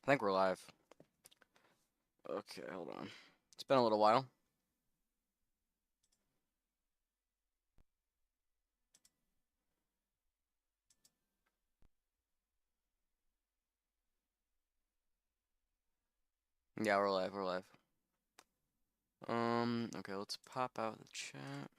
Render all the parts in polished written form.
I think we're live. Okay, hold on. It's been a little while. Yeah, we're live. We're live. Okay, let's pop out the chat.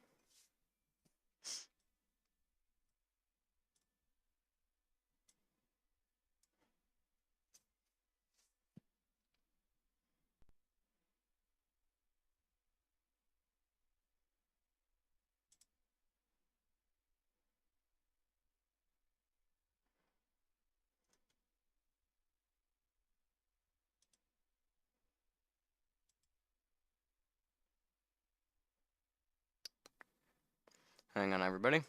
Hang on, everybody.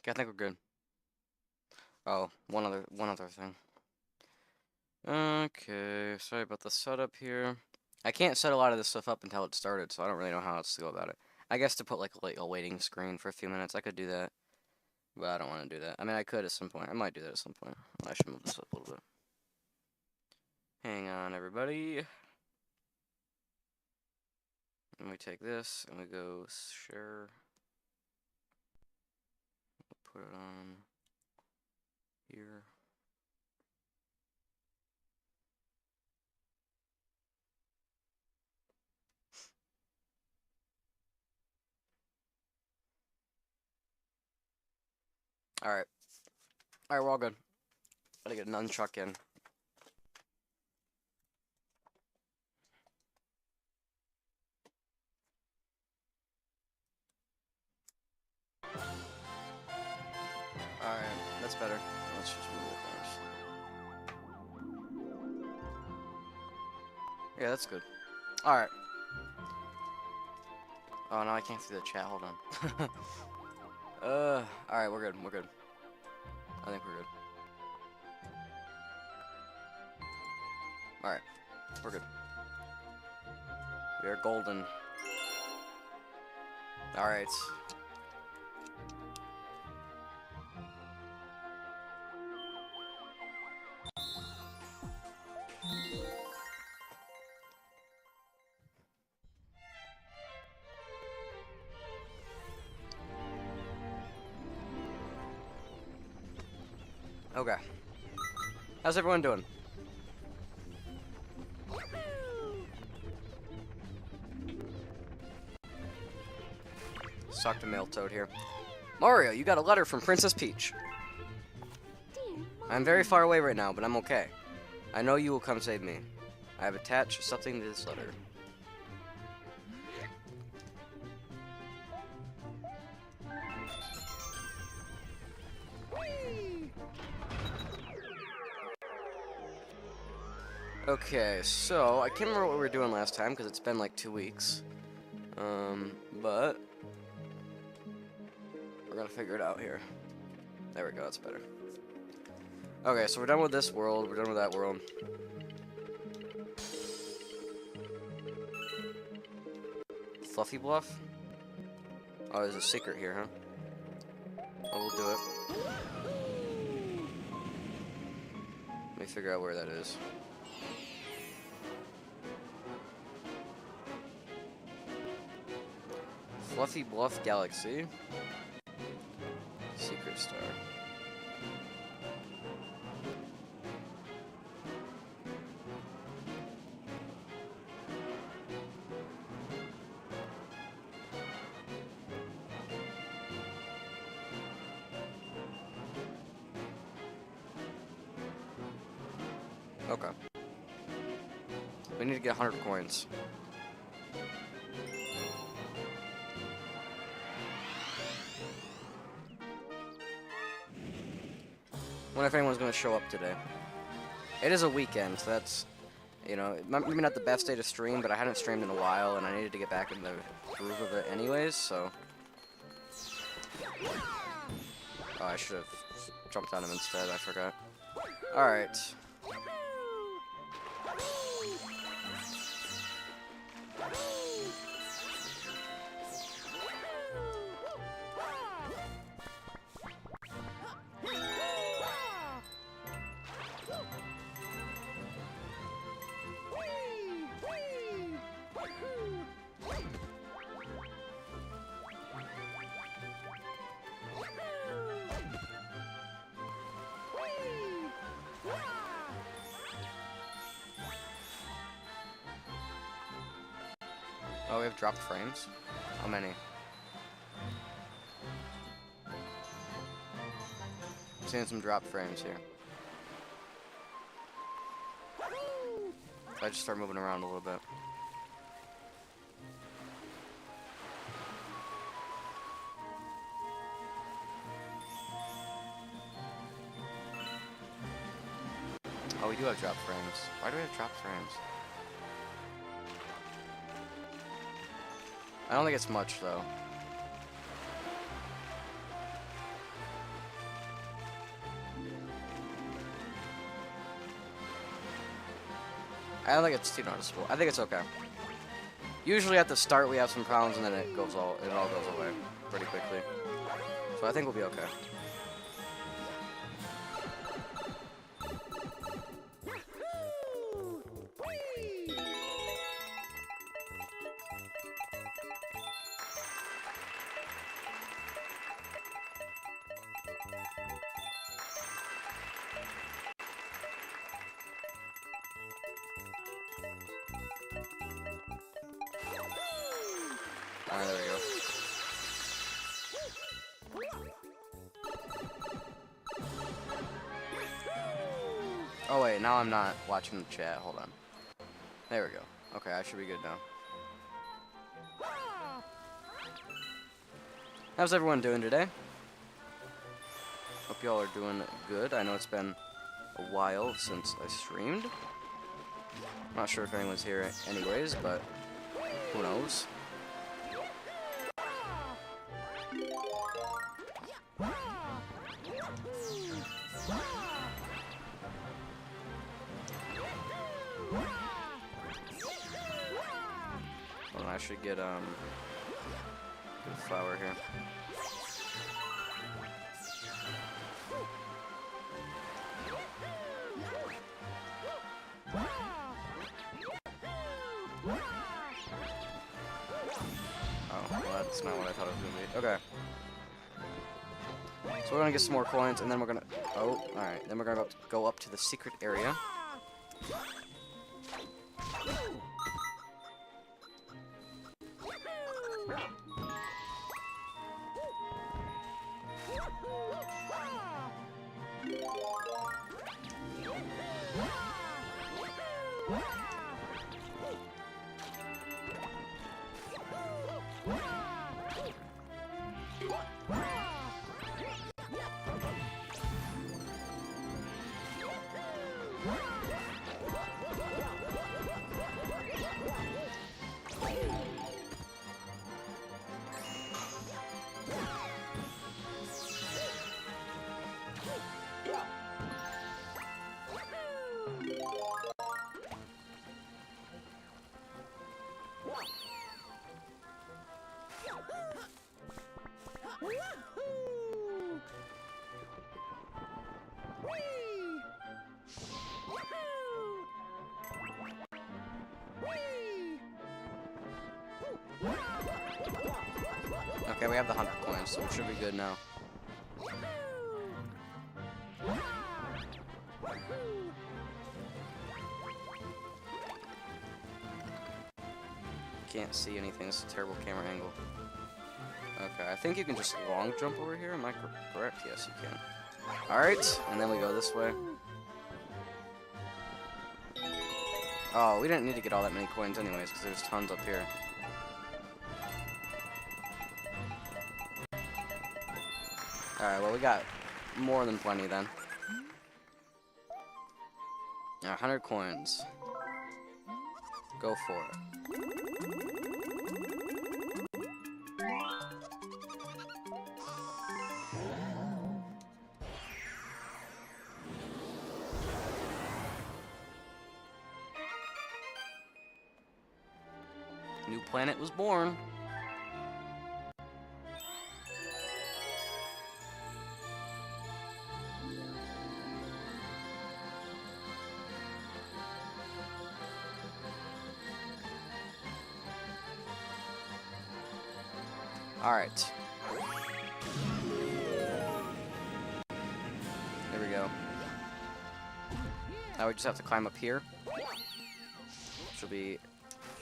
Okay, I think we're good. Oh, one other thing. Okay, sorry about the setup here. I can't set a lot of this stuff up until it started, so I don't really know how else to go about it. I guess to put like a waiting screen for a few minutes, I could do that, but I don't want to do that. I mean, I could at some point. I might do that at some point. I should move this up a little bit. Hang on, everybody. And we take this and we go share. Put it on here. Alright. Alright, we're all good. Gotta get an nunchuck in. Alright, that's better. Let's just move it first. Yeah, that's good. Alright. Oh, no, I can't see the chat. Hold on. Alright, we're good. We're good. I think we're good. Alright, we're good. We are golden. Alright. Okay. How's everyone doing? Suck to mail toad here. Mario, you got a letter from Princess Peach. I'm very far away right now, but I'm okay. I know you will come save me. I have attached something to this letter. Okay, so I can't remember what we were doing last time because it's been like 2 weeks. But we're gonna figure it out here. There we go, that's better. Okay, so we're done with this world, we're done with that world. Fluffy Bluff? Oh, there's a secret here, huh? Oh, we'll do it. Let me figure out where that is. Fluffy Bluff Galaxy. Secret Star. Okay. We need to get 100 coins. Wonder if anyone's going to show up today. It is a weekend, so that's, you know, maybe not the best day to stream, but I hadn't streamed in a while, and I needed to get back in the groove of it anyways, so... Oh, I should have jumped on him instead, I forgot. Alright. Oh, we have dropped frames? How many? I'm seeing some dropped frames here. If I just start moving around a little bit. Oh, we do have dropped frames. Why do we have dropped frames? I don't think it's much, though. I don't think it's too noticeable. I think it's okay. Usually at the start we have some problems, and then it all goes away pretty quickly. So I think we'll be okay. Alright, there we go. Oh wait, now I'm not watching the chat. Hold on. There we go. Okay, I should be good now. How's everyone doing today? Hope y'all are doing good. I know it's been a while since I streamed. I'm not sure if anyone's here anyways, but who knows? Well, I should get a flower here. Oh, well, that's not what I thought it was gonna be. Okay. So we're gonna get some more coins, and then we're gonna... Oh, alright. Then we're gonna go up to the secret area. Okay, we have the 100 coins, so we should be good now. Can't see anything. It's a terrible camera angle. Okay, I think you can just long jump over here. Am I correct? Yes, you can. Alright, and then we go this way. Oh, we didn't need to get all that many coins anyways, because there's tons up here. Alright, well, we got more than plenty then. 100 coins. Go for it. New planet was born. Alright. There we go. Now we just have to climb up here. Which will be,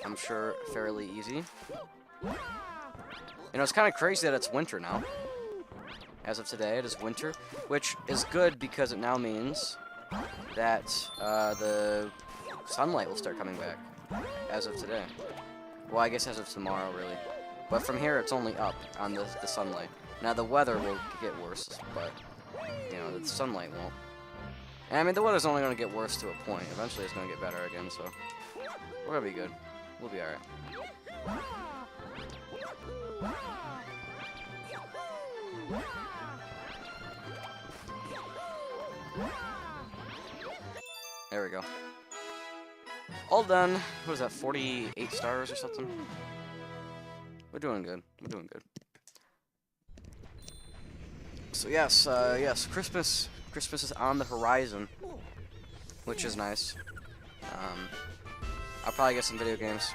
I'm sure, fairly easy. You know, it's kind of crazy that it's winter now. As of today, it is winter. Which is good because it now means that the sunlight will start coming back. As of today. Well, I guess as of tomorrow, really. But from here, it's only up on the sunlight. Now, the weather will get worse, but, you know, the sunlight won't. And, I mean, the weather's only going to get worse to a point. Eventually, it's going to get better again, so we're going to be good. We'll be alright. There we go. All done. What is that, 48 stars or something? We're doing good. We're doing good. So yes, yes, Christmas is on the horizon, which is nice. I'll probably get some video games.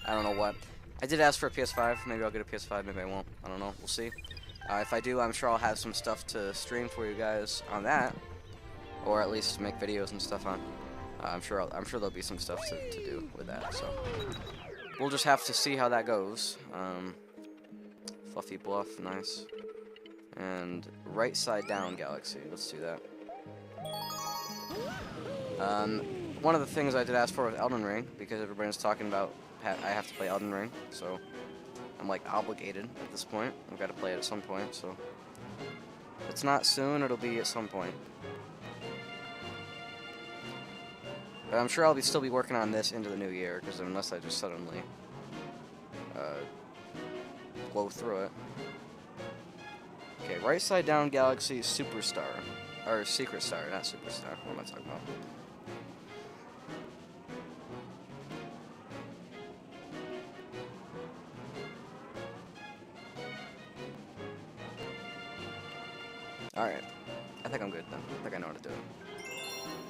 I don't know what. I did ask for a PS5. Maybe I'll get a PS5. Maybe I won't. I don't know. We'll see. If I do, I'm sure I'll have some stuff to stream for you guys on that, or at least make videos and stuff on. I'm sure there'll be some stuff to do with that. So we'll just have to see how that goes. Fluffy Bluff, nice. And right side down galaxy. Let's do that. One of the things I did ask for was Elden Ring, because everybody's talking about I have to play Elden Ring, so I'm like obligated at this point. I've got to play it at some point, so if it's not soon, it'll be at some point. But I'm sure I'll still be working on this into the new year, because unless I just suddenly blow through it. Okay, right side down galaxy superstar. Or secret star, not superstar. What am I talking about? Alright. I think I'm good then. I think I know how to do it.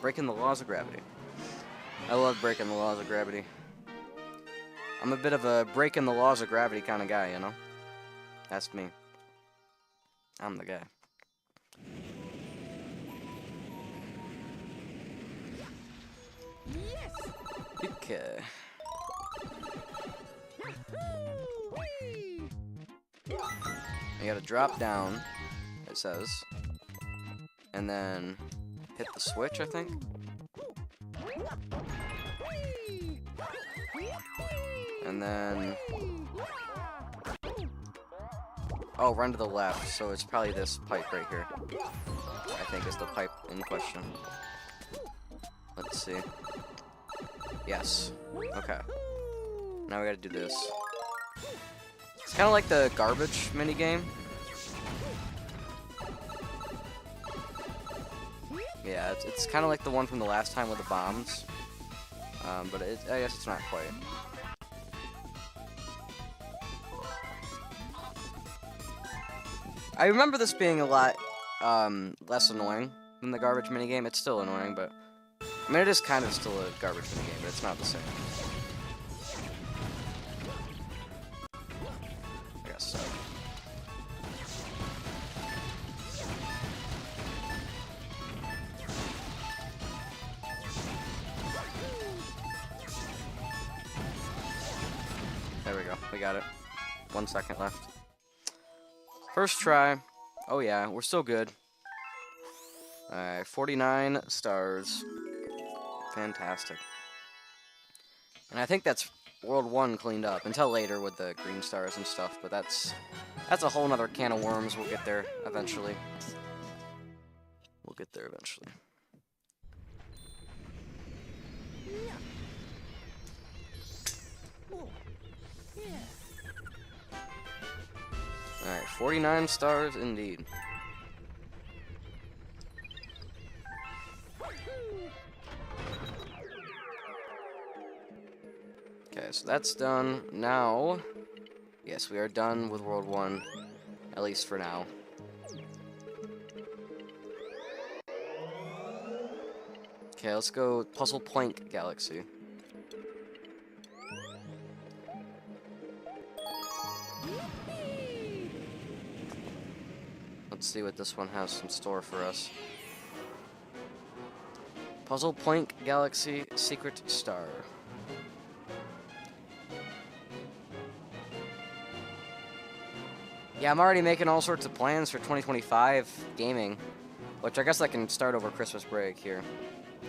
Breaking the laws of gravity. I love breaking the laws of gravity. I'm a bit of a breaking the laws of gravity kind of guy, you know? That's me. I'm the guy. Okay. You gotta drop down, it says. And then hit the switch, I think. And then... oh, run to the left, so it's probably this pipe right here. I think is the pipe in question. Let's see. Yes. Okay. Now we gotta do this. It's kind of like the garbage minigame. Yeah, it's kind of like the one from the last time with the bombs. But I guess it's not quite. I remember this being a lot less annoying than the garbage minigame. It's still annoying, but... I mean, it is kind of still a garbage minigame, but it's not the same. I guess so. There we go. We got it. 1 second left. First try. Oh yeah, we're still good. Alright, 49 stars. Fantastic. And I think that's World 1 cleaned up, until later with the green stars and stuff, but that's a whole nother can of worms. We'll get there eventually. We'll get there eventually. Alright, 49 stars indeed. Okay, so that's done. Now, yes, we are done with World 1, at least for now. Okay, let's go Puzzle Point Galaxy. Let's see what this one has in store for us. Puzzle Point Galaxy Secret Star. Yeah, I'm already making all sorts of plans for 2025 gaming, which I guess I can start over Christmas break here,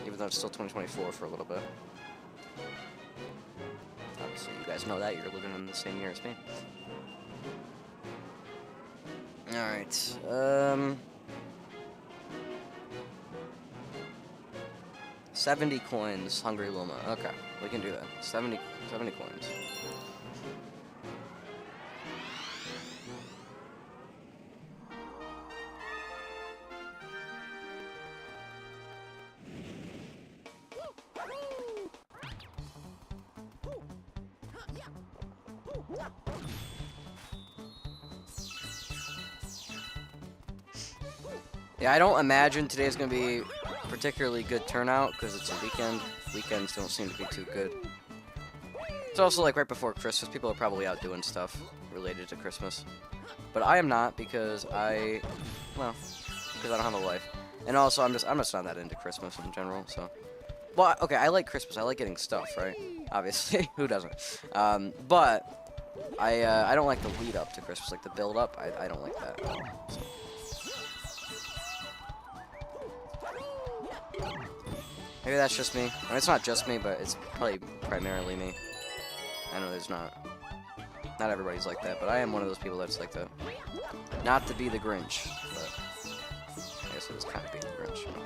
even though it's still 2024 for a little bit. Obviously, you guys know that. You're living in the same year as me. Alright, 70 coins, Hungry Luma. Okay, we can do that. 70 coins. Yeah, I don't imagine today's gonna be particularly good turnout because it's a weekend. Weekends don't seem to be too good. It's also like right before Christmas. People are probably out doing stuff related to Christmas. But I am not because I don't have a life. And also I'm just not that into Christmas in general, so. Well, okay, I like Christmas. I like getting stuff, right? Obviously, who doesn't? But I don't like the lead up to Christmas, like the build up. I don't like that at all. So. Maybe that's just me. I mean, it's not just me, but it's probably primarily me. I know there's not everybody's like that, but I am one of those people that's like that. Not to be the Grinch, but I guess it is kind of being the Grinch. You know?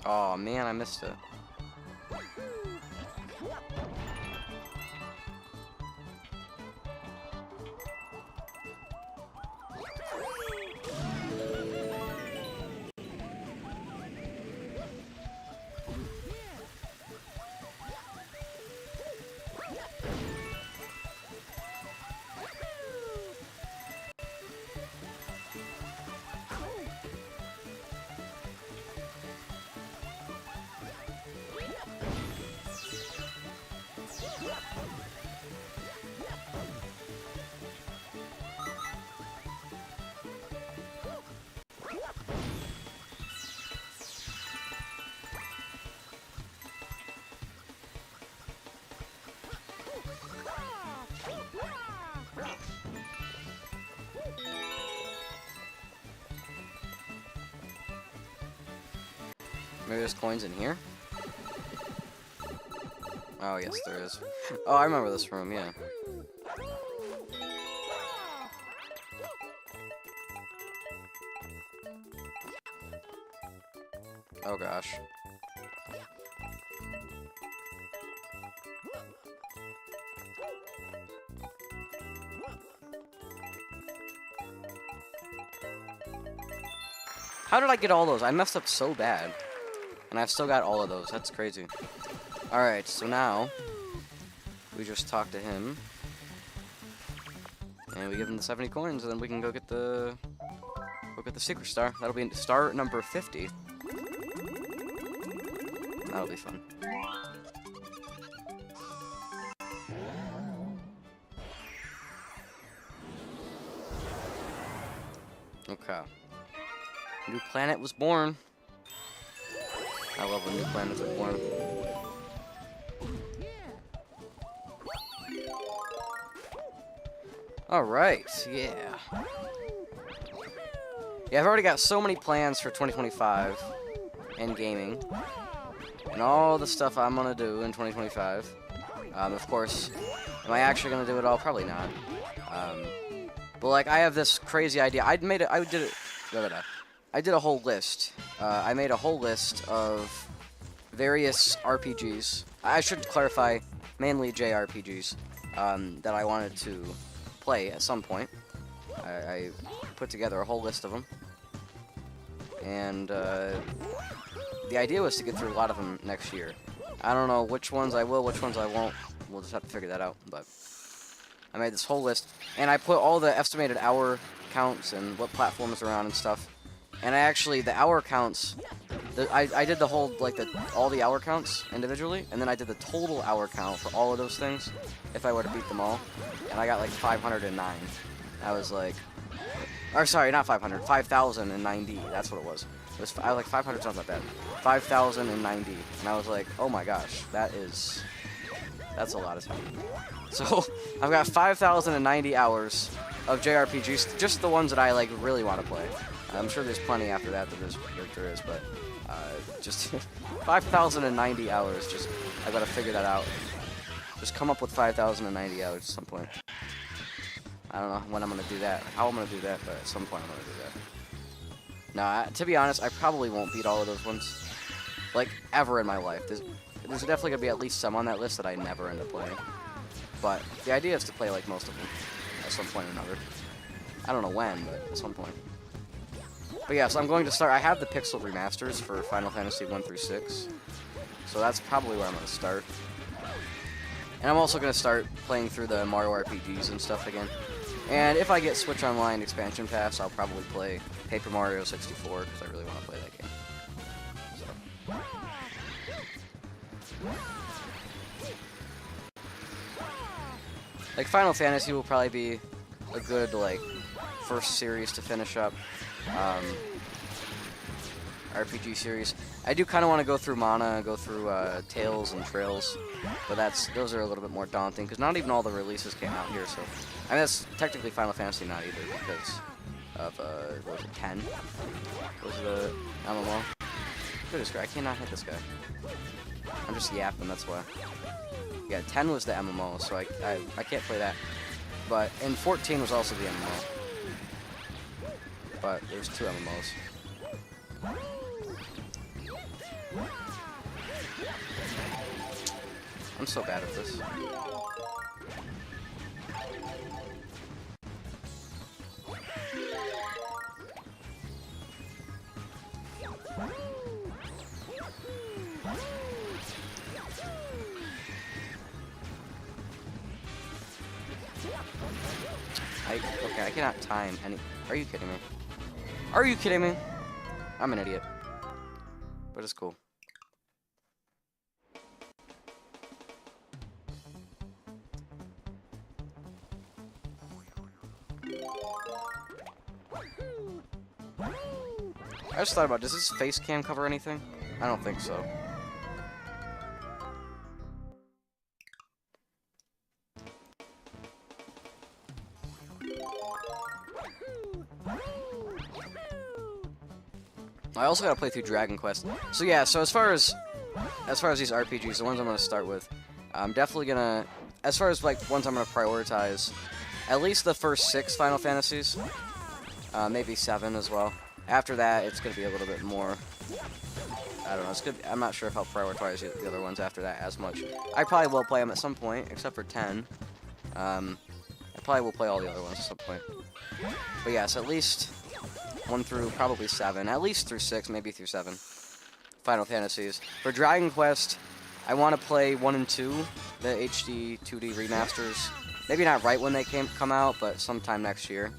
Oh man, I missed it. Maybe there's coins in here? Oh, yes, there is. Oh, I remember this room, yeah. Oh, gosh. How did I get all those? I messed up so bad. And I've still got all of those. That's crazy. Alright, so now we just talk to him. And we give him the 70 coins, and then we can go get the secret star. That'll be star number 50. That'll be fun. Okay. New planet was born. I love when new planets are born. Alright, yeah. Yeah, I've already got so many plans for 2025 in gaming. And all the stuff I'm gonna do in 2025. Of course, am I actually gonna do it all? Probably not. But like, I have this crazy idea. I did a whole list. I made a whole list of various RPGs. I should clarify, mainly JRPGs, that I wanted to play at some point. I put together a whole list of them. And the idea was to get through a lot of them next year. I don't know which ones I will, which ones I won't. We'll just have to figure that out. But I made this whole list, and I put all the estimated hour counts and what platforms they're on and stuff. And I actually, the hour counts, I did the whole, like, all the hour counts individually, and then I did the total hour count for all of those things, if I were to beat them all. And I got, like, 509. I was like, or sorry, not 500, 5,090, that's what it was. I was like, 500 sounds not bad. 5,090, and I was like, oh my gosh, that's a lot of time. So, I've got 5,090 hours of JRPGs, just the ones that I, like, really want to play. I'm sure there's plenty after that there is, but just 5,090 hours. Just I gotta figure that out. Just come up with 5,090 hours at some point. I don't know when I'm gonna do that, how I'm gonna do that, but at some point I'm gonna do that. Nah, to be honest, I probably won't beat all of those ones, like, ever in my life. There's definitely gonna be at least some on that list that I never end up playing. But the idea is to play like most of them at some point or another. I don't know when, but at some point. But yeah, so I'm going to start. I have the Pixel remasters for Final Fantasy 1 through 6, so that's probably where I'm going to start. And I'm also going to start playing through the Mario RPGs and stuff again. And if I get Switch Online Expansion Pass, I'll probably play Paper Mario 64 because I really want to play that game. So. Like, Final Fantasy will probably be a good, like, first series to finish up. RPG series. I do kind of want to go through Mana, go through Tales and Trails, but those are a little bit more daunting because not even all the releases came out here. So, I mean, that's technically Final Fantasy not either because of what was it, 10? Was the MMO? Goodness, I cannot hit this guy. I'm just yapping. That's why. Yeah, 10 was the MMO, so I can't play that. But and 14 was also the MMO. But there's 2 MMOs. I'm so bad at this. Okay, I cannot time any. Are you kidding me? Are you kidding me? I'm an idiot. But it's cool. I just thought about, does this face cam cover anything? I don't think so. I also gotta play through Dragon Quest. So yeah, so as far as these RPGs, the ones I'm gonna start with, I'm definitely gonna, as far as like ones I'm gonna prioritize, at least the first 6 Final Fantasies, maybe 7 as well. After that, it's gonna be a little bit more. I don't know. It's good. I'm not sure if I'll prioritize the other ones after that as much. I probably will play them at some point, except for 10. I probably will play all the other ones at some point. But yes, at least 1 through probably 7, at least through 6, maybe through 7 Final Fantasies. For Dragon Quest, I want to play 1 and 2, the HD 2D remasters. Maybe not right when they come out, but sometime next year.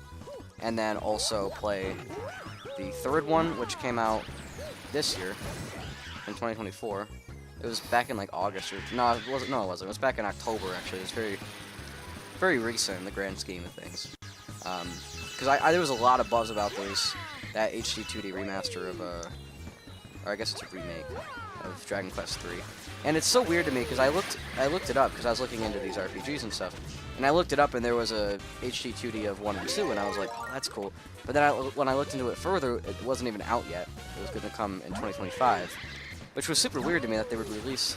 And then also play the 3rd one, which came out this year in 2024. It was back in like August or no, it wasn't. No, it wasn't. It was back in October actually. It was very, very recent in the grand scheme of things. Because there was a lot of buzz about that HD 2D remaster or I guess it's a remake of Dragon Quest III. And it's so weird to me because I looked it up because I was looking into these RPGs and stuff, and I looked it up and there was a HD 2D of 1 and 2, and I was like, oh, that's cool. But then when I looked into it further, it wasn't even out yet. It was going to come in 2025, which was super weird to me that they would release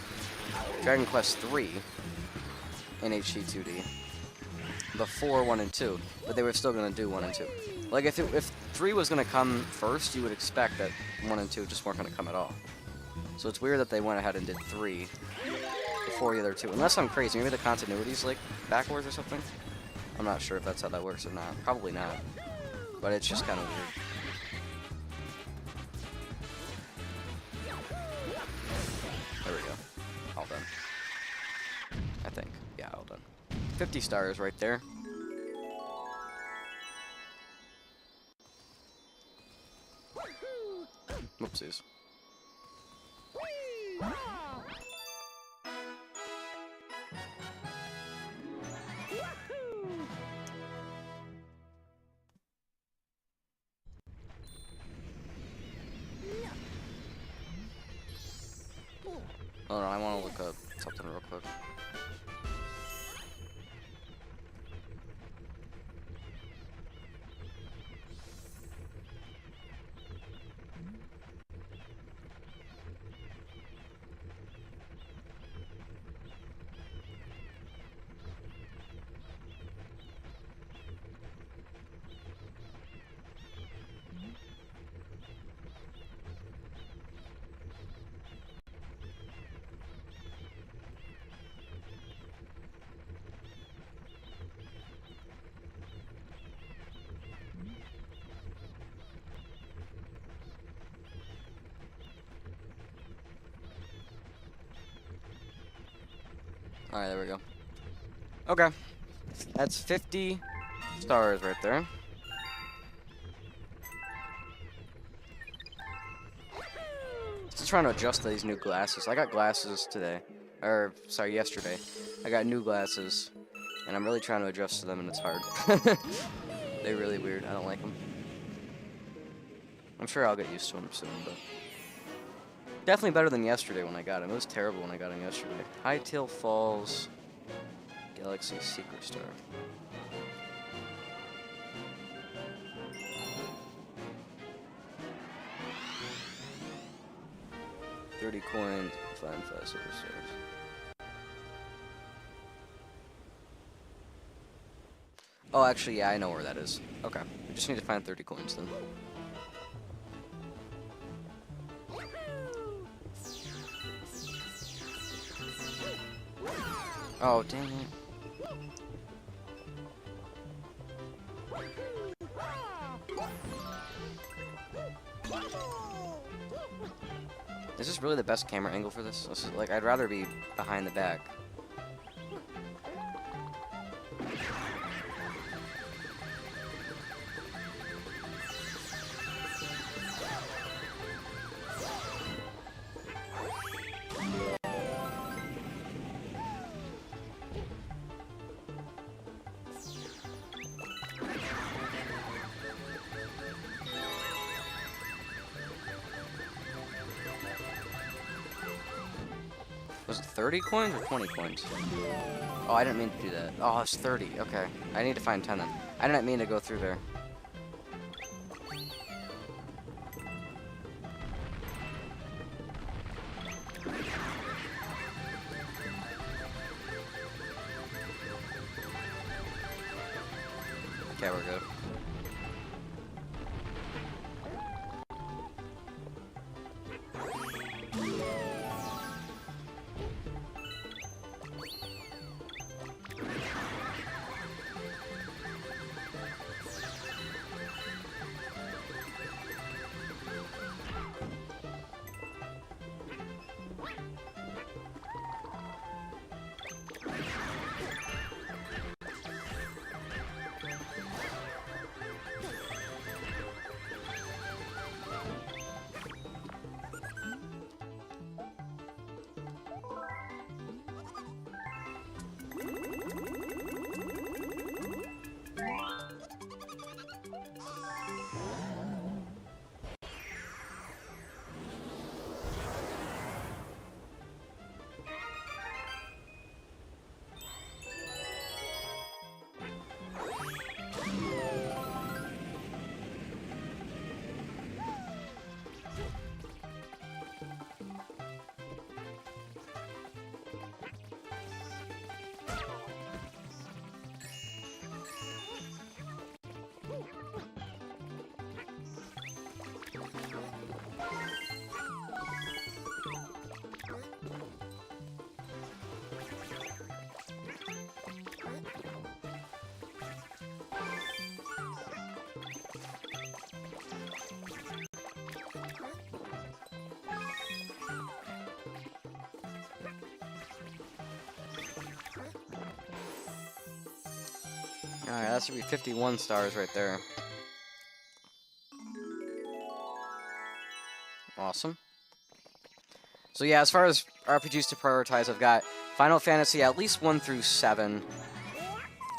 Dragon Quest III in HD 2D before 1 and 2, but they were still going to do 1 and 2. Like, if 3 was going to come first, you would expect that 1 and 2 just weren't going to come at all. So it's weird that they went ahead and did 3 before the other 2. Unless I'm crazy, maybe the continuity's, like, backwards or something? I'm not sure if that's how that works or not. Probably not. But it's just kind of weird. There we go. All done. I think. Yeah, all done. 50 stars right there. Whoopsies. Hold on, I want to look up something real quick. Alright, there we go. Okay. That's 50 stars right there. Just trying to adjust these new glasses. I got glasses today. Or, sorry, yesterday. I got new glasses. And I'm really trying to adjust to them, and it's hard. They're really weird. I don't like them. I'm sure I'll get used to them soon, but... Definitely better than yesterday when I got him. It was terrible when I got him yesterday. Hytale Falls, Galaxy Secret Star. $30 coins, find 5 silver stars. Oh, actually, yeah, I know where that is. Okay, we just need to find 30 coins then. Oh, dang it. Is this really the best camera angle for this? This is, like, I'd rather be behind the back. Was it 30 coins or 20 coins? Oh, I didn't mean to do that. Oh, it's 30. Okay. I need to find 10 then. I didn't mean to go through there. Okay, we're good. Alright, that should be 51 stars right there. Awesome. So yeah, as far as RPGs to prioritize, I've got Final Fantasy at least 1 through 7.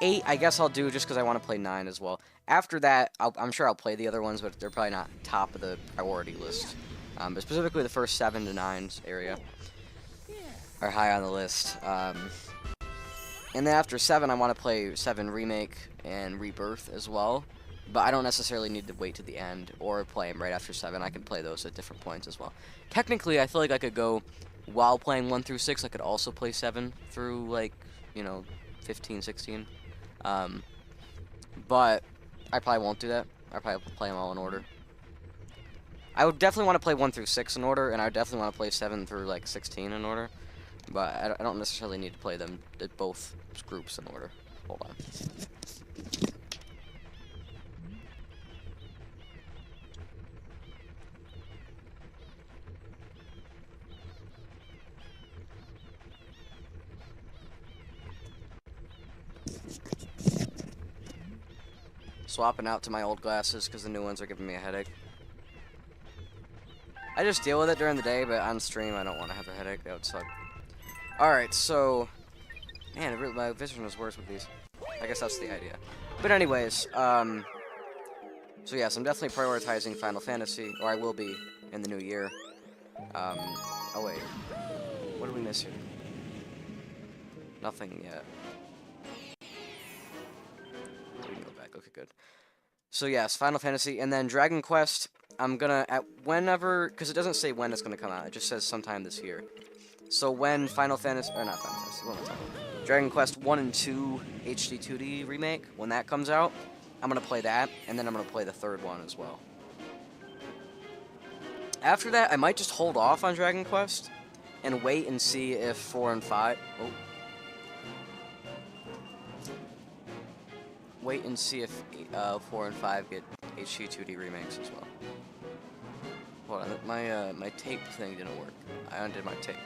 8, I guess I'll do just because I want to play 9 as well. After that, I'm sure I'll play the other ones, but they're probably not top of the priority list. But specifically the first 7 to 9's area are high on the list. And then after 7, I want to play 7 Remake and Rebirth as well. But I don't necessarily need to wait to the end or play them right after 7. I can play those at different points as well. Technically, I feel like I could go while playing 1 through 6. I could also play 7 through, like, 15, 16. But I probably won't do that. I'll probably play them all in order. I would definitely want to play 1 through 6 in order, and I would definitely want to play 7 through, like, 16 in order. But I don't necessarily need to play them both groups in order. Hold on. Swapping out to my old glasses because the new ones are giving me a headache. I just deal with it during the day, but on stream I don't want to have a headache. That would suck. Alright, so... Man, my vision was worse with these. I guess that's the idea. But anyways, so yes, I'm definitely prioritizing Final Fantasy, or I will be in the new year. Oh wait. What did we miss here? Nothing yet. We can go back. Okay, good. So yes, Final Fantasy, and then Dragon Quest. I'm gonna whenever, because it doesn't say when it's gonna come out. It just says sometime this year. So when Final Fantasy, or not Final Fantasy, what am I talking about? Dragon Quest 1 and 2 HD 2D remake. When that comes out, I'm gonna play that, and then I'm gonna play the third one as well. After that, I might just hold off on Dragon Quest and wait and see if 4 and 5. Oh. Wait and see if 4 and 5 get HD 2D remakes as well. Hold on, my tape thing didn't work. I undid my tape.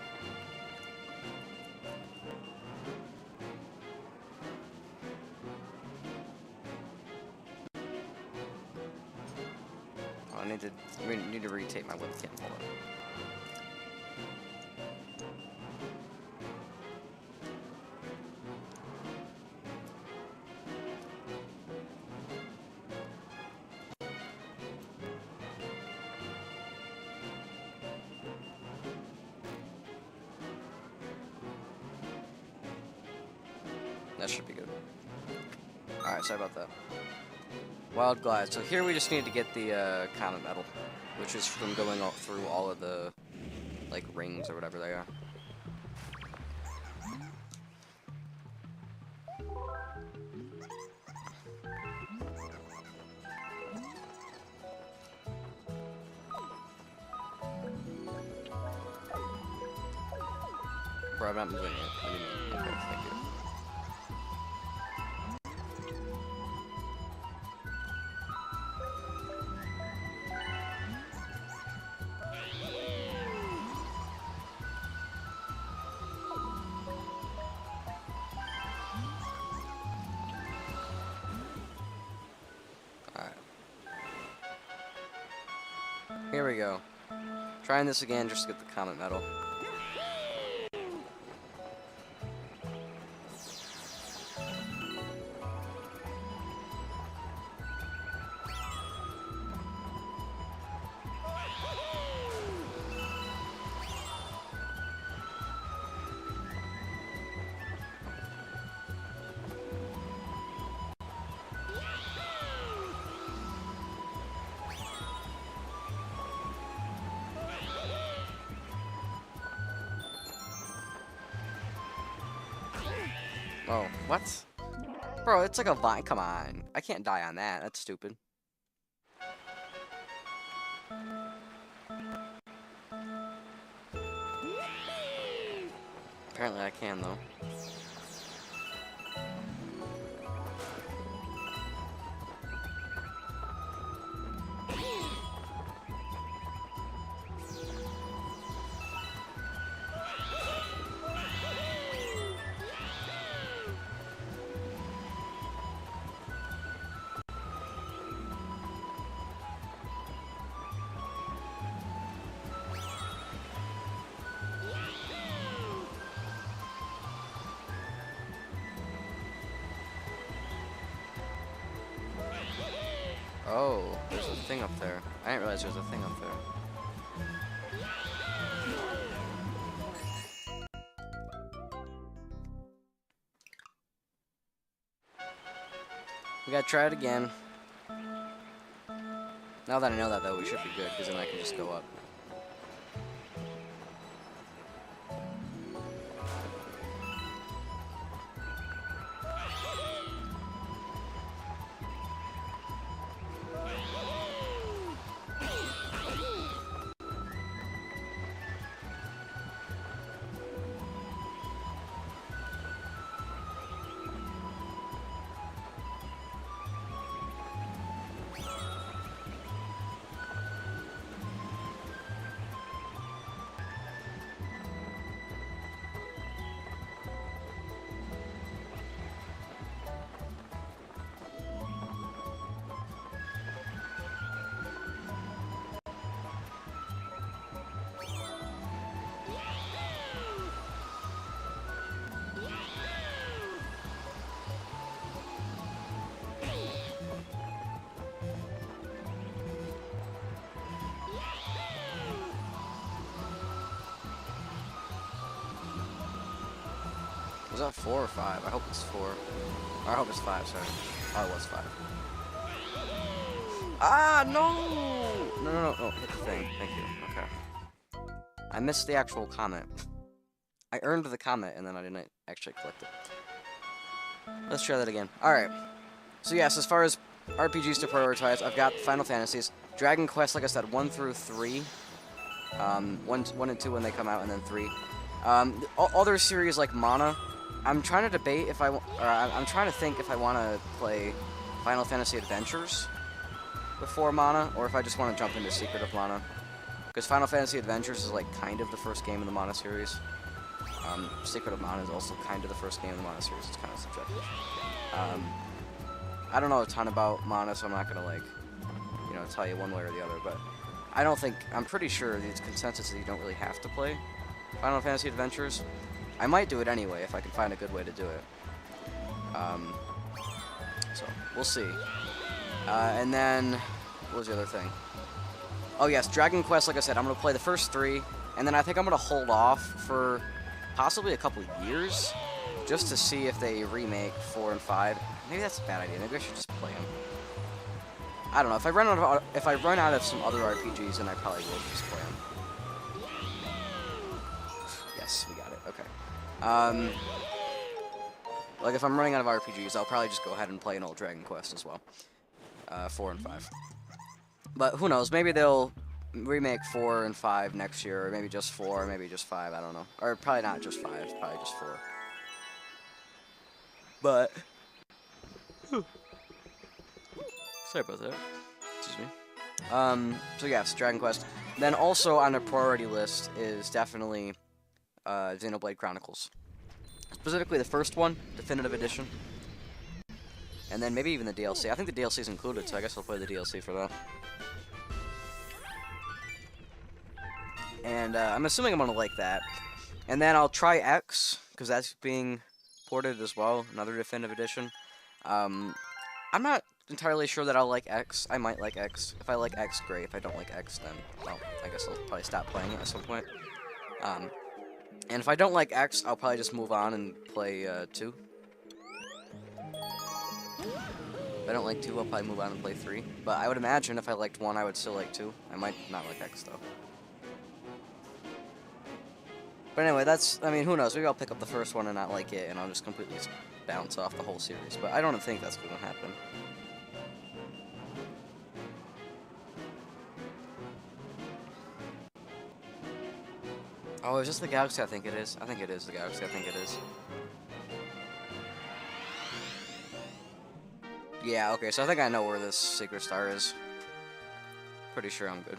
Oh, I need to retape my webcam. Hold on. That should be good. Alright, sorry about that. Wild Glide. So here we just need to get the common medal, which is from going through all of the, like, rings or whatever they are. Bro, I'm not moving it. Okay, thank you. Here we go. Trying this again just to get the comet medal. Oh, what? Bro, it's like a vine. Come on. I can't die on that. That's stupid. Apparently I can, though. Oh, there's a thing up there. I didn't realize there was a thing up there. We gotta try it again. Now that I know that, though, we should be good, because then I can just go up. Was that 4 or 5? I hope it's 4. Or I hope it's 5, sorry. Oh, it was 5. Ah, no! No, hit the thing. Thank you. Okay. I missed the actual comment. I earned the comment, and then I didn't actually collect it. Let's try that again. Alright. So yes, as far as RPGs to prioritize, I've got Final Fantasies. Dragon Quest, like I said, 1 through 3. 1 and 2 when they come out, and then 3. Other series like Mana, I'm trying to debate if I'm trying to think if I want to play Final Fantasy Adventures before Mana, or if I just want to jump into Secret of Mana. Because Final Fantasy Adventures is like kind of the first game in the Mana series. Secret of Mana is also kind of the first game in the Mana series. It's kind of subjective. I don't know a ton about Mana, so I'm not gonna like, you know, tell you one way or the other. But I'm pretty sure the consensus is that you don't really have to play Final Fantasy Adventures. I might do it anyway if I can find a good way to do it. So, we'll see. And then, what was the other thing? Oh yes, Dragon Quest, like I said, I'm going to play the first 3, and then I think I'm going to hold off for possibly a couple years, just to see if they remake 4 and 5. Maybe that's a bad idea, maybe I should just play them. I don't know, if I run out of some other RPGs, then I probably will just play them. Yes, we got it, okay. Like if I'm running out of RPGs, I'll probably just go ahead and play an old Dragon Quest as well. 4 and 5. But who knows, maybe they'll remake 4 and 5 next year, or maybe just 4, or maybe just 5, I don't know. Or probably not just 5, probably just 4. But, sorry about that. Excuse me. So yes, Dragon Quest. Then also on the priority list is definitely Xenoblade Chronicles. Specifically the first one, Definitive Edition. And then maybe even the DLC. I think the DLC is included, so I guess I'll play the DLC for that. And I'm assuming I'm going to like that. And then I'll try X, because that's being ported as well, another Definitive Edition. I'm not entirely sure that I'll like X. I might like X. If I like X, great. If I don't like X, then, well, I guess I'll probably stop playing it at some point. And if I don't like X, I'll probably just move on and play 2. If I don't like 2, I'll probably move on and play 3. But I would imagine if I liked 1, I would still like 2. I might not like X, though. But anyway, I mean, who knows? Maybe I'll pick up the first one and not like it, and I'll just completely bounce off the whole series. But I don't think that's going to happen. Oh, is this the Galaxy? I think it is. I think it is the Galaxy. I think it is. Yeah, okay, so I think I know where this Secret Star is. Pretty sure I'm good.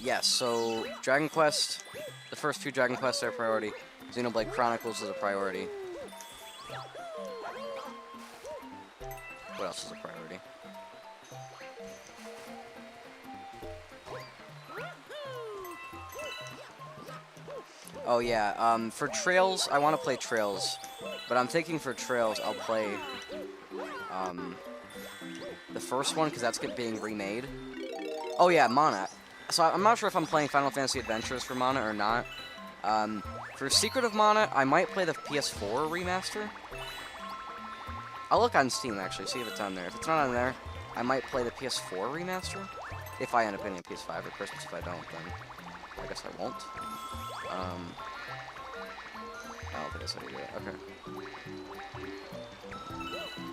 Yes, so Dragon Quest, the first few Dragon Quests are a priority. Xenoblade Chronicles is a priority. What else is a priority? Oh yeah, for Trails, I want to play Trails, but I'm thinking for Trails I'll play the first one because that's being remade. Oh yeah, Mana. So I'm not sure if I'm playing Final Fantasy Adventures for Mana or not. For Secret of Mana, I might play the PS4 remaster. I'll look on Steam actually, see if it's on there. If it's not on there, I might play the PS4 remaster. If I end up getting a PS5 at Christmas, if I don't, then I guess I won't. I don't think that's how you do it. Okay.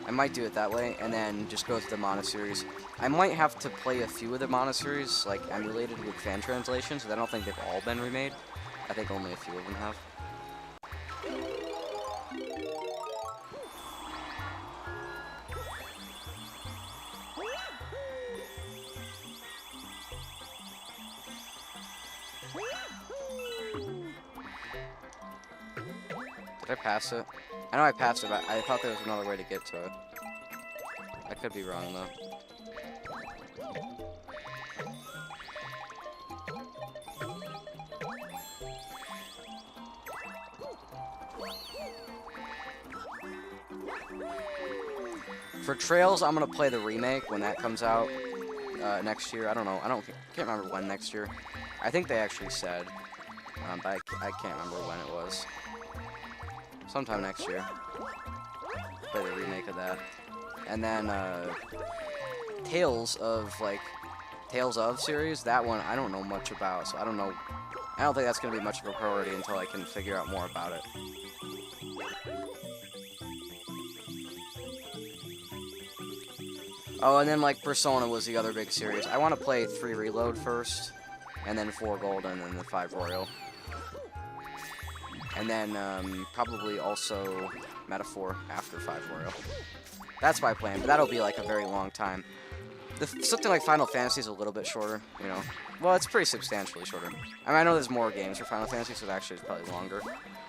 I might do it that way, and then just go through the Mana series. I might have to play a few of the Mana series, like, emulated with fan translations, but I don't think they've all been remade. I think only a few of them have. Did I pass it? I know I passed it, but I thought there was another way to get to it. I could be wrong, though. For Trails, I'm gonna play the remake when that comes out next year. I don't know. Can't remember when next year. I think they actually said, but I can't remember when it was. Sometime next year. Play the remake of that. And then, Tales of series, that one I don't know much about, so I don't know. I don't think that's going to be much of a priority until I can figure out more about it. Oh, and then, like, Persona was the other big series. I want to play 3 Reload first, and then 4 Gold, and then the 5 Royal. And then, probably also Metaphor after 5 Royal. That's my plan, but that'll be, like, a very long time. Something like Final Fantasy is a little bit shorter, you know. Well, it's pretty substantially shorter. I mean, I know there's more games for Final Fantasy, so it actually is probably longer.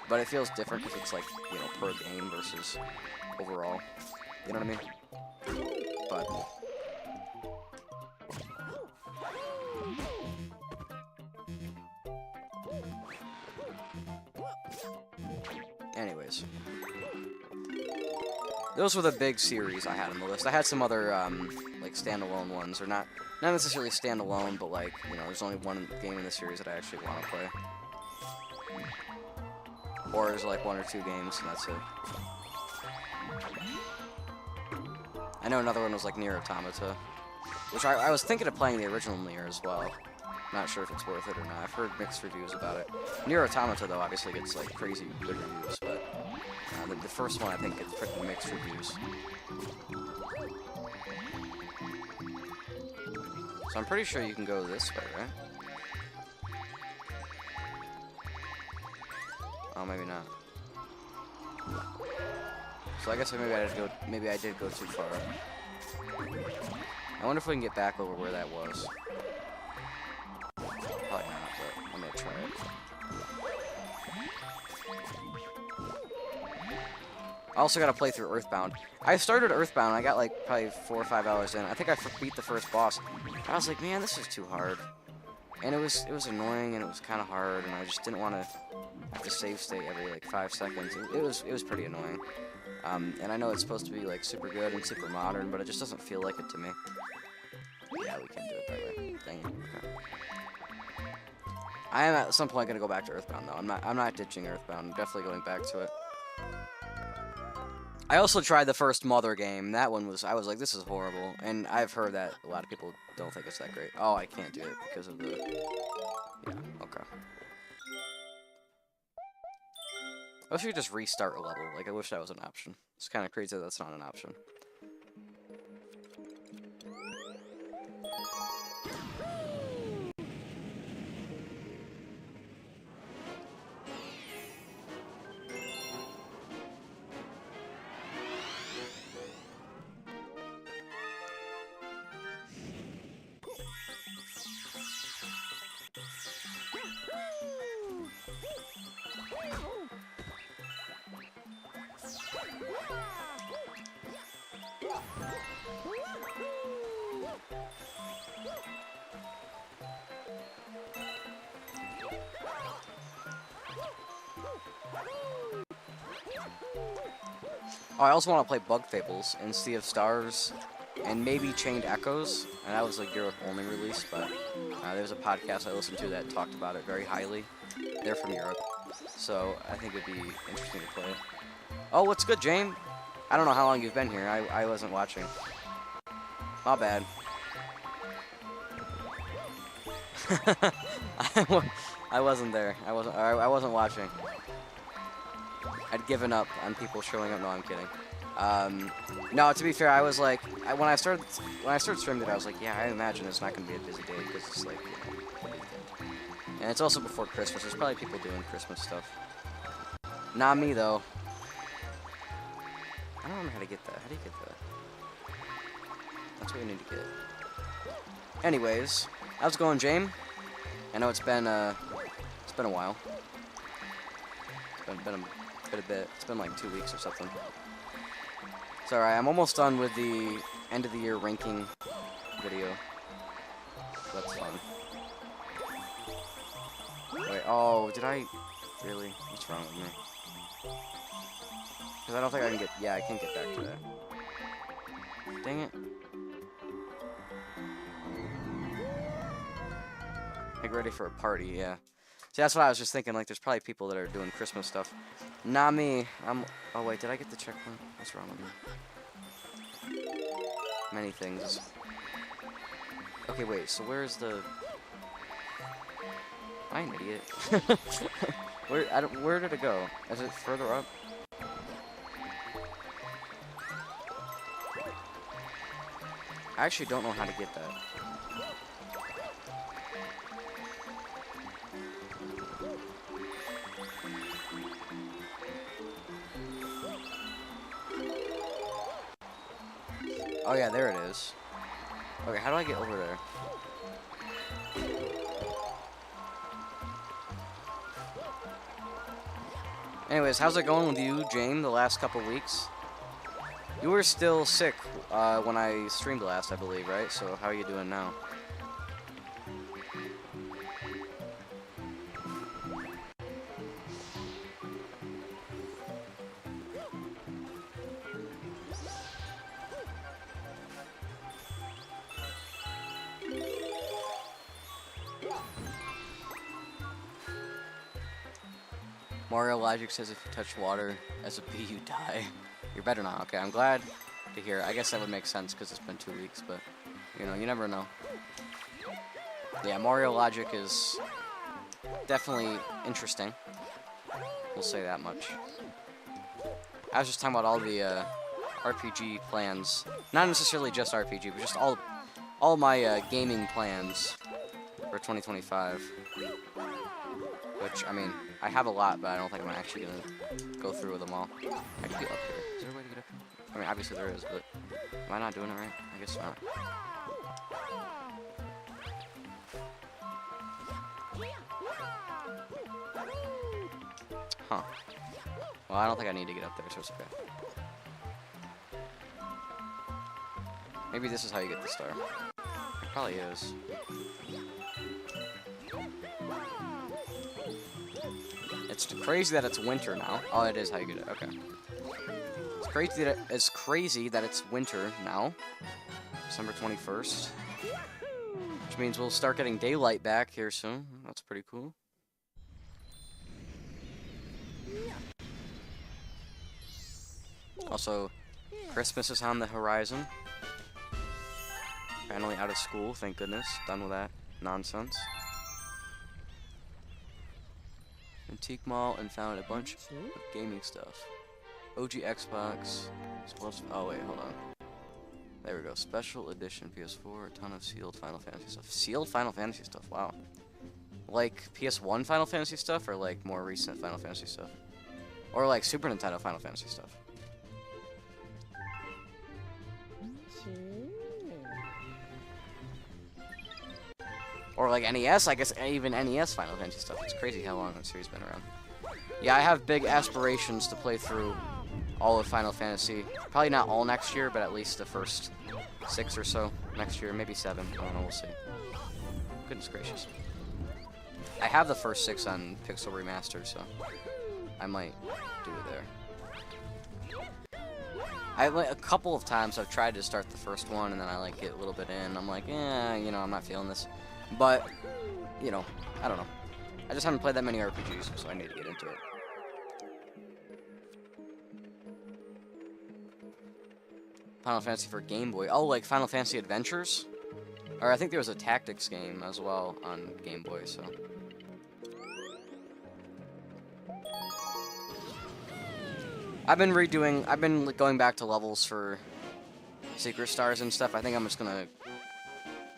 But it feels different because it's, like, you know, per game versus overall. You know what I mean? But... anyways. Those were the big series I had on the list. I had some other, like, standalone ones, or not necessarily standalone, but, like, you know, there's only one game in the series that I actually want to play. Or there's, like, 1 or 2 games, and that's it. I know another one was, like, Nier Automata, which I was thinking of playing the original Nier as well. Not sure if it's worth it or not. I've heard mixed reviews about it. Nier Automata, though, obviously gets, like, crazy good reviews, but the first one, I think, gets pretty mixed reviews. So I'm pretty sure you can go this way, right? Oh, maybe not. So I guess maybe I did go too far. I wonder if we can get back over where that was. Probably not, but I'm gonna try it. I also gotta play through Earthbound. I started Earthbound, I got like probably 4 or 5 hours in. I think I beat the first boss. I was like, man, this is too hard. And it was annoying and it was kind of hard, and I just didn't want to have to save state every like 5 seconds. It was pretty annoying. And I know it's supposed to be like super good and super modern, but it just doesn't feel like it to me. Yeah, we can't do it that way. Dang it. Okay. I am at some point gonna go back to Earthbound though. I'm not ditching Earthbound. I'm definitely going back to it. I also tried the first Mother game. That one I was like, this is horrible. And I've heard that a lot of people don't think it's that great. Oh, I can't do it because of the... yeah, okay. I wish we could just restart a level. Like, I wish that was an option. It's kind of crazy that that's not an option. Oh, I also want to play Bug Fables and Sea of Stars and maybe Chained Echoes. And that was a Europe only release, but there's a podcast I listened to that talked about it very highly. They're from Europe, so I think it'd be interesting to play it. Oh, what's good, James? I don't know how long you've been here. I wasn't watching. My bad. I wasn't there. I wasn't watching. I'd given up on people showing up. No, I'm kidding. No, to be fair, I was like, when I started streaming it, I was like, yeah, I imagine it's not gonna be a busy day because it's like, you know, the weekend. And it's also before Christmas. There's probably people doing Christmas stuff. Not me though. I don't know how to get that. How do you get that? That's what we need to get. Anyways, how's it going, James? I know it's been a while. It's been a bit. It's been like 2 weeks or something. It's alright. I'm almost done with the end of the year ranking video. So that's fun. Wait. Oh, did I really? What's wrong with me? Because I don't think I can get. Yeah, I can't get back to that. Dang it. Get ready for a party, yeah. See, that's what I was just thinking, like, there's probably people that are doing Christmas stuff. Not me. Oh, wait, did I get the checkpoint? What's wrong with me? Many things. Okay, wait, so where's the... I'm an idiot. Where did it go? Is it further up? I actually don't know how to get that. Oh yeah, there it is. Okay, how do I get over there? Anyways, how's it going with you, James, the last couple weeks? You were still sick when I streamed last, I believe, right? So how are you doing now? Mario Logic says if you touch water as a bee, you die. You're better not. Okay, I'm glad to hear. I guess that would make sense because it's been 2 weeks, but, you know, you never know. Yeah, Mario Logic is definitely interesting. We'll say that much. I was just talking about all the RPG plans. Not necessarily just RPG, but just all my gaming plans for 2025. Which, I mean, I have a lot, but I don't think I'm actually going to go through with them all. I can get up here. Is there a way to get up here? I mean, obviously there is, but am I not doing it right? I guess not. Huh. Well, I don't think I need to get up there, so it's okay. Maybe this is how you get the star. It probably is. It's crazy that it's winter now. Oh, it is how you get it. Okay. It's crazy that it's winter now. December 21st. Which means we'll start getting daylight back here soon. That's pretty cool. Also, Christmas is on the horizon. Finally out of school, thank goodness. Done with that nonsense. Antique Mall and found a bunch of gaming stuff. OG Xbox. Oh wait, hold on. There we go. Special edition PS4. A ton of sealed Final Fantasy stuff. Sealed Final Fantasy stuff. Wow. Like PS1 Final Fantasy stuff, or like more recent Final Fantasy stuff, or like Super Nintendo Final Fantasy stuff. Or like NES, I guess even NES Final Fantasy stuff. It's crazy how long that series has been around. Yeah, I have big aspirations to play through all of Final Fantasy. Probably not all next year, but at least the first 6 or so next year. Maybe 7. I don't know, we'll see. Goodness gracious. I have the first 6 on Pixel Remastered, so I might do it there. A couple of times I've tried to start the first one, and then I like get a little bit in. I'm like, you know, I'm not feeling this. But, you know, I don't know. I just haven't played that many RPGs, so I need to get into it. Final Fantasy for Game Boy. Oh, like Final Fantasy Adventures? Or I think there was a tactics game as well on Game Boy, so. I've been going back to levels for Secret Stars and stuff. I think I'm just gonna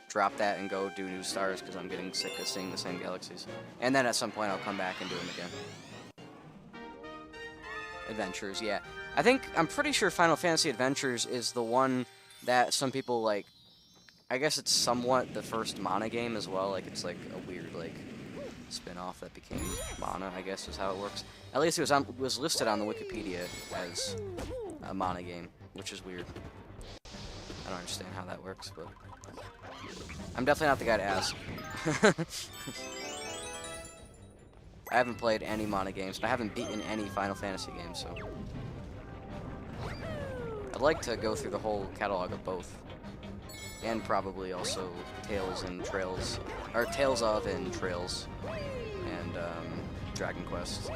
drop that and go do new stars because I'm getting sick of seeing the same galaxies. And then at some point I'll come back and do them again. Adventures, yeah. I'm pretty sure Final Fantasy Adventures is the one that some people like. I guess it's somewhat the first Mana game as well. Like it's like a weird like spin-off that became Mana, I guess is how it works. At least it was listed on the Wikipedia as a Mana game, which is weird. I don't understand how that works, but I'm definitely not the guy to ask. I haven't played any Mana games, and I haven't beaten any Final Fantasy games, so I'd like to go through the whole catalog of both. And probably also Tales and Trails, or Tales of and Trails, and Dragon Quest.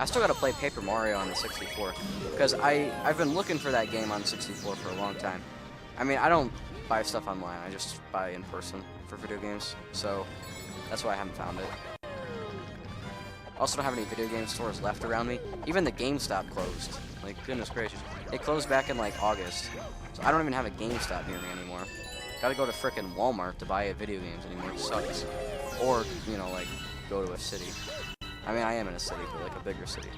I still gotta play Paper Mario on the 64, because I've been looking for that game on 64 for a long time. I mean, I don't buy stuff online, I just buy in person for video games, so that's why I haven't found it. I also don't have any video game stores left around me. Even the GameStop closed. Like, goodness gracious. It closed back in, like, August. So I don't even have a GameStop near me anymore. Gotta go to frickin' Walmart to buy video games anymore. It sucks. Or, you know, like, go to a city. I mean, I am in a city, but, like, a bigger city.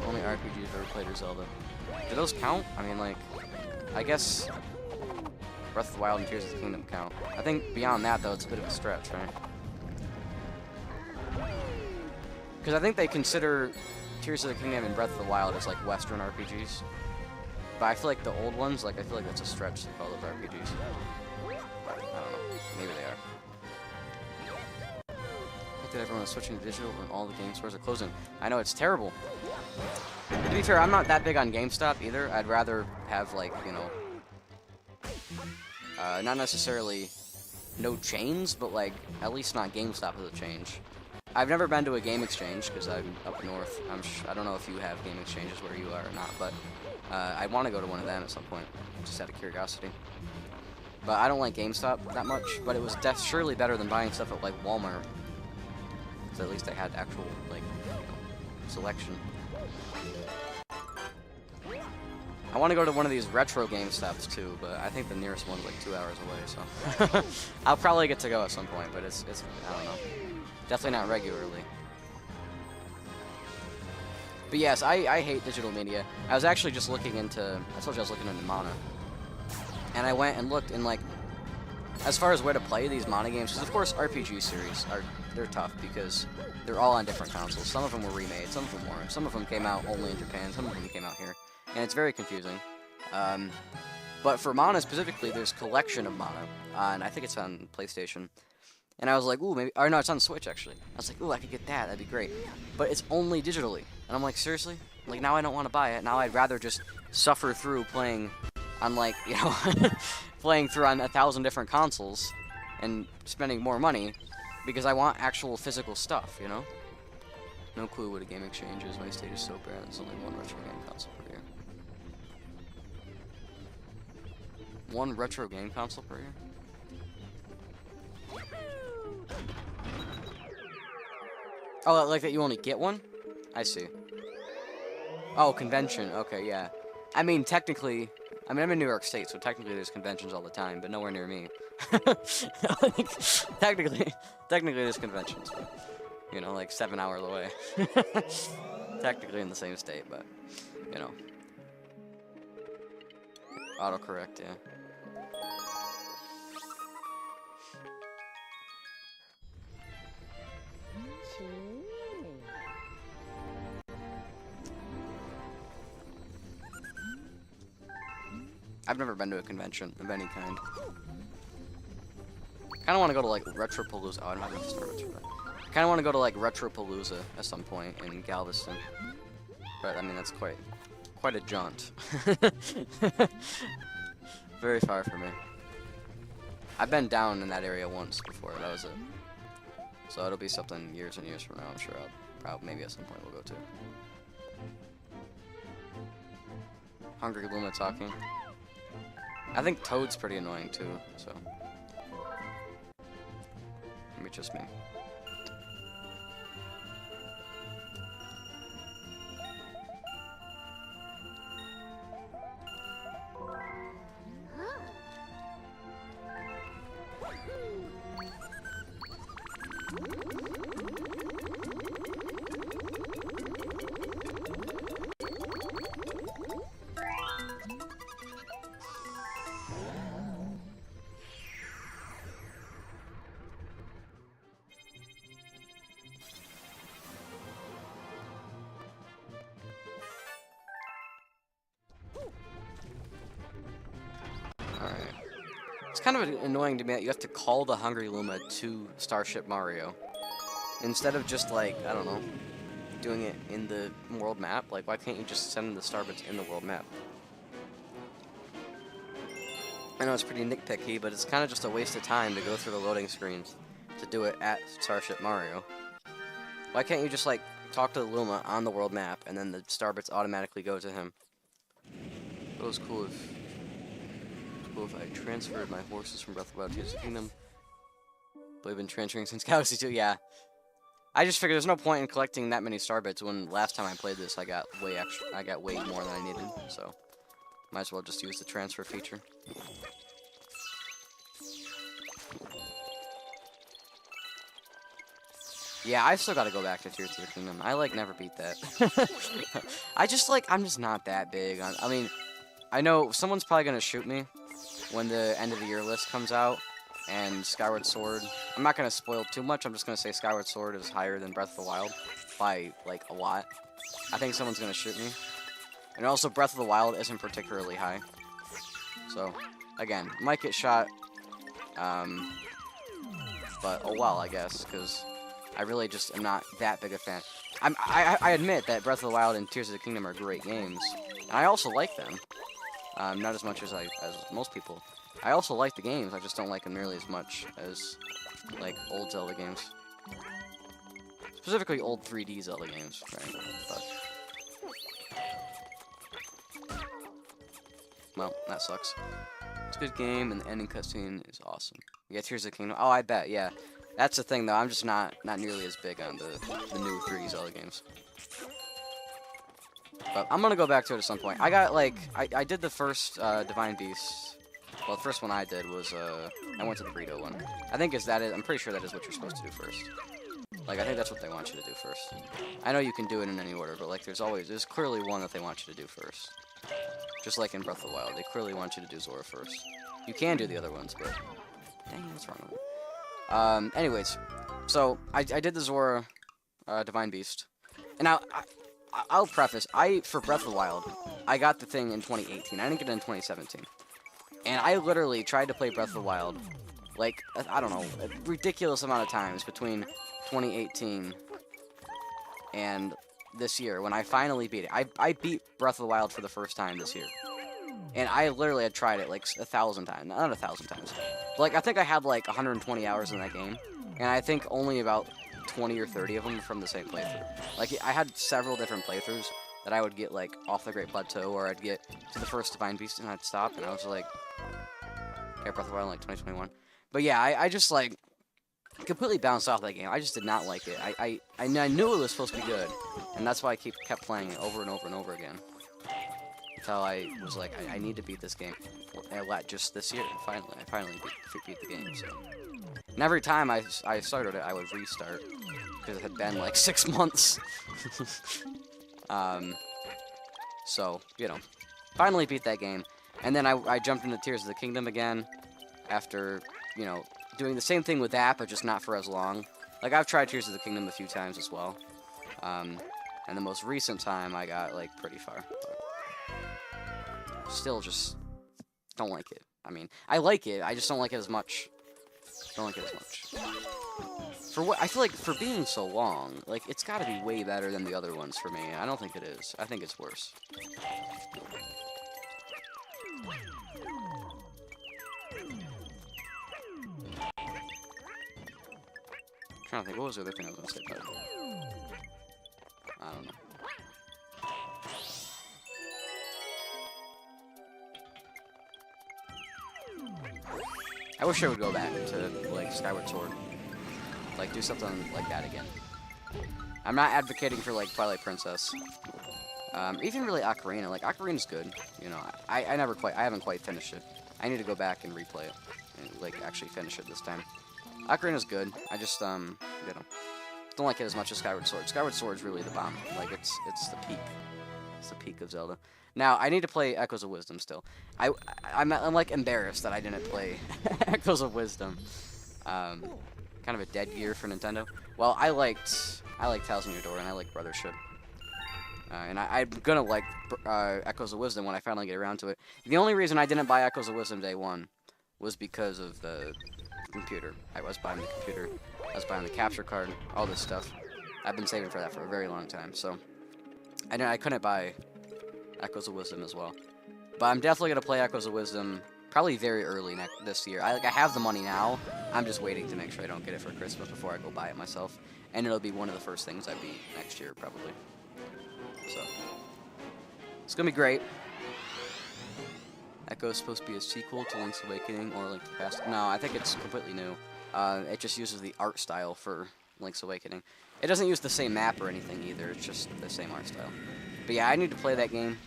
Only RPGs I've ever played are Zelda. Do those count? I mean, like, I guess Breath of the Wild and Tears of the Kingdom count. I think beyond that, though, it's a bit of a stretch, right? Because I think they consider Tears of the Kingdom and Breath of the Wild as, like, Western RPGs. But I feel like the old ones, like, I feel like that's a stretch to call those RPGs. But, I don't know. Maybe they are. Look at everyone is switching to digital when all the game stores are closing. I know, it's terrible. To be fair, I'm not that big on GameStop either. I'd rather have, like, you know, not necessarily no chains, but, like, at least not GameStop as a change. I've never been to a game exchange because I'm up north. I don't know if you have game exchanges where you are or not, but I want to go to one of them at some point, just out of curiosity. But I don't like GameStop that much, but it was surely better than buying stuff at, like, Walmart. Because at least I had actual, like, you know, selection. I want to go to one of these retro GameStops too, but I think the nearest one's like 2 hours away, so I'll probably get to go at some point, but it's I don't know. Definitely not regularly. But yes, I hate digital media. I was actually just looking into, I told you I was looking into Mana. And I went and looked, and like, as far as where to play these Mana games, because of course RPG series, they're tough because they're all on different consoles. Some of them were remade, some of them weren't. Some of them came out only in Japan, some of them came out here. And it's very confusing. But for Mana specifically, there's Collection of Mana, and I think it's on PlayStation. And I was like, ooh, maybe, or no, it's on Switch, actually. I was like, ooh, I could get that, that'd be great. But it's only digitally. And I'm like, seriously? Like, now I don't want to buy it. Now I'd rather just suffer through playing on, like, you know, playing through on 1,000 different consoles and spending more money because I want actual physical stuff, you know? No clue what a game exchange is. My state is so bad, there's only one retro game console per year. One retro game console per year? Oh, like that you only get one? I see. Oh, convention. Okay, yeah. I mean, technically, I'm in New York State, so technically there's conventions all the time, but nowhere near me. Technically there's conventions, but, you know, like 7 hours away. Technically in the same state, but, you know. Autocorrect, yeah. I've never been to a convention of any kind. I kind of want to go to like Retropalooza. Oh, I don't have enough Starbits for that. I kind of want to go to like Retropalooza at some point in Galveston. But I mean, that's quite a jaunt. Very far from me. I've been down in that area once before. That was it. So it'll be something years and years from now. I'm sure I'll probably maybe at some point we'll go to. Hungry Luma talking. I think Toad's pretty annoying too. So maybe just me. It's kind of annoying to me that you have to call the Hungry Luma to Starship Mario. Instead of just, like, I don't know, doing it in the world map. Like, why can't you just send the Starbits in the world map? I know it's pretty nitpicky, but it's kind of just a waste of time to go through the loading screens to do it at Starship Mario. Why can't you just, like, talk to the Luma on the world map, and then the Starbits automatically go to him? It was cool if I transferred my horses from Breath of the Wild to Tears of the Kingdom. But we've been transferring since Galaxy 2, yeah. I just figured there's no point in collecting that many Starbits when last time I played this I got way more than I needed, so might as well just use the transfer feature. Yeah, I still gotta go back to Tears of the Kingdom. I, like, never beat that. I'm just not that big on... I mean, I know someone's probably gonna shoot me when the end of the year list comes out, and Skyward Sword... I'm not gonna spoil too much, I'm just gonna say Skyward Sword is higher than Breath of the Wild by, like, a lot. I think someone's gonna shoot me. And also, Breath of the Wild isn't particularly high. So, again, might get shot, but oh well, I guess, because I really just am not that big a fan. I admit that Breath of the Wild and Tears of the Kingdom are great games, and I also like them. Not as much as most people. I also like the games, I just don't like them nearly as much as, like, old Zelda games. Specifically old 3D Zelda games, right? But... well, that sucks. It's a good game, and the ending cutscene is awesome. Yeah, Tears of the Kingdom. Oh, I bet, yeah. That's the thing, though. I'm just not nearly as big on the new 3D Zelda games. But I'm gonna go back to it at some point. I got, like... I did the first Divine Beast. Well, the first one I did was, I went to the burrito one. I think I'm pretty sure that is what you're supposed to do first. Like, I think that's what they want you to do first. I know you can do it in any order, but, like, there's clearly one that they want you to do first. Just like in Breath of the Wild, they clearly want you to do Zora first. You can do the other ones, but... dang, what's wrong with it? Anyways. So, I did the Zora, Divine Beast. And now, I'll preface, for Breath of the Wild, I got the thing in 2018. I didn't get it in 2017. And I literally tried to play Breath of the Wild, like, I don't know, a ridiculous amount of times between 2018 and this year, when I finally beat it. I beat Breath of the Wild for the first time this year. And I literally had tried it, like, 1,000 times. Not 1,000 times. But, like, I think I had, like, 120 hours in that game. And I think only about 20 or 30 of them from the same playthrough. Like, I had several different playthroughs that I would get, like, off the Great Plateau, or I'd get to the first Divine Beast and I'd stop, and I was like... okay, Breath of the Wild in, like, 2021. But yeah, I just, like, completely bounced off that game. I just did not like it. I knew it was supposed to be good, and that's why I kept playing it over and over and over again. Until I was like, I need to beat this game. Just this year, finally. I finally beat the game, so... and every time I started it, I would restart. Because it had been, like, 6 months. So, you know. Finally beat that game. And then I jumped into Tears of the Kingdom again. After, you know, doing the same thing with that, but just not for as long. Like, I've tried Tears of the Kingdom a few times as well. And the most recent time, I got, like, pretty far. But still just don't like it. I mean, I like it. I just don't like it as much. Don't like it as much. For what I feel like for being so long, like it's got to be way better than the other ones for me. I don't think it is. I think it's worse. I'm trying to think. What was the other thing I was gonna say about it? I don't know. I wish I would go back to, like, Skyward Sword. Like, do something like that again. I'm not advocating for, like, Twilight Princess. Even really Ocarina. Like, Ocarina's good. You know, I haven't quite finished it. I need to go back and replay it. And, like, actually finish it this time. Ocarina's good. I just, you know, don't like it as much as Skyward Sword. Skyward Sword's really the bomb. Like, it's the peak. It's the peak of Zelda. Now, I need to play Echoes of Wisdom still. I'm like, embarrassed that I didn't play Echoes of Wisdom. Kind of a dead year for Nintendo. Well, I liked Thousand Year Door, and I like Brothership. And I'm gonna like Echoes of Wisdom when I finally get around to it. The only reason I didn't buy Echoes of Wisdom day one was because of the computer. I was buying the computer. I was buying the capture card, all this stuff. I've been saving for that for a very long time, so I couldn't buy Echoes of Wisdom as well. But I'm definitely gonna play Echoes of Wisdom probably very early this year. I have the money now. I'm just waiting to make sure I don't get it for Christmas before I go buy it myself. And it'll be one of the first things I beat next year, probably. So it's gonna be great. Echo's supposed to be a sequel to Link's Awakening or Link to the Past. No, I think it's completely new. It just uses the art style for Link's Awakening. It doesn't use the same map or anything either. It's just the same art style. But yeah, I need to play that game.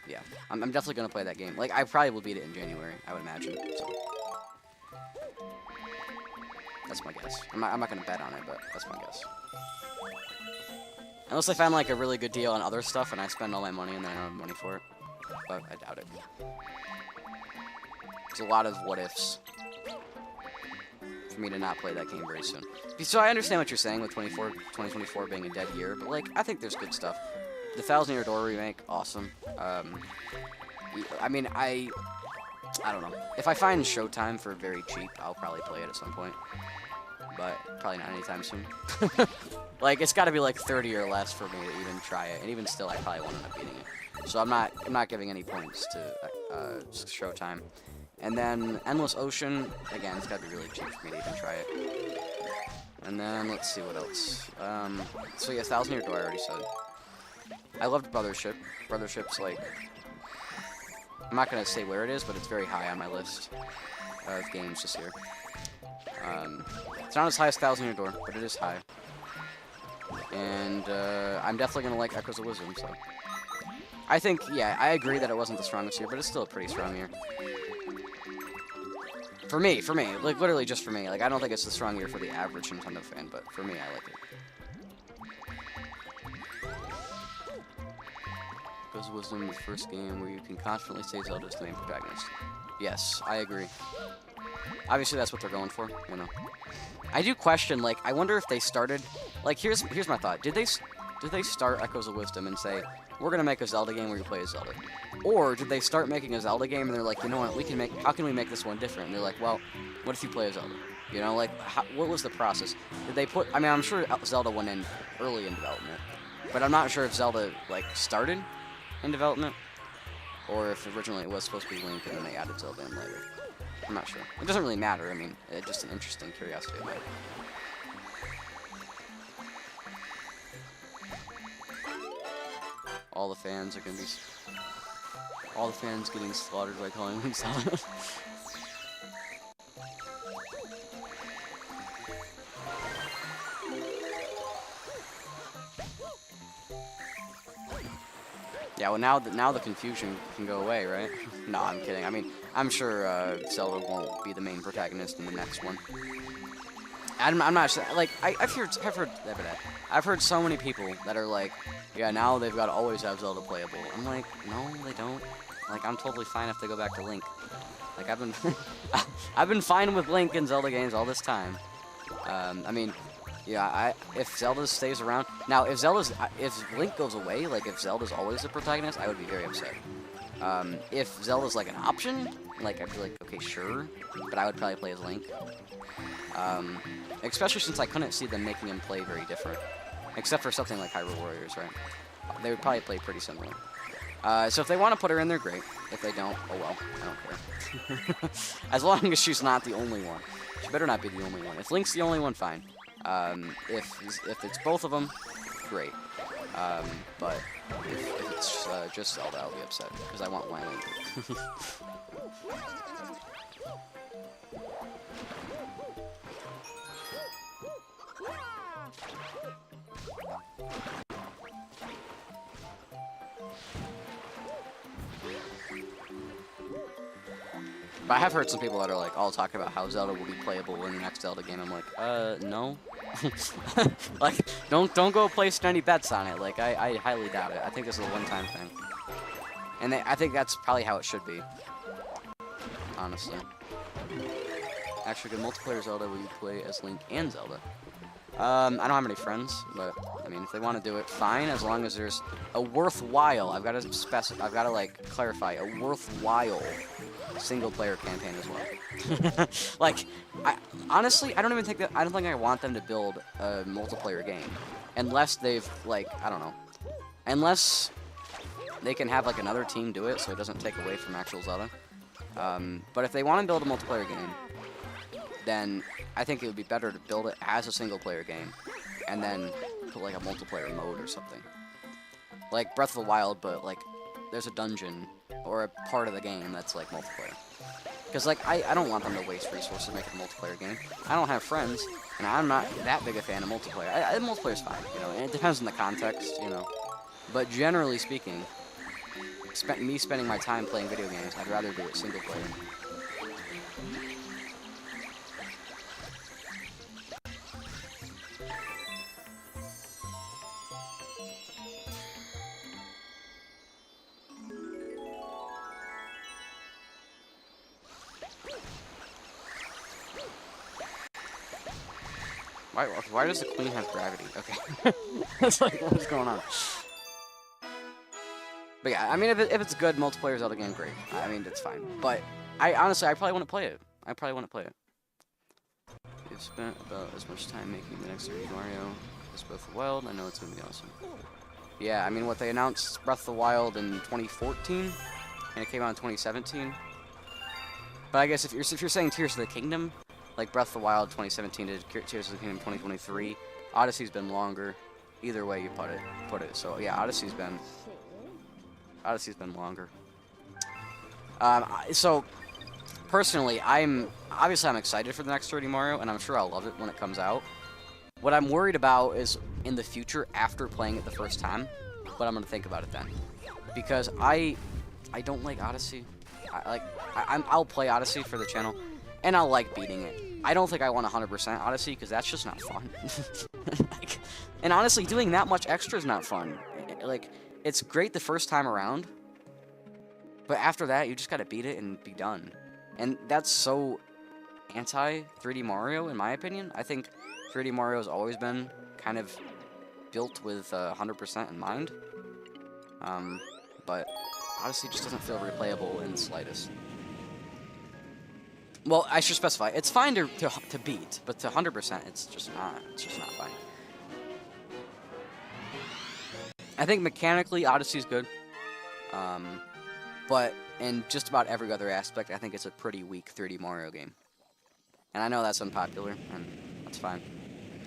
Yeah, I'm definitely gonna play that game. Like, I probably will beat it in January, I would imagine. So that's my guess. I'm not gonna bet on it, but that's my guess. Unless I find like a really good deal on other stuff and I spend all my money and then I don't have money for it. But I doubt it. There's a lot of what ifs for me to not play that game very soon. So I understand what you're saying with 2024 being a dead year, but like I think there's good stuff. The Thousand Year Door remake, awesome. I mean, I don't know. If I find Showtime for very cheap, I'll probably play it at some point. But probably not anytime soon. Like, it's got to be like 30 or less for me to even try it, and even still, I probably won't end up beating it. So I'm not giving any points to Showtime. And then Endless Ocean, again, it's got to be really cheap for me to even try it. And then let's see what else. So yeah, Thousand Year Door I already said. I loved Brothership. Brothership's like, I'm not gonna say where it is, but it's very high on my list of games this year. It's not as high as Thousand Year Door, but it is high. And I'm definitely gonna like Echoes of Wisdom. So I think, yeah, I agree that it wasn't the strongest year, but it's still a pretty strong year. For me, like literally just for me. Like I don't think it's the strong year for the average Nintendo fan, but for me, I like it. Echoes of Wisdom, the first game where you can confidently say Zelda's the main protagonist. Yes, I agree. Obviously, that's what they're going for, you know. I do question, like, I wonder if they started, like, here's my thought. Did they start Echoes of Wisdom and say, we're gonna make a Zelda game where you play as Zelda? Or did they start making a Zelda game and they're like, you know what, how can we make this one different? And they're like, well, what if you play as Zelda? You know, like, what was the process? Did they put, I mean, I'm sure Zelda went in early in development, but I'm not sure if Zelda, like, started in development, or if originally it was supposed to be Link and then they added Zelda in later. I'm not sure. It doesn't really matter. I mean, it's just an interesting curiosity of mine. All the fans getting slaughtered by calling Link Zelda. Yeah, well now the confusion can go away, right? No, I'm kidding. I mean, I'm sure Zelda won't be the main protagonist in the next one. I'm not sure. Like I've heard so many people that are like, yeah, now they've got to always have Zelda playable. I'm like, no, they don't. Like, I'm totally fine if they go back to Link. Like I've been fine with Link in Zelda games all this time. I mean. Yeah, if Zelda stays around... Now, if Link goes away, like, if Zelda's always the protagonist, I would be very upset. If Zelda's like an option, like I'd be like, okay, sure, but I would probably play as Link. Especially since I couldn't see them making him play very different, except for something like Hyrule Warriors, right? They would probably play pretty similar. So if they want to put her in there, great. If they don't, oh well, I don't care. As long as she's not the only one. She better not be the only one. If Link's the only one, fine. If it's both of them, great. But if it's just Zelda, I'll be upset, because I want my Link. But I have heard some people that are like, all talking about how Zelda will be playable in the next Zelda game. I'm like, no. Like, don't go place any bets on it. Like, I highly doubt it. I think this is a one-time thing. And I think that's probably how it should be. Honestly. Actually, good multiplayer Zelda, will you play as Link and Zelda? I don't have any friends, but, I mean, if they want to do it, fine, as long as there's a worthwhile, I've got to, like, clarify, a worthwhile single-player campaign as well. Like, honestly, I don't think I want them to build a multiplayer game, unless they've, like, I don't know, unless they can have, like, another team do it, so it doesn't take away from actual Zelda. But if they want to build a multiplayer game, then I think it would be better to build it as a single-player game, and then put, like, a multiplayer mode or something. Like Breath of the Wild, but, like, there's a dungeon or a part of the game that's, like, multiplayer. Because, like, I don't want them to waste resources to make it a multiplayer game. I don't have friends, and I'm not that big a fan of multiplayer. Multiplayer's fine, you know, and it depends on the context, you know. But generally speaking, me spending my time playing video games, I'd rather do it single player. Why does the queen have gravity? Okay. It's like, what's going on? But yeah, I mean, if it's good multiplayer Zelda game, great. I mean, it's fine. But honestly, I probably wouldn't play it. You've spent about as much time making the next 3D Mario as Breath of the Wild. I know it's gonna be awesome. Yeah, I mean, what they announced Breath of the Wild in 2014, and it came out in 2017. But I guess if you're saying Tears of the Kingdom, like Breath of the Wild 2017 to Tears of the Kingdom 2023, Odyssey's been longer. Either way you put it. So yeah, Odyssey's been longer. So personally, I'm excited for the next 3D Mario, and I'm sure I'll love it when it comes out. What I'm worried about is in the future, after playing it the first time, what I'm gonna think about it then, because I don't like Odyssey. I'll play Odyssey for the channel, and I'll like beating it. I don't think I want 100% Odyssey, because that's just not fun. And honestly, doing that much extra is not fun. Like, it's great the first time around, but after that, you just gotta beat it and be done. And that's so anti-3D Mario, in my opinion. I think 3D Mario has always been kind of built with 100% in mind. But Odyssey just doesn't feel replayable in the slightest. Well, I should specify, it's fine to beat, but to 100%, it's just not fine. I think mechanically, Odyssey's good. But in just about every other aspect, I think it's a pretty weak 3D Mario game. And I know that's unpopular, and that's fine.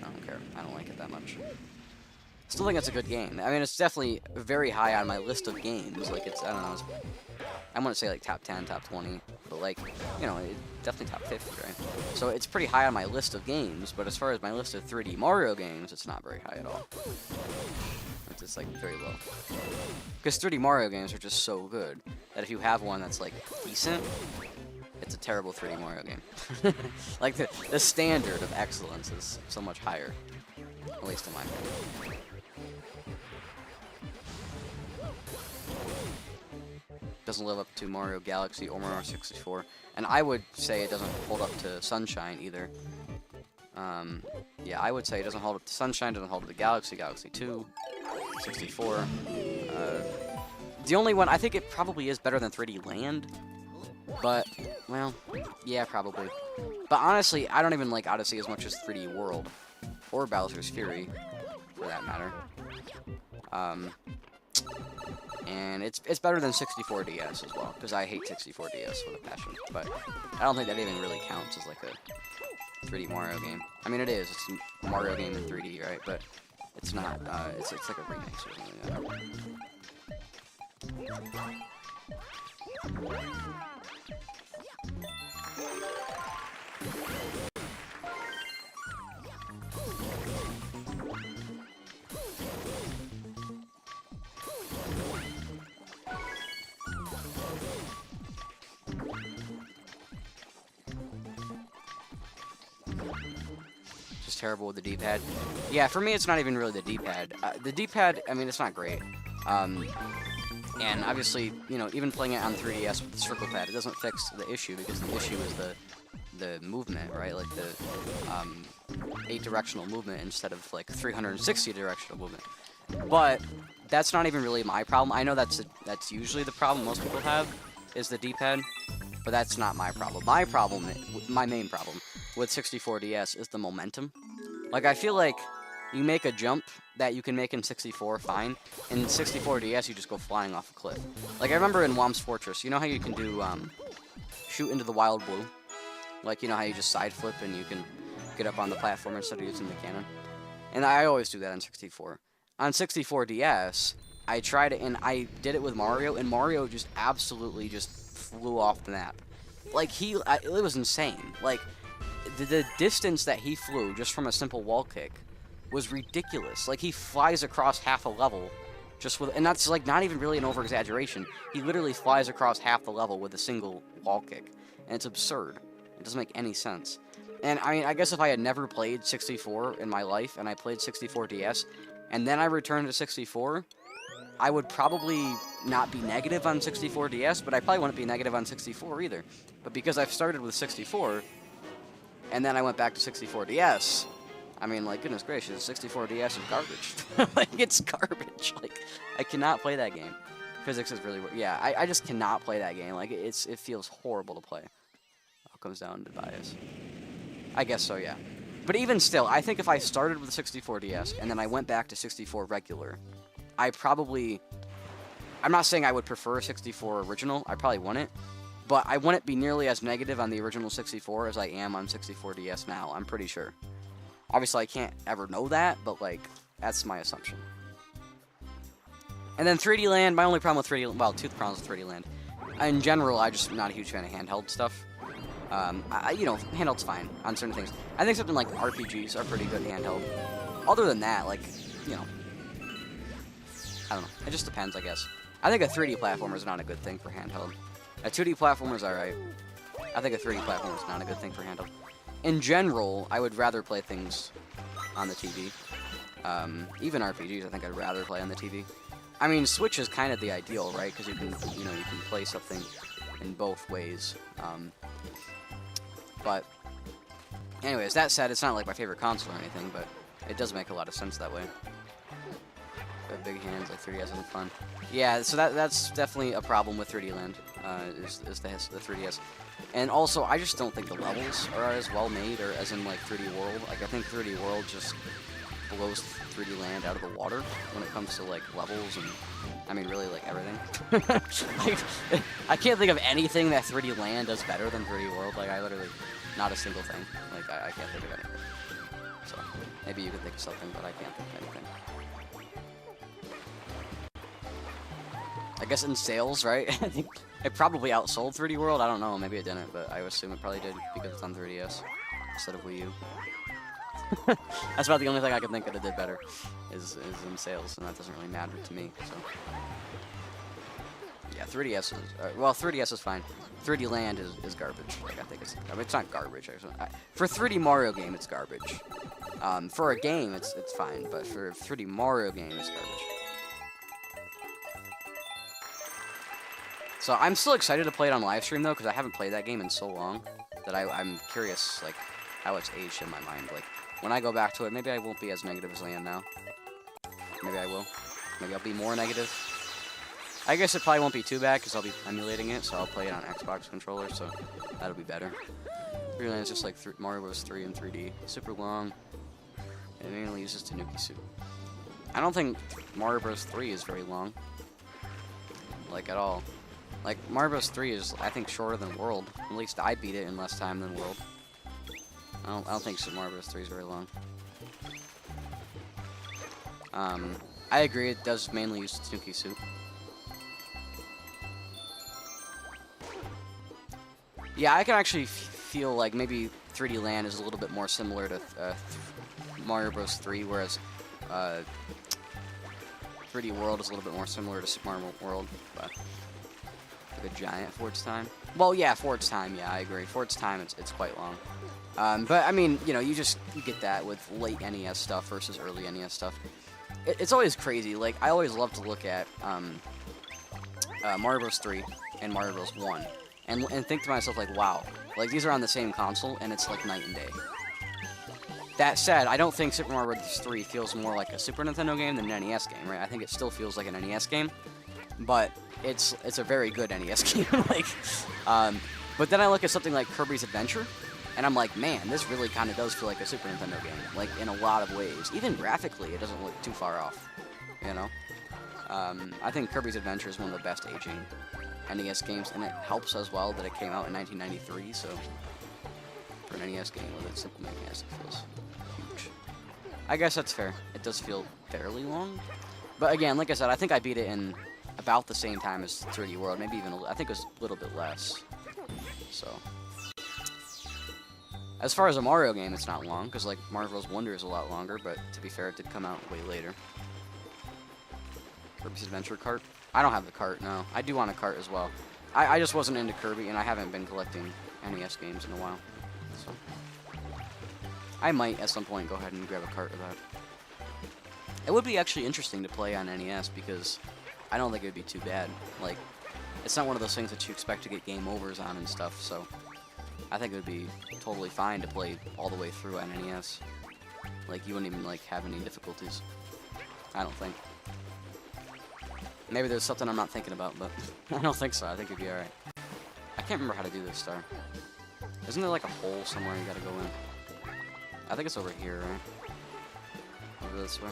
I don't care. I don't like it that much. Still think it's a good game. I mean, it's definitely very high on my list of games. Like, it's, I don't know, I wouldn't say, like, top 10, top 20, but, like, you know, definitely top 50, right? So it's pretty high on my list of games, but as far as my list of 3D Mario games, it's not very high at all. It's just, like, very low. Because 3D Mario games are just so good that if you have one that's, like, decent, it's a terrible 3D Mario game. Like, the standard of excellence is so much higher, at least in my opinion. Doesn't live up to Mario Galaxy or Mario 64, and I would say it doesn't hold up to Sunshine either. Yeah, I would say it doesn't hold up to Sunshine, doesn't hold up to Galaxy 2, 64. The only one, I think it probably is better than 3D Land, but, well, yeah, probably. But honestly, I don't even like Odyssey as much as 3D World, or Bowser's Fury, for that matter. And it's better than 64 DS as well, because I hate 64 DS with a passion. But I don't think that even really counts as like a 3D Mario game. I mean, it is. It's a Mario game in 3D, right? But it's not. It's like a remix or something like that. Just terrible with the D-pad. Yeah, for me, it's not even really the D-pad. The D-pad, I mean, it's not great. And obviously, you know, even playing it on 3DS with the circle pad, it doesn't fix the issue, because the issue is the movement, right? Like the 8-directional movement instead of like 360 directional movement. But that's not even really my problem. I know that's usually the problem most people have, is the D-pad, but that's not my problem. My main problem with 64DS is the momentum. Like, I feel like you make a jump that you can make in 64, fine. In 64DS, you just go flying off a cliff. Like, I remember in Whomp's Fortress, you know how you can do, shoot into the Wild Blue? Like, you know how you just side flip and you can get up on the platform instead of using the cannon? And I always do that on 64. On 64DS, I tried it, and I did it with Mario, and Mario just absolutely just flew off the map. Like, it was insane. Like, the distance that he flew just from a simple wall kick was ridiculous. Like, he flies across half a level just with, and that's like not even really an over-exaggeration. He literally flies across half the level with a single wall kick, and it's absurd. It doesn't make any sense. And I mean, I guess if I had never played 64 in my life, and I played 64DS, and then I returned to 64, I would probably not be negative on 64DS, but I probably wouldn't be negative on 64 either. But because I've started with 64, and then I went back to 64DS, I mean, like, goodness gracious, 64DS is garbage. Like, it's garbage. Like, I cannot play that game. Physics is really, yeah, I just cannot play that game. Like, it feels horrible to play. All comes down to bias. I guess so, yeah. But even still, I think if I started with 64DS, and then I went back to 64 regular, I'm not saying I would prefer 64 original, I probably wouldn't, but I wouldn't be nearly as negative on the original 64 as I am on 64DS now, I'm pretty sure. Obviously, I can't ever know that, but, like, that's my assumption. And then 3D Land, my only problem with 3D, well, two problems with 3D Land. In general, I'm just not a huge fan of handheld stuff. You know, handheld's fine on certain things. I think something like RPGs are pretty good handheld. Other than that, like, you know, I don't know. It just depends, I guess. I think a 3D platformer is not a good thing for handheld. A 2D platformer is alright. I think a 3D platformer is not a good thing for handheld. In general, I would rather play things on the TV. Even RPGs, I think I'd rather play on the TV. I mean, Switch is kind of the ideal, right? Because you can play something in both ways. But anyways, that said, it's not like my favorite console or anything, but it does make a lot of sense that way. Got big hands, like 3DS isn't fun. Yeah, so that's definitely a problem with 3D Land, is the 3DS. And also, I just don't think the levels are as well made, or as in, like, 3D World. Like, I think 3D World just blows 3D Land out of the water when it comes to, like, levels and, I mean, really, like, everything. Like, I can't think of anything that 3D Land does better than 3D World. Like, I literally, not a single thing. Like, I can't think of anything. So, maybe you could think of something, but I can't think of anything. I guess in sales, right? I think it probably outsold 3D World. I don't know. Maybe it didn't, but I assume it probably did because it's on 3DS instead of Wii U. That's about the only thing I can think that it did better is in sales, and that doesn't really matter to me. So yeah, 3DS is well, 3DS is fine. 3D Land is garbage. Like, I think it's not garbage. Actually. For a 3D Mario game, it's garbage. For a game, it's fine, but for a 3D Mario game, it's garbage. So I'm still excited to play it on live stream though, because I haven't played that game in so long that I'm curious, like, how it's aged in my mind. Like, when I go back to it, maybe I won't be as negative as I am now. Maybe I will. Maybe I'll be more negative. I guess it probably won't be too bad because I'll be emulating it, so I'll play it on Xbox controller, so that'll be better. Dreamland is just like Mario Bros. 3 in 3D. Super long. It mainly uses Tanuki Suit. I don't think Mario Bros. 3 is very long. Like, at all. Like, Mario Bros. 3 is, I think, shorter than World. At least I beat it in less time than World. I don't think Super Mario Bros. 3 is very long. I agree, it does mainly use Tanuki Suit. Yeah, I can actually feel like maybe 3D Land is a little bit more similar to Mario Bros. 3, whereas 3D World is a little bit more similar to Super Mario World, but like a giant for its time. Well, yeah, for its time, yeah, I agree. For its time, it's quite long. But I mean, you know, you get that with late NES stuff versus early NES stuff. It's always crazy. Like, I always love to look at Mario Bros. 3 and Mario Bros. 1 and think to myself, like, wow, like, these are on the same console, and it's like night and day. That said, I don't think Super Mario Bros. 3 feels more like a Super Nintendo game than an NES game, right? I think it still feels like an NES game, but it's a very good NES game. Like, but then I look at something like Kirby's Adventure, and I'm like, man, this really kind of does feel like a Super Nintendo game, like, in a lot of ways. Even graphically, it doesn't look too far off, you know? I think Kirby's Adventure is one of the best aging NES games, and it helps as well that it came out in 1993, so for an NES game with its simple mechanics, it feels huge. I guess that's fair. It does feel fairly long, but again, like I said, I think I beat it in about the same time as 3D World, maybe even, I think it was a little bit less, so. As far as a Mario game, it's not long, because, like, Mario Bros. Wonder is a lot longer, but to be fair, it did come out way later. Kirby's Adventure cart? I don't have the cart, no. I do want a cart as well. I just wasn't into Kirby, and I haven't been collecting NES games in a while, so. I might, at some point, go ahead and grab a cart of that. It would be actually interesting to play on NES, because I don't think it would be too bad. Like, it's not one of those things that you expect to get game overs on and stuff, so I think it would be totally fine to play all the way through on NES. Like, you wouldn't even, like, have any difficulties. I don't think. Maybe there's something I'm not thinking about, but I don't think so. I think you'd be alright. I can't remember how to do this star. Isn't there, like, a hole somewhere you gotta go in? I think it's over here, right? Over this way.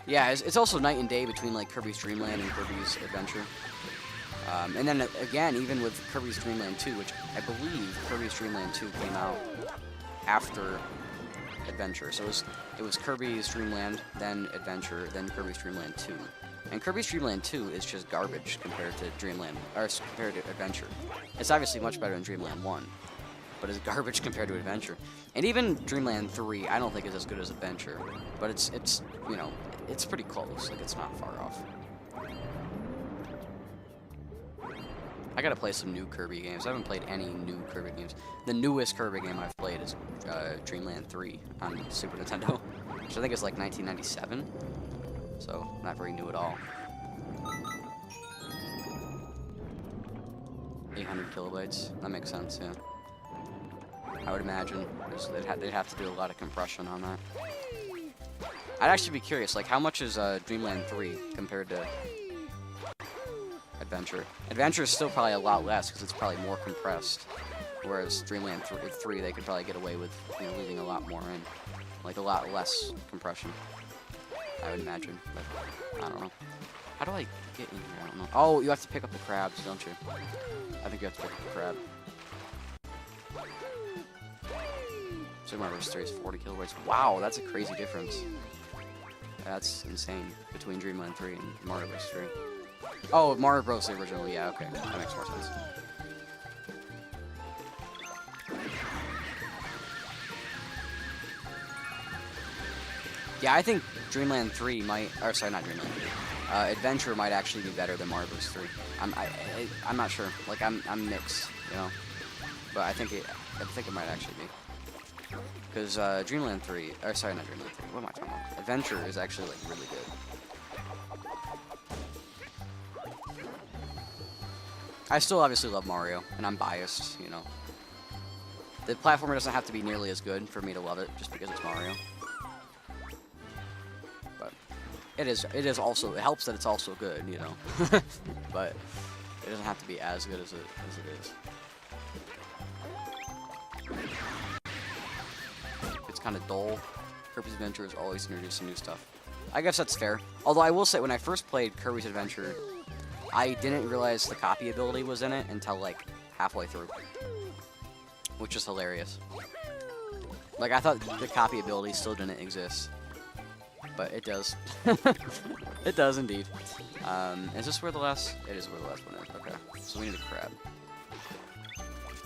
Yeah, it's also night and day between, like, Kirby's Dream Land and Kirby's Adventure. And then, again, even with Kirby's Dream Land 2, which I believe Kirby's Dream Land 2 came out after Adventure. So it was Kirby's Dream Land, then Adventure, then Kirby's Dream Land 2. And Kirby's Dream Land 2 is just garbage compared to Dreamland, or compared to Adventure. It's obviously much better than Dreamland 1, but it's garbage compared to Adventure. And even Dreamland 3, I don't think is as good as Adventure, but it's you know, it's pretty close. Like, it's not far off. I gotta play some new Kirby games. I haven't played any new Kirby games. The newest Kirby game I've played is Dreamland 3 on Super Nintendo, which I think is like 1997. So, not very new at all. 800 kilobytes. That makes sense, yeah. I would imagine they'd have to do a lot of compression on that. I'd actually be curious, like, how much is Dreamland 3 compared to Adventure? Adventure is still probably a lot less because it's probably more compressed, whereas Dreamland 3 they could probably get away with, you know, leaving a lot more in, like a lot less compression, I would imagine. But I don't know. How do I get in here? I don't know. Oh, you have to pick up the crabs, don't you? I think you have to pick up the crab. Super Mario Bros. 3 is 40 kilobytes. Wow, that's a crazy difference. That's insane between Dreamland 3 and Mario Bros. 3. Oh, Mario Bros. The original, yeah, okay. That makes more sense. Yeah, I think Dreamland 3 might, or sorry, not Dreamland 3. Adventure might actually be better than Mario Bros. 3. I'm not sure. Like, I'm mixed, you know. But I think it might actually be. Because Dreamland 3, or sorry, not Dreamland 3. What am I talking about? Adventure is actually, like, really good. I still obviously love Mario, and I'm biased, you know. The platformer doesn't have to be nearly as good for me to love it, just because it's Mario. But It is. It is also. It helps that it's also good, you know. But it doesn't have to be as good as it is. It's kind of dull. Kirby's Adventure is always introducing new stuff. I guess that's fair. Although I will say, when I first played Kirby's Adventure, I didn't realize the copy ability was in it until like halfway through, which is hilarious. Like I thought the copy ability still didn't exist, but it does. It does indeed. Is this where the last? It is where the last one is. Okay, so we need a crab.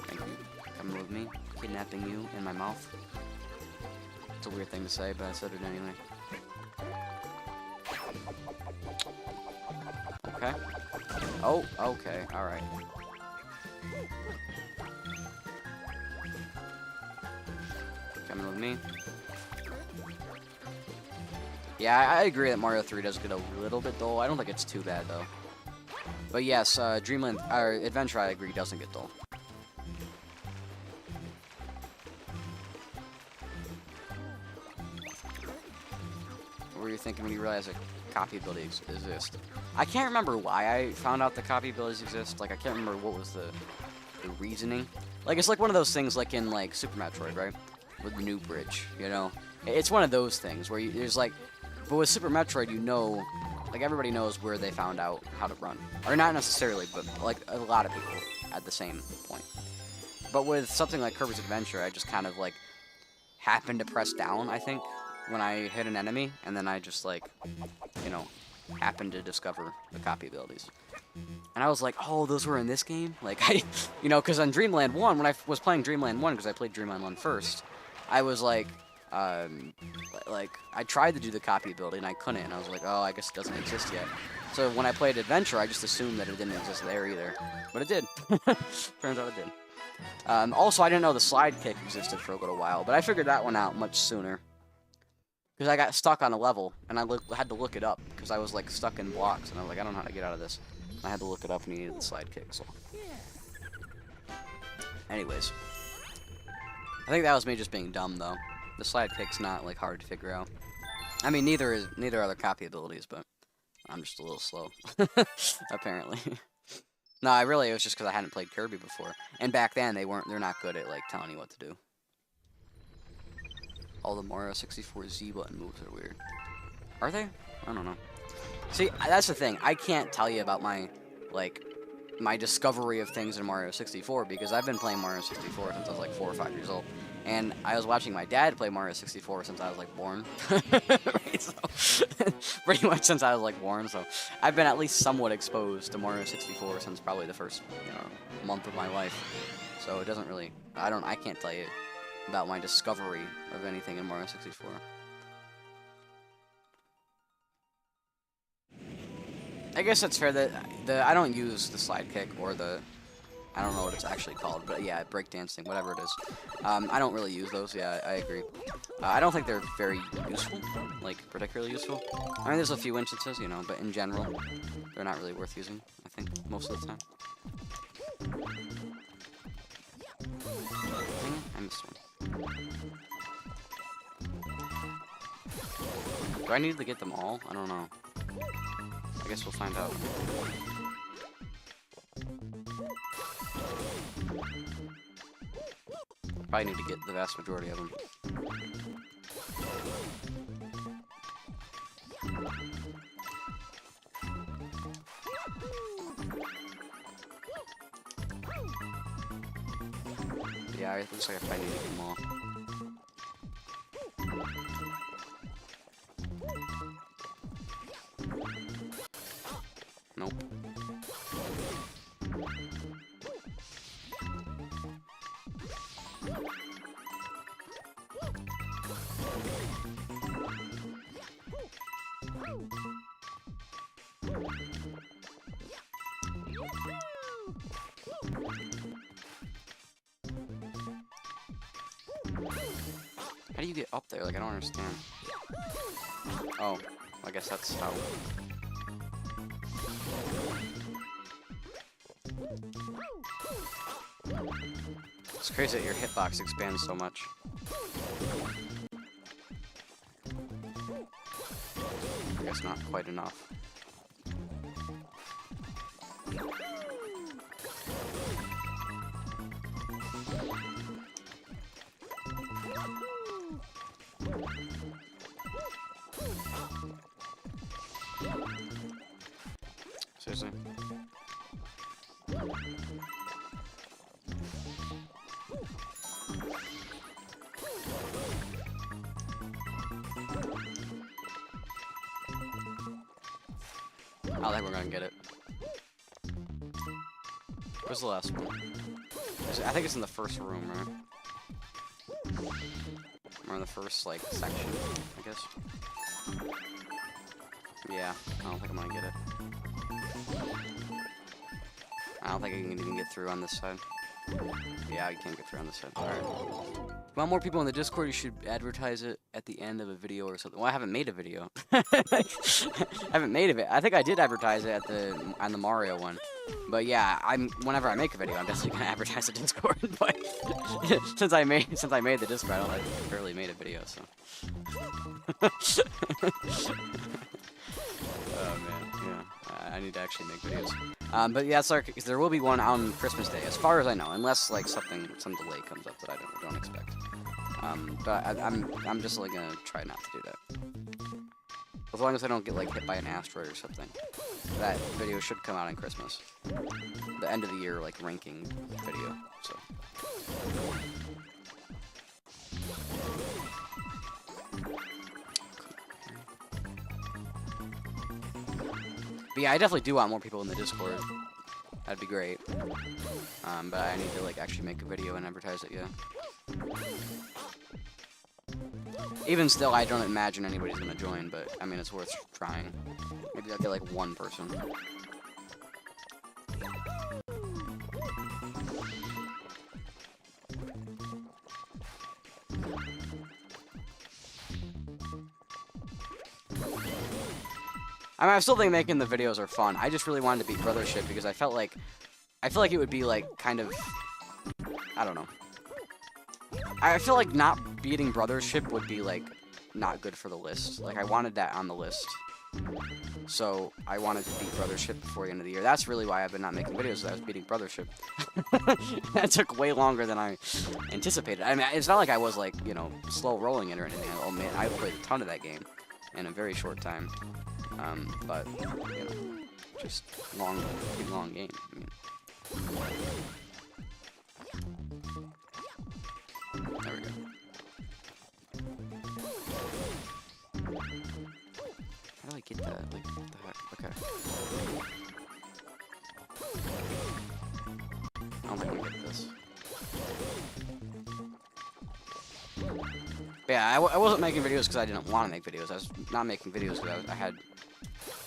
Thank you. Come with me. Kidnapping you in my mouth. It's a weird thing to say, but I said it anyway. Okay. Oh, okay. Alright. Coming with me. Yeah, I agree that Mario 3 does get a little bit dull. I don't think it's too bad, though. But yes, Dreamland, or Adventure, I agree, doesn't get dull. What were you thinking when you realized that copy abilities exist? I can't remember why I found out the copy abilities exist. Like, I can't remember what was the reasoning. Like, it's like one of those things like in, like, Super Metroid, right? With the new bridge, you know? It's one of those things where there's, like... But with Super Metroid, you know... Like, everybody knows where they found out how to run. Or not necessarily, but, like, a lot of people at the same point. But with something like Kirby's Adventure, I just kind of, like, happened to press down, I think, when I hit an enemy, and then I just, like, you know, happened to discover the copy abilities. And I was like, oh, those were in this game? Like, you know, because on Dreamland 1, when I was playing Dreamland 1, because I played Dreamland 1 first, I was like, I tried to do the copy ability, and I couldn't, and I was like, oh, I guess it doesn't exist yet. So when I played Adventure, I just assumed that it didn't exist there either. But it did. Turns out it did. Also, I didn't know the slide kick existed for a little while, but I figured that one out much sooner. Because I got stuck on a level, and I had to look it up, because I was, like, stuck in blocks, and I was like, I don't know how to get out of this. I had to look it up, and you needed the slide kick, so... Anyways. I think that was me just being dumb, though. The slide kick's not, like, hard to figure out. I mean, neither are the copy abilities, but I'm just a little slow. Apparently. No, it was just because I hadn't played Kirby before. And back then, they're not good at, like, telling you what to do. All the Mario 64 Z button moves are weird. Are they? I don't know. See, that's the thing. I can't tell you about my discovery of things in Mario 64 because I've been playing Mario 64 since I was like 4 or 5 years old. And I was watching my dad play Mario 64 since I was like born. Right, so, pretty much since I was like born, so I've been at least somewhat exposed to Mario 64 since probably the first, month of my life. So it doesn't really, I can't tell you about my discovery of anything in Mario 64. I guess that's fair that I don't use the slide kick or I don't know what it's actually called, but yeah, breakdancing, whatever it is. I don't really use those, yeah, I agree. I don't think they're very useful, like, particularly useful. I mean, there's a few instances, but in general, they're not really worth using, I think, most of the time. I missed one. Do I need to get them all? I don't know. I guess we'll find out. Probably need to get the vast majority of them. Yeah, it looks like I probably need to get them all. Nope. How do you get up there? Like, I don't understand. Oh, I guess that's how. It's crazy that your hitbox expands so much. I guess is not quite enough. Seriously. I don't think we're gonna get it. Where's the last one? I think it's in the first room, right? Or in the first, like, section, I guess. Yeah, I don't think I'm gonna get it. I don't think I can even get through on this side. Yeah, you can't get through on this side. Alright. If you want more people in the Discord, you should advertise it at the end of a video or something. Well, I haven't made a video. I haven't made it. I think I did advertise it on the Mario one. But yeah, whenever I make a video, I'm definitely gonna advertise the Discord. But since I made the Discord, I barely made a video, so. Oh man, yeah. I need to actually make videos. But yeah, sorry, there will be one on Christmas Day, as far as I know, unless like some delay comes up that I don't expect. But I'm just like gonna try not to do that. As long as I don't get like hit by an asteroid or something. That video should come out on Christmas. The end of the year like ranking video. So. But yeah, I definitely do want more people in the Discord. That'd be great. But I need to like actually make a video and advertise it, yeah. Even still, I don't imagine anybody's gonna join, but I mean, it's worth trying. Maybe I'll get like one person. I mean, I still think making the videos are fun. I just really wanted to beat Brothership because I feel like it would be like kind of, I don't know. I feel like not beating Brothership would be like not good for the list. Like I wanted that on the list, so I wanted to beat Brothership before the end of the year. That's really why I've been not making videos. I was beating Brothership. That took way longer than I anticipated. I mean, it's not like I was like, you know, slow rolling it or anything. Oh man, I played a ton of that game in a very short time. But you know, just long game. I mean. There we go. How do I get that? Like, what the heck? Okay. I don't think I can get this. But yeah, I wasn't making videos because I didn't want to make videos. I was not making videos because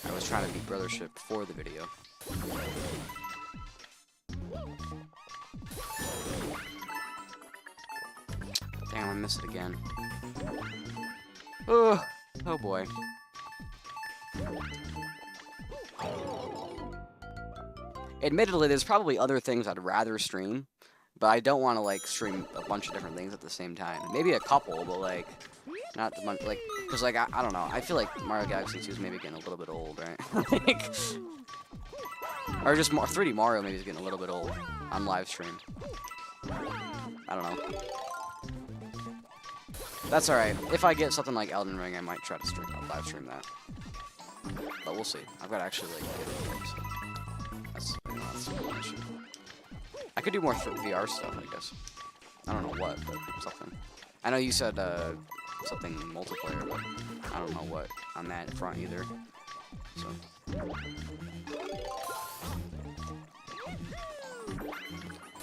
I was trying to beat Brothership for the video. Damn, I missed it again. Oh boy. Admittedly, there's probably other things I'd rather stream, but I don't want to like stream a bunch of different things at the same time. Maybe a couple, but like not the bunch. Like, cause like I don't know. I feel like Mario Galaxy 2 is maybe getting a little bit old, right? Like, or just 3D Mario maybe is getting a little bit old on live stream. I don't know. That's alright. If I get something like Elden Ring, I might try to live stream that. But we'll see. I've got to actually like get it going, so that's an issue. I could do more VR stuff, I guess. I don't know what, but something. I know you said something multiplayer, but I don't know what on that front either. So.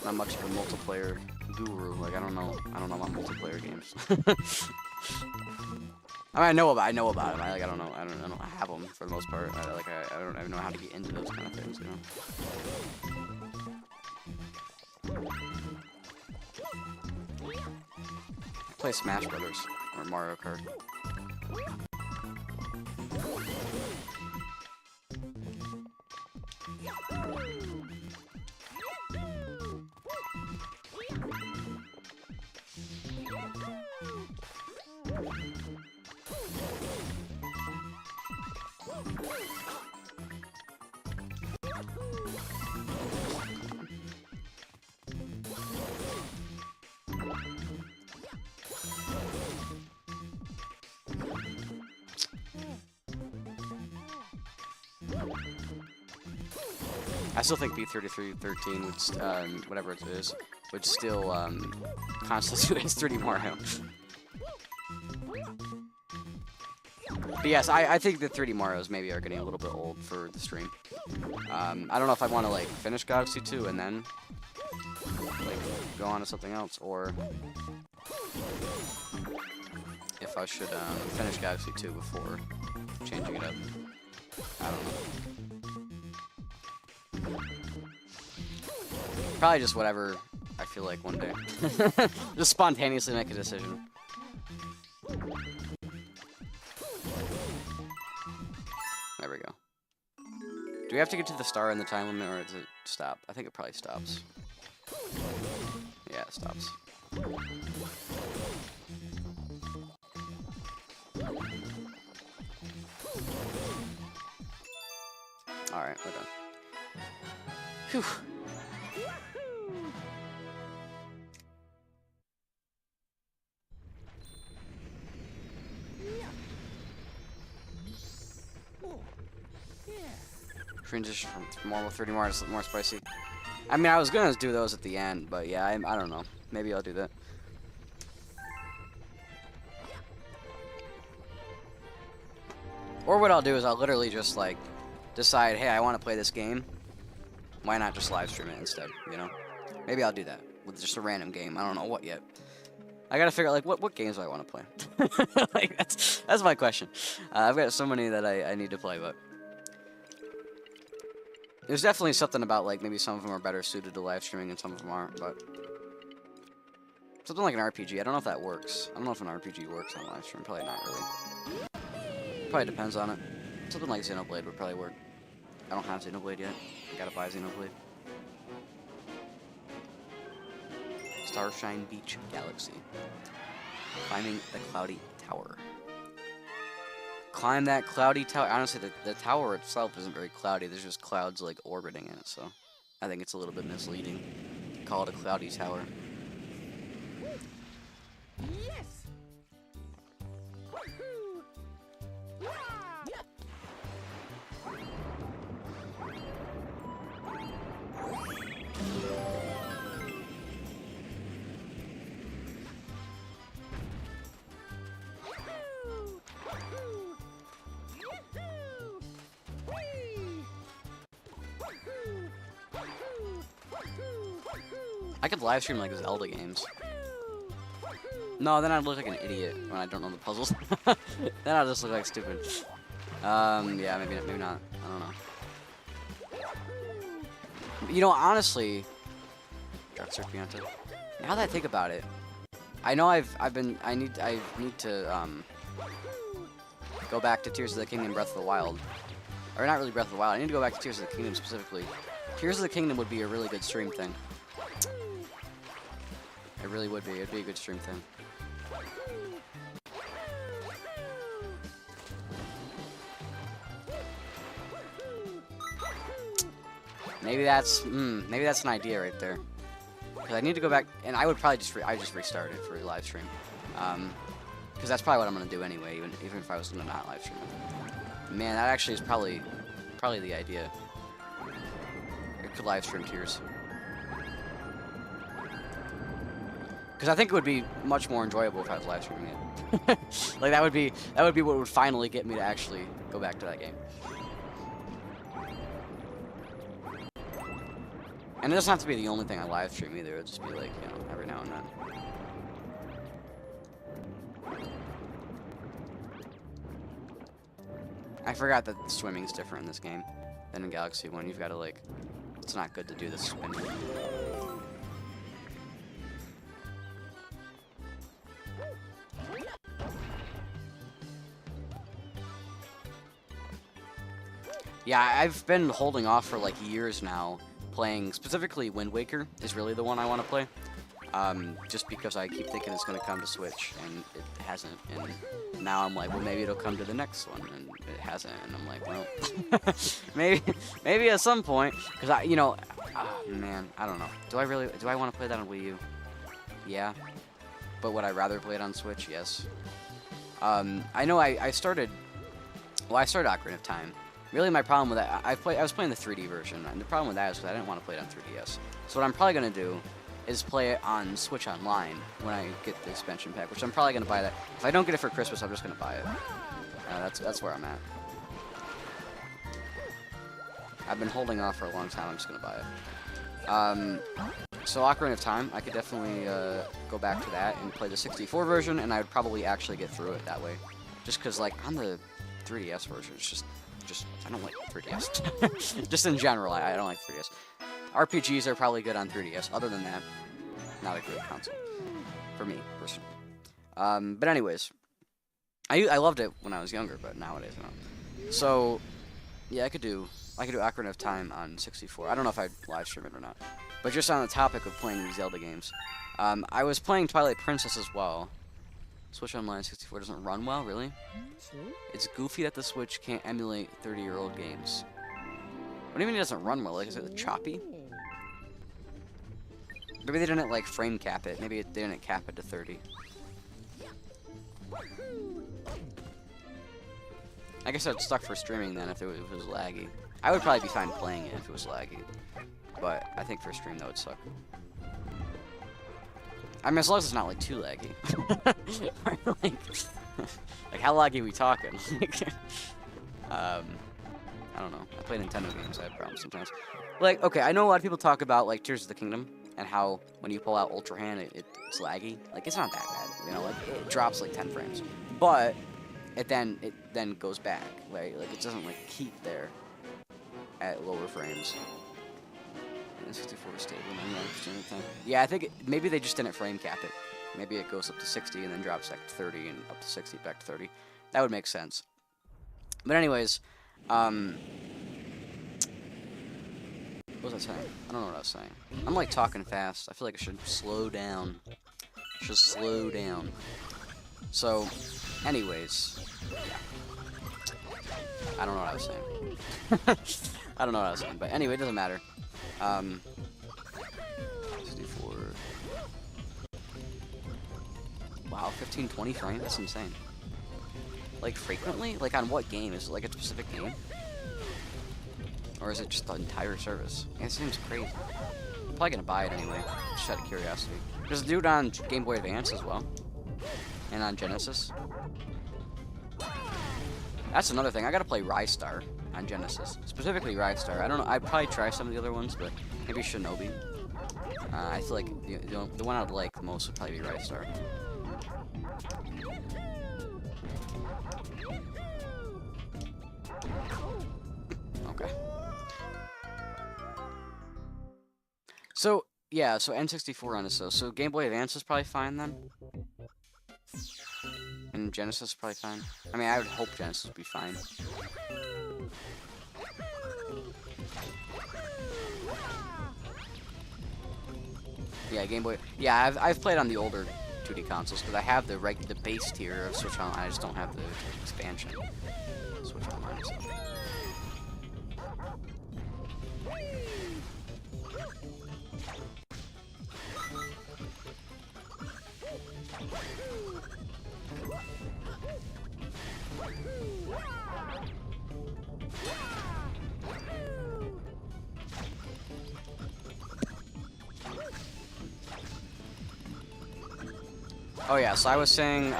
Not much of a multiplayer guru. Like I don't know about multiplayer games. I mean, I know about them. I don't have them for the most part. I don't even know how to get into those kind of things, you know. I play Smash Brothers or Mario Kart. I still think B3313 would, whatever it is, would still constitute as 3D Mario. But yes, I think the 3D Marios maybe are getting a little bit old for the stream. I don't know if I want to like finish Galaxy 2 and then like go on to something else, or if I should finish Galaxy 2 before changing it up. I don't know. Probably just whatever I feel like one day. Just spontaneously make a decision. There we go. Do we have to get to the star in the time limit, or does it stop? I think it probably stops. Yeah, it stops. Alright, we're done. Phew. Transition from normal 30 more to more spicy. I mean, I was gonna do those at the end, but yeah, I don't know. Maybe I'll do that. Or what I'll do is I'll literally just like decide, hey, I want to play this game. Why not just live stream it instead? You know? Maybe I'll do that with just a random game. I don't know what yet. I gotta figure out like what games do I want to play. Like that's my question. I've got so many that I need to play, but. There's definitely something about, like, maybe some of them are better suited to live streaming and some of them aren't, but... Something like an RPG, I don't know if that works. I don't know if an RPG works on live stream, probably not really. Probably depends on it. Something like Xenoblade would probably work. I don't have Xenoblade yet. I gotta buy Xenoblade. Starshine Beach Galaxy. Climbing the Cloudy Tower. Climb that cloudy tower. Honestly, the tower itself isn't very cloudy. There's just clouds like orbiting it, so I think it's a little bit misleading to call it a cloudy tower. Yes. I could live stream like the Zelda games. No, then I'd look like an idiot when I don't know the puzzles. Then I'll just look like stupid. Yeah, maybe not. I don't know. You know, honestly, now that I think about it, I know I need to go back to Tears of the Kingdom, Breath of the Wild, or not really Breath of the Wild. I need to go back to Tears of the Kingdom specifically. Tears of the Kingdom would be a really good stream thing. It really would be. It'd be a good stream thing. Maybe that's an idea right there. Because I need to go back, and I would probably just restart it for a live stream. Because that's probably what I'm gonna do anyway, even if I was gonna not live stream it. Man, that actually is probably the idea. I could live stream Tears. Because I think it would be much more enjoyable if I was live streaming it. Like that would be what would finally get me to actually go back to that game. And it doesn't have to be the only thing I live stream either. It'll just be like, you know, every now and then. I forgot that swimming's different in this game than in Galaxy 1. You've got to like, it's not good to do the spinning. Yeah, I've been holding off for like years now, playing specifically Wind Waker is really the one I want to play. just because I keep thinking it's gonna come to Switch and it hasn't, and now I'm like, well, maybe it'll come to the next one, and it hasn't, and I'm like, well, maybe at some point, because man, I don't know. Do I want to play that on Wii U? Yeah, but would I rather play it on Switch? Yes. I know I started Ocarina of Time. Really, my problem with that, I was playing the 3D version, and the problem with that is because I didn't want to play it on 3DS. So what I'm probably gonna do is play it on Switch Online when I get the expansion pack, which I'm probably gonna buy that. If I don't get it for Christmas, I'm just gonna buy it. That's where I'm at. I've been holding off for a long time. I'm just gonna buy it. So Ocarina of Time, I could definitely go back to that and play the 64 version, and I would probably actually get through it that way. Just because, like, on the 3DS version, it's just I don't like 3DS. Just in general, I don't like 3DS. RPGs are probably good on 3DS. Other than that, not a great console for me personally. But anyways, I loved it when I was younger, but nowadays I don't. So yeah, I could do Ocarina of Time on 64. I don't know if I'd live stream it or not. But just on the topic of playing these Zelda games, I was playing Twilight Princess as well. Switch Online 64 doesn't run well, really? It's goofy that the Switch can't emulate 30-year-old games. What do you mean it doesn't run well? Like, is it choppy? Maybe they didn't, like, frame cap it. Maybe they didn't cap it to 30. I guess I'd stuck for streaming then if it was laggy. I would probably be fine playing it if it was laggy. But I think for stream that would suck. I mean, as long as it's not, like, too laggy. like, how laggy are we talking? I don't know. I play Nintendo games. I have problems sometimes. Like, okay, I know a lot of people talk about, like, Tears of the Kingdom and how when you pull out Ultra Hand, it's laggy. Like, it's not that bad. You know, like, it drops, like, 10 frames. But it then goes back. Like, it doesn't, like, keep there at lower frames. 64 is stable, 99% of the time. Yeah, I think maybe they just didn't frame cap it. Maybe it goes up to 60 and then drops back to 30 and up to 60 back to 30. That would make sense. But anyways, what was I saying? I don't know what I was saying. I'm like talking fast. I feel like I should slow down. Slow down. So, anyways, yeah. I don't know what I was saying. I don't know what I was saying, but anyway, it doesn't matter. 64. Wow, 1520 frames? That's insane. Like, frequently? Like, on what game? Is it like a specific game? Or is it just the entire service? Yeah, it seems crazy. I'm probably gonna buy it anyway, just out of curiosity. There's a dude on Game Boy Advance as well. And on Genesis. That's another thing. I gotta play Rystar on Genesis. Specifically Rystar. I don't know. I'd probably try some of the other ones, but maybe Shinobi. I feel like the one I'd like the most would probably be Rystar. Okay. So, yeah, so N64 on this, so Game Boy Advance is probably fine then? And Genesis is probably fine? I mean, I would hope Genesis would be fine. Yeah, Game Boy. Yeah, I've played on the older 2D consoles because I have the base tier of Switch Online. I just don't have the expansion Switch Online. So. Oh yeah, so I was saying,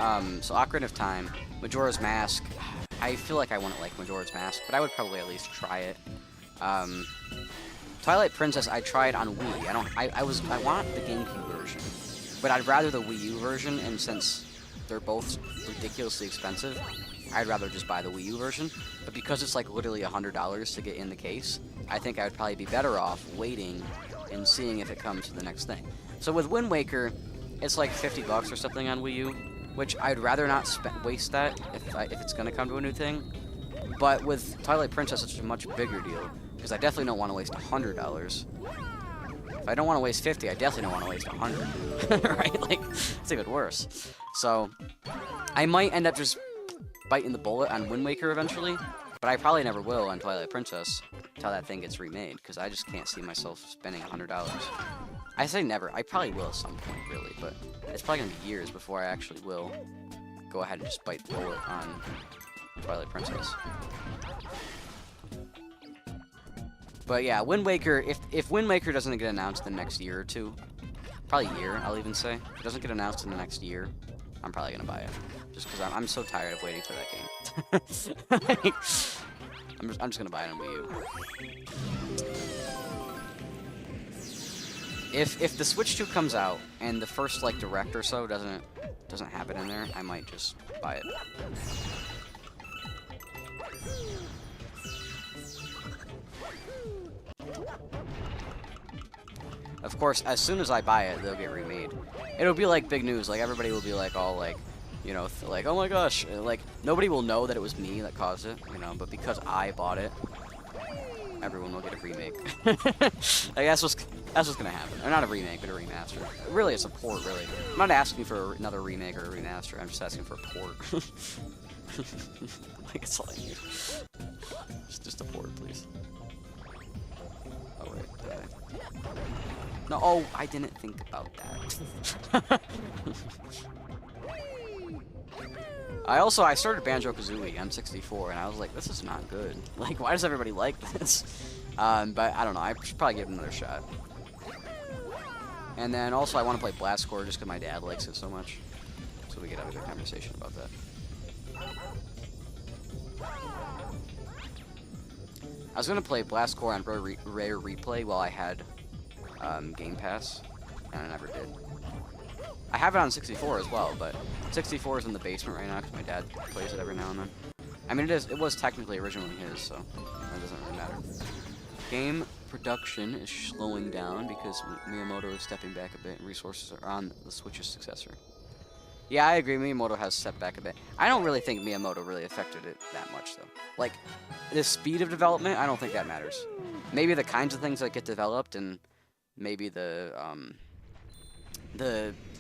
so Ocarina of Time, Majora's Mask, I feel like I wouldn't like Majora's Mask, but I would probably at least try it. Twilight Princess, I tried on Wii. I want the GameCube version, but I'd rather the Wii U version, and since they're both ridiculously expensive, I'd rather just buy the Wii U version. But because it's like literally $100 to get in the case, I think I would probably be better off waiting and seeing if it comes to the next thing. So with Wind Waker, it's like $50 or something on Wii U, which I'd rather not waste that if it's gonna come to a new thing. But with Twilight Princess, it's a much bigger deal because I definitely don't want to waste $100 If I don't want to waste 50, I definitely don't want to waste 100. Right? Like, it's even worse. So, I might end up just biting the bullet on Wind Waker eventually, but I probably never will on Twilight Princess until that thing gets remade, because I just can't see myself spending $100. I say never. I probably will at some point, really, but it's probably going to be years before I actually will go ahead and just bite the bullet on Twilight Princess. But yeah, Wind Waker, if Wind Waker doesn't get announced in the next year or two, probably a year, I'll even say. If it doesn't get announced in the next year, I'm probably going to buy it. Just because I'm so tired of waiting for that game. I'm just going to buy it on Wii U. If the Switch 2 comes out and the first like direct or so doesn't have it in there, I might just buy it. Of course, as soon as I buy it, they'll get remade. It'll be like big news. Like everybody will be like all like, you know, like, oh my gosh, like nobody will know that it was me that caused it, you know, but because I bought it, everyone will get a remake. Like that's what's gonna happen. Or not a remake, but a remaster. Really, it's a port. Really, I'm not asking for another remake or a remaster. I'm just asking for a port. Like it's all I need. Just a port, please. Oh wait, did I? No, oh, I didn't think about that. I started Banjo-Kazooie on 64, and I was like, this is not good. Like, why does everybody like this? But I don't know, I should probably give it another shot. And then also I want to play Blast Corps just because my dad likes it so much. So we could have a good conversation about that. I was going to play Blast Corps on Rare Replay while I had Game Pass, and I never did. I have it on 64 as well, but 64 is in the basement right now because my dad plays it every now and then. I mean, it was technically originally his, so that doesn't really matter. Game production is slowing down because Miyamoto is stepping back a bit and resources are on the Switch's successor. Yeah, I agree, Miyamoto has stepped back a bit. I don't really think Miyamoto really affected it that much, though. Like, the speed of development, I don't think that matters. Maybe the kinds of things that get developed and maybe the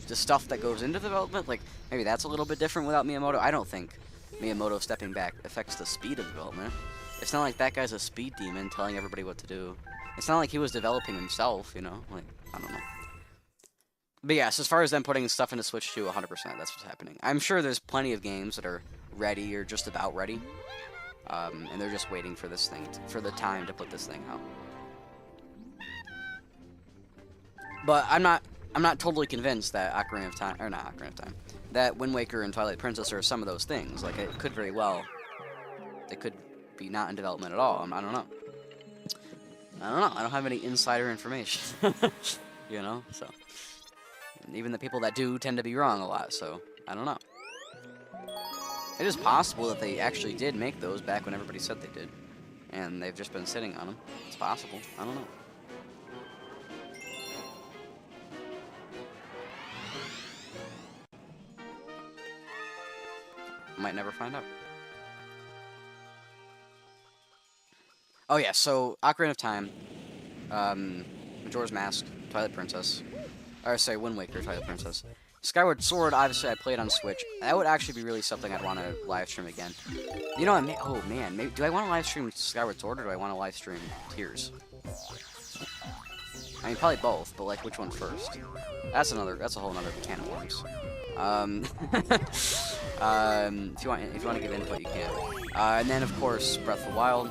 stuff that goes into development, like, maybe that's a little bit different without Miyamoto. I don't think Miyamoto stepping back affects the speed of development. It's not like that guy's a speed demon telling everybody what to do. It's not like he was developing himself, you know? Like, I don't know. But yes, as far as them putting stuff into Switch 2, 100%, that's what's happening. I'm sure there's plenty of games that are ready or just about ready. And they're just waiting for this thing, for the time to put this thing out. But I'm not totally convinced that Ocarina of Time, or not Ocarina of Time, that Wind Waker and Twilight Princess are some of those things. Like, it could very well, they could be not in development at all. I don't know. I don't have any insider information. You know, so. And even the people that do tend to be wrong a lot, so I don't know. It is possible that they actually did make those back when everybody said they did. And they've just been sitting on them. It's possible. I don't know. Might never find out. Oh yeah, so Ocarina of Time, Majora's Mask, Twilight Princess, or sorry, Wind Waker, Twilight Princess. Skyward Sword, obviously I played on Switch. That would actually be really something I'd want to live stream again. You know, oh man, maybe, do I want to live stream Skyward Sword or do I want to live stream Tears? I mean, probably both, but like, which one first? That's a whole nother can of worms. If you want to give input, you can. And then of course, Breath of the Wild.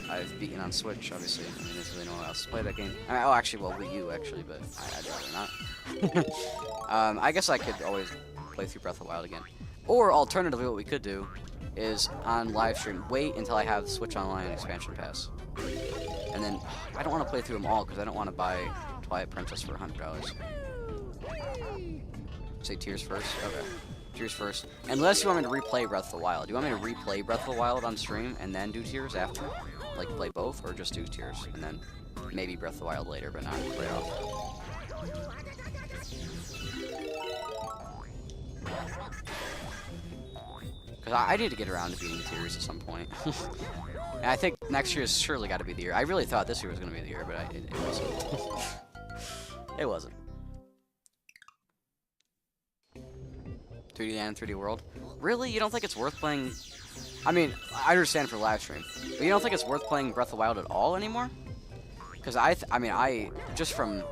I've beaten on Switch, obviously. I mean, there's really no one else to play that game. Oh, actually, well, Wii U, actually, but I'd rather not. I guess I could always play through Breath of the Wild again. Or, alternatively, what we could do is, on live stream, wait until I have Switch Online Expansion Pass. And then, I don't want to play through them all, because I don't want to buy Twilight Princess for $100. Say Tears first? Okay. Tears first. Unless you want me to replay Breath of the Wild. Do you want me to replay Breath of the Wild on stream, and then do Tears after? Like, play both, or just do Tears, and then maybe Breath of the Wild later, but not right off. Because I need to get around to beating Tears at some point. And I think next year has surely got to be the year. I really thought this year was going to be the year, but it wasn't. It wasn't. 3D Land, 3D World. Really? You don't think it's worth playing? I mean, I understand for live stream, but you don't think it's worth playing Breath of the Wild at all anymore? Because I just from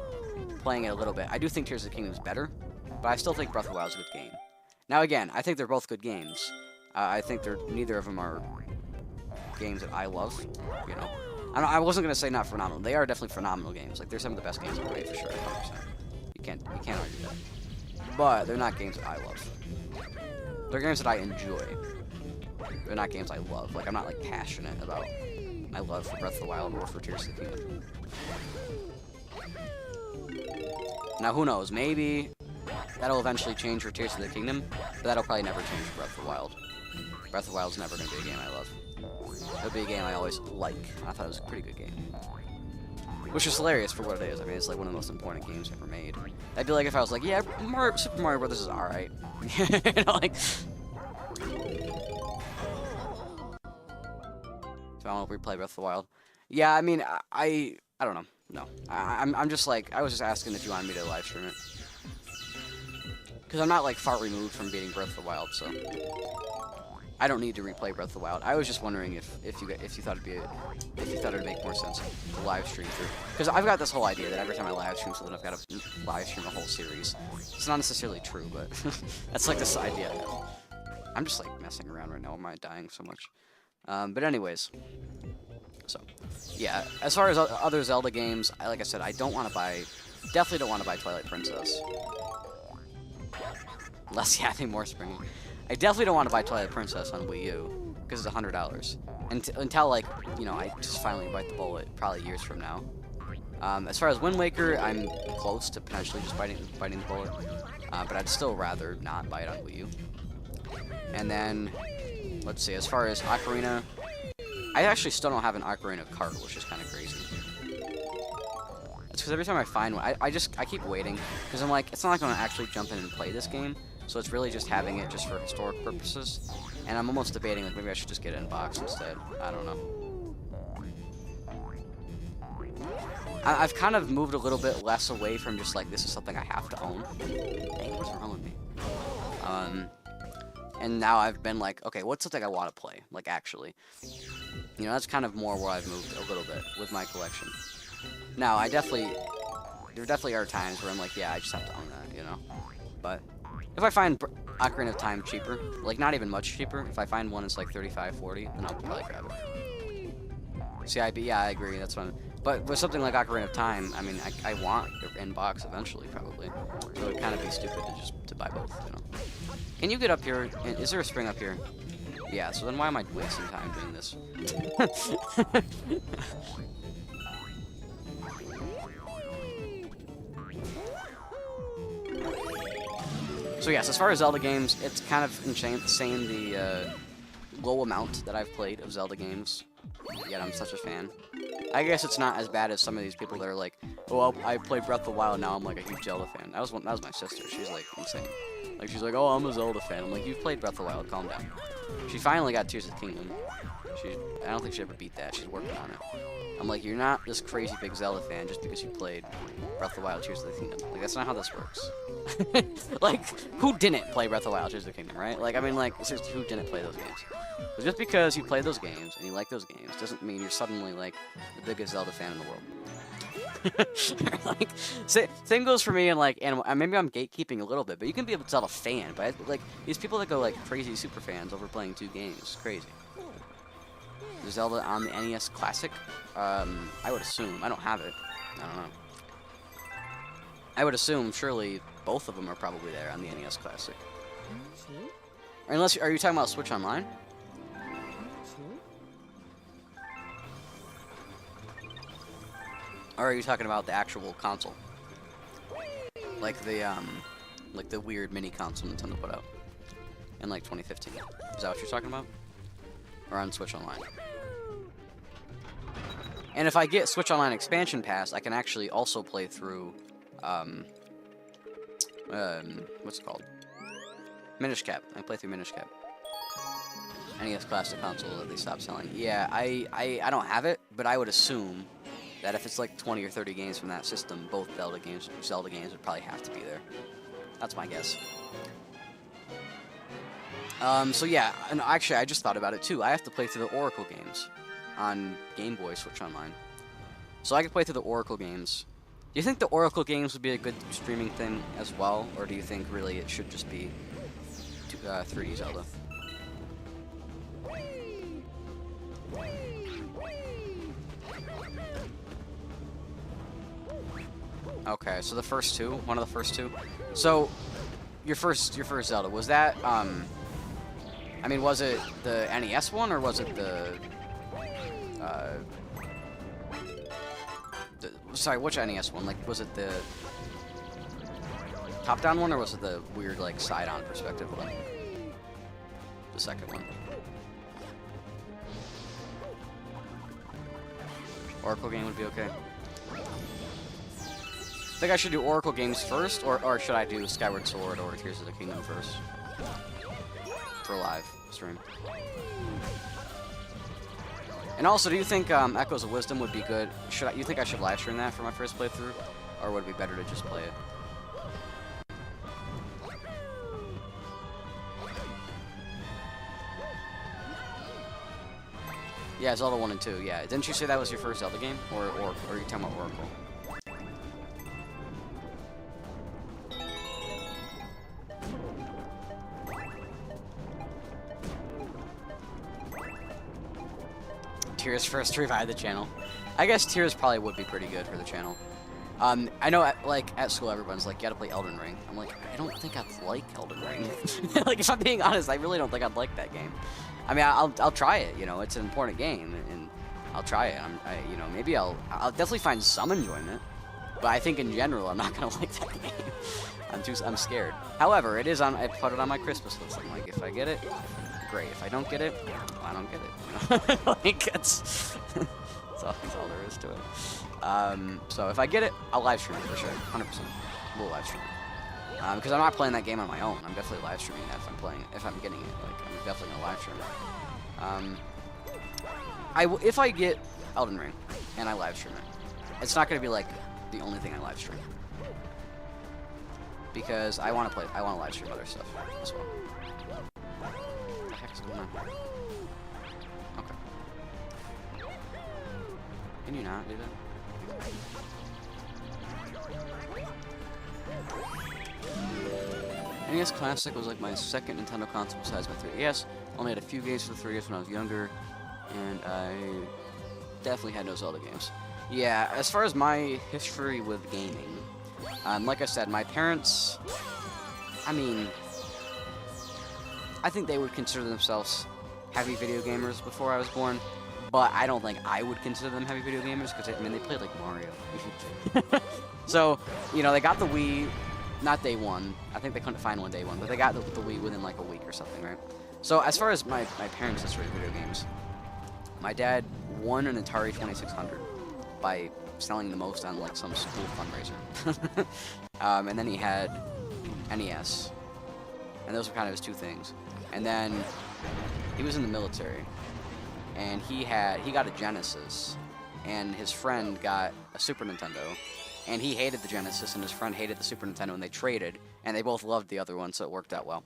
playing it a little bit, I do think Tears of the Kingdom is better, but I still think Breath of the Wild is a good game. Now again, I think they're both good games. I think neither of them are games that I love. You know, I wasn't gonna say not phenomenal. They are definitely phenomenal games. Like they're some of the best games ever made for sure. 100%. You can't argue that. But they're not games that I love. They're games that I enjoy. They're not games I love. Like I'm not like passionate about my love for Breath of the Wild or for Tears of the Kingdom. Now who knows? Maybe that'll eventually change for Tears of the Kingdom, but that'll probably never change for Breath of the Wild. Breath of the Wild's never gonna be a game I love. It'll be a game I always like. I thought it was a pretty good game. Which is hilarious for what it is. I mean, it's like one of the most important games ever made. That'd be like if I was like, yeah, Super Mario Brothers is alright. You know, like... So I want to replay Breath of the Wild. Yeah, I mean, I don't know. No. I'm just like, I was just asking if you wanted me to live stream it. Because I'm not like far removed from beating Breath of the Wild, so... I don't need to replay Breath of the Wild. I was just wondering if you thought it'd make more sense to live stream through. Because I've got this whole idea that every time I live stream something, I've got to live stream a whole series. It's not necessarily true, but that's like this idea I have. I'm just like messing around right now. Am I dying so much? But anyways, so yeah. As far as other Zelda games, like I said, I don't want to buy. Definitely don't want to buy Twilight Princess. Less yapping, more springing. I definitely don't want to buy Twilight Princess on Wii U, because it's $100. Until, like, you know, I just finally bite the bullet, probably years from now. As far as Wind Waker, I'm close to potentially just biting the bullet. But I'd still rather not buy it on Wii U. And then, let's see, as far as Ocarina, I actually still don't have an Ocarina of Cart, which is kind of crazy. It's because every time I find one, I keep waiting, because I'm like, it's not like I'm going to actually jump in and play this game. So it's really just having it just for historic purposes. And I'm almost debating, like, maybe I should just get it in box instead. I don't know. I've kind of moved a little bit less away from just, like, this is something I have to own. Dang, what's wrong with me? And now I've been like, okay, what's something I want to play? Like, actually. You know, that's kind of more where I've moved a little bit with my collection. Now, there definitely are times where I'm like, yeah, I just have to own that, you know? But... if I find Ocarina of Time cheaper, like not even much cheaper, if I find one that's like $35, $40, then I'll probably grab it. See, yeah, I agree, that's what but with something like Ocarina of Time, I mean, I want it in box eventually, probably. So it would kind of be stupid to buy both, you know. Can you get up here? Is there a spring up here? Yeah, so then why am I wasting time doing this? So yes, as far as Zelda games, it's kind of insane the low amount that I've played of Zelda games, yet I'm such a fan. I guess it's not as bad as some of these people that are like, oh, I played Breath of the Wild, now I'm like a huge Zelda fan. That was my sister. She's like insane. Like she's like, oh, I'm a Zelda fan. I'm like, you've played Breath of the Wild, calm down. She finally got Tears of the Kingdom. I don't think she ever beat that. She's working on it. I'm like, you're not this crazy big Zelda fan just because you played Breath of the Wild, Tears of the Kingdom. Like, that's not how this works. Like, who didn't play Breath of the Wild, Tears of the Kingdom, right? Like, I mean, like, seriously, who didn't play those games? But just because you play those games and you like those games doesn't mean you're suddenly, like, the biggest Zelda fan in the world. Like, same goes for me and, like, maybe I'm gatekeeping a little bit, but you can be a Zelda fan. But, like, these people that go, like, crazy super fans over playing 2 games, it's crazy. Zelda on the NES Classic? I would assume. I don't have it. I don't know. I would assume, surely, both of them are probably there on the NES Classic. Or unless, are you talking about Switch Online? Or are you talking about the actual console? Like the weird mini console Nintendo put out in, like, 2015. Is that what you're talking about? Or on Switch Online? And if I get Switch Online Expansion Pass, I can actually also play through, what's it called? Minish Cap. I play through Minish Cap. NES Classic console that they stopped selling. Yeah, I don't have it, but I would assume that if it's like 20 or 30 games from that system, both Zelda games would probably have to be there. That's my guess. So yeah, and actually I just thought about it too. I have to play through the Oracle games on Game Boy Switch Online. So I could play through the Oracle games. Do you think the Oracle games would be a good streaming thing as well? Or do you think really it should just be 3D Zelda? Okay, so the first two, one of the first two. So your first Zelda, was that I mean, was it the NES one or was it the sorry, which NES one? Like, was it the top-down one or was it the weird like side-on perspective one? The second one. Oracle game would be okay. Think I should do Oracle games first, or should I do Skyward Sword or Tears of the Kingdom first? For live stream. And also, do you think Echoes of Wisdom would be good? You think I should live stream that for my first playthrough? Or would it be better to just play it? Yeah, Zelda 1 and 2, yeah. Didn't you say that was your first Zelda game? Or are you talking about Oracle? Tears first to revive the channel. I guess Tears probably would be pretty good for the channel. I know, at school, everyone's like, you gotta play Elden Ring. I'm like, I don't think I'd like Elden Ring. Like, if I'm being honest, I really don't think I'd like that game. I mean, I'll try it, you know, it's an important game, and I'll try it. You know, maybe I'll definitely find some enjoyment, but I think in general, I'm not gonna like that game. I'm scared. However, I put it on my Christmas list. I'm like, if I get it, great. If I don't get it, well, I don't get it. You know? Like, that's all there is to it. So if I get it, I'll live stream it for sure, 100%. We'll live stream it. Because I'm not playing that game on my own. I'm definitely live streaming that if I'm getting it. Like, I'm definitely gonna live stream it. If I get Elden Ring and I live stream it, it's not gonna be like the only thing I live stream. Because I want to live stream other stuff as well. What the heck's going on? Okay. Can you not do that? NES Classic was like my second Nintendo console besides my 3DS. Only had a few games for the 3DS when I was younger, and I definitely had no Zelda games. Yeah, as far as my history with gaming, like I said, my parents, I mean, I think they would consider themselves heavy video gamers before I was born, but I don't think I would consider them heavy video gamers because, I mean, they played like Mario. So, you know, they got the Wii, not day one. I think they couldn't find one day one, but they got the Wii within like a week or something, right? So as far as my parents' history of video games, my dad won an Atari 2600 by selling the most on like some school fundraiser. And then he had NES, and those were kind of his two things. And then he was in the military, and he got a Genesis, and his friend got a Super Nintendo, and he hated the Genesis, and his friend hated the Super Nintendo, and they traded, and they both loved the other one, so it worked out well.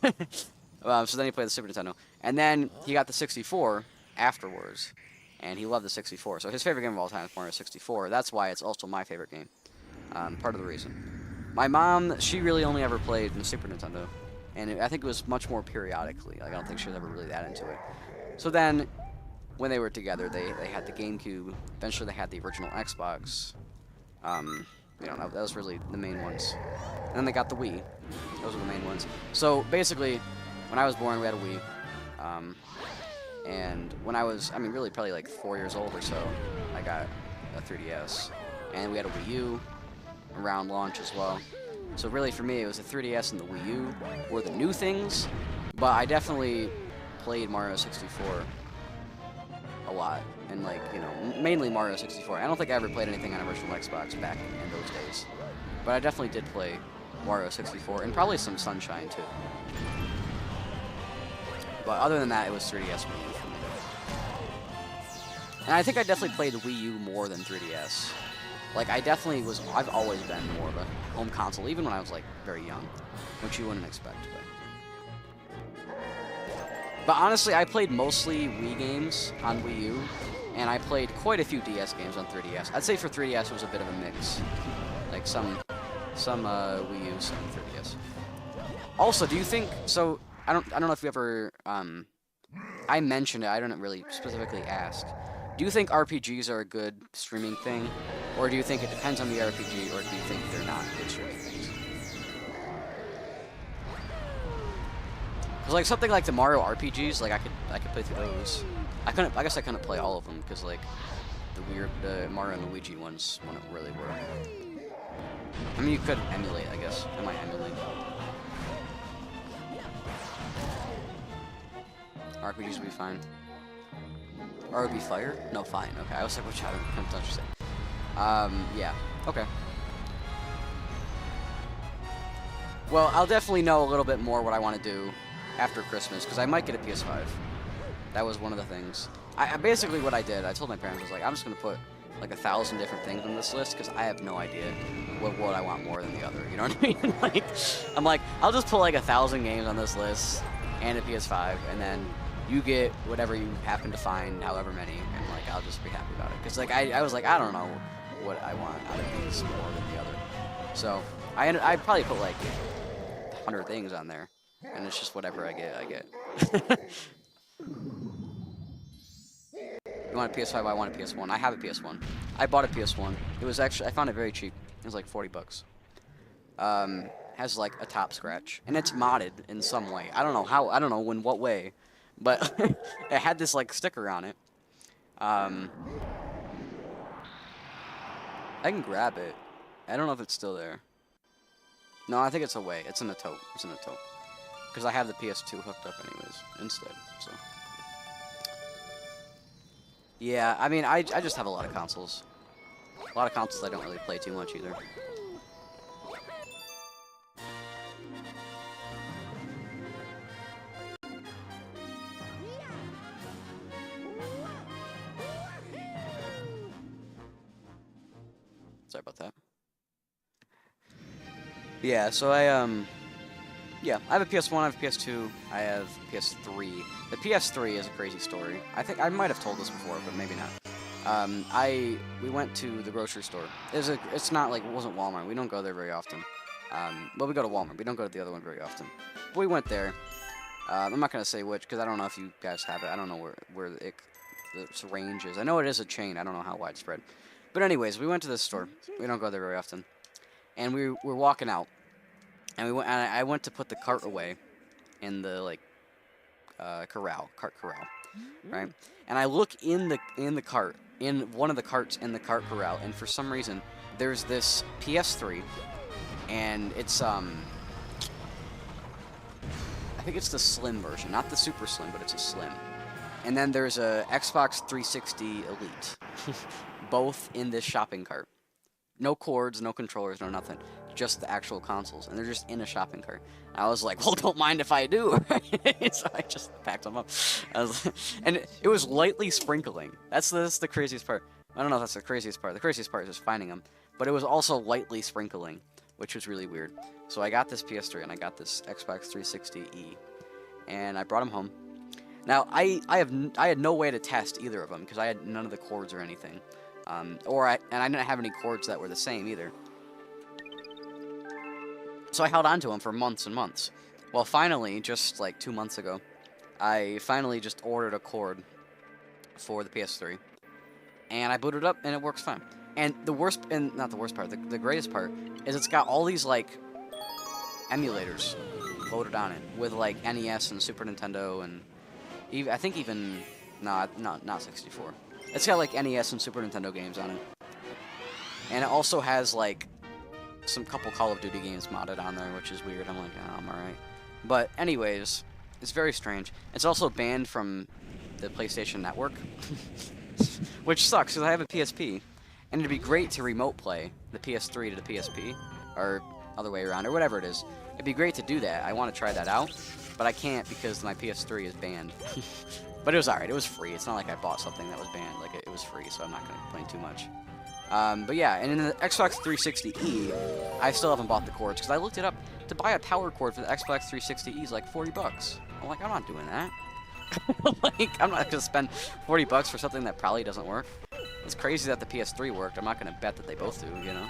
So then he played the Super Nintendo, and then he got the 64 afterwards, and he loved the 64. So his favorite game of all time is Mario 64. That's why it's also my favorite game. Part of the reason. My mom, she really only ever played the Super Nintendo, and I think it was much more periodically. Like, I don't think she was ever really that into it. So then, when they were together, they had the GameCube. Eventually, they had the original Xbox. You know, that was really the main ones. And then they got the Wii. Those were the main ones. So basically, when I was born, we had a Wii. And when I was, I mean, really probably like 4 years old or so, I got a 3DS. And we had a Wii U around launch as well. So really for me, it was the 3DS and the Wii U were the new things. But I definitely played Mario 64 a lot. And like, you know, mainly Mario 64. I don't think I ever played anything on original Xbox back in those days. But I definitely did play Mario 64 and probably some Sunshine too. But other than that, it was 3DS for me. And I think I definitely played Wii U more than 3DS. Like, I've always been more of a home console, even when I was, like, very young, which you wouldn't expect, but honestly, I played mostly Wii games on Wii U, and I played quite a few DS games on 3DS. I'd say for 3DS it was a bit of a mix. Like, some Wii U, some 3DS. Also, do you think, so, I don't know if you ever, I mentioned it, I didn't really specifically ask. Do you think RPGs are a good streaming thing? Or do you think it depends on the RPG, or do you think they're not good streaming things? Because, like, something like the Mario RPGs, like, I could play through those. I guess I couldn't play all of them, because, like, the Mario and Luigi ones wouldn't really work. I mean, you could emulate, I guess. I might emulate. RPGs would be fine. Or it would be fire? No, fine. Okay, I was like, which I couldn't understand. Yeah. Okay. Well, I'll definitely know a little bit more what I want to do after Christmas, because I might get a PS5. That was one of the things. I basically, what I did, I told my parents, I was like, I'm just going to put like 1,000 different things on this list, because I have no idea what I want more than the other, you know what I mean? Like, I'm like, I'll just put like 1,000 games on this list, and a PS5, and then you get whatever you happen to find, however many, and like, I'll just be happy about it. Because like, I was like, I don't know what I want out of these more than the other. So, I probably put like 100 things on there, and it's just whatever I get. You want a PS5? I want a PS1. I have a PS1. I bought a PS1. It was actually, I found it very cheap. It was like 40 bucks. Has like a top scratch, and it's modded in some way. I don't know how, I don't know in what way, but it had this like sticker on it. I can grab it. I don't know if it's still there. No, I think it's away. It's in the tote. It's in the tote. Because I have the PS2 hooked up anyways, instead, so. Yeah, I mean, I just have a lot of consoles. A lot of consoles I don't really play too much either. Sorry about that. Yeah, so yeah, I have a PS1, I have a PS2, I have PS3. The PS3 is a crazy story. I think I might have told this before, but maybe not. We went to the grocery store. It's not like, it wasn't Walmart. We don't go there very often. Well, we go to Walmart. We don't go to the other one very often. But we went there. I'm not going to say which, because I don't know if you guys have it. I don't know where the range is. I know it is a chain. I don't know how widespread. But anyways, we went to this store. We don't go there very often. And we were walking out. And I went to put the cart away in the, like, cart corral, right? And I look in the cart, in one of the carts in the cart corral, and for some reason, there's this PS3, and it's, I think it's the slim version, not the super slim, but it's a slim. And then there's a Xbox 360 Elite, both in this shopping cart. No cords, no controllers, no nothing. Just the actual consoles, and they're just in a shopping cart. I was like, well, don't mind if I do. So I just packed them up. And it was lightly sprinkling. That's the craziest part. I don't know if that's the craziest part. The craziest part is just finding them. But it was also lightly sprinkling, which was really weird. So I got this PS3, and I got this Xbox 360e, and I brought them home. Now, I had no way to test either of them, because I had none of the cords or anything. And I didn't have any cords that were the same either. So I held on to them for months and months. Well, finally, just like 2 months ago, I finally just ordered a cord for the PS3. And I booted it up, and it works fine. And the worst, and not the worst part, the greatest part, is it's got all these, like, emulators loaded on it. With, like, NES and Super Nintendo and, I think even, not 64. It's got, like, NES and Super Nintendo games on it. And it also has, like, some couple Call of Duty games modded on there, which is weird. I'm like, oh, I'm alright. But anyways, it's very strange. It's also banned from the PlayStation Network, which sucks, because I have a PSP, and it'd be great to remote play the PS3 to the PSP, or other way around, or whatever it is. It'd be great to do that. I want to try that out, but I can't because my PS3 is banned. But it was alright. It was free. It's not like I bought something that was banned. Like, it was free, so I'm not going to complain too much. But yeah, and in the Xbox 360e, I still haven't bought the cords, because I looked it up. To buy a power cord for the Xbox 360e is like 40 bucks. I'm like, I'm not doing that. Like, I'm not going to spend 40 bucks for something that probably doesn't work. It's crazy that the PS3 worked. I'm not going to bet that they both do, you know?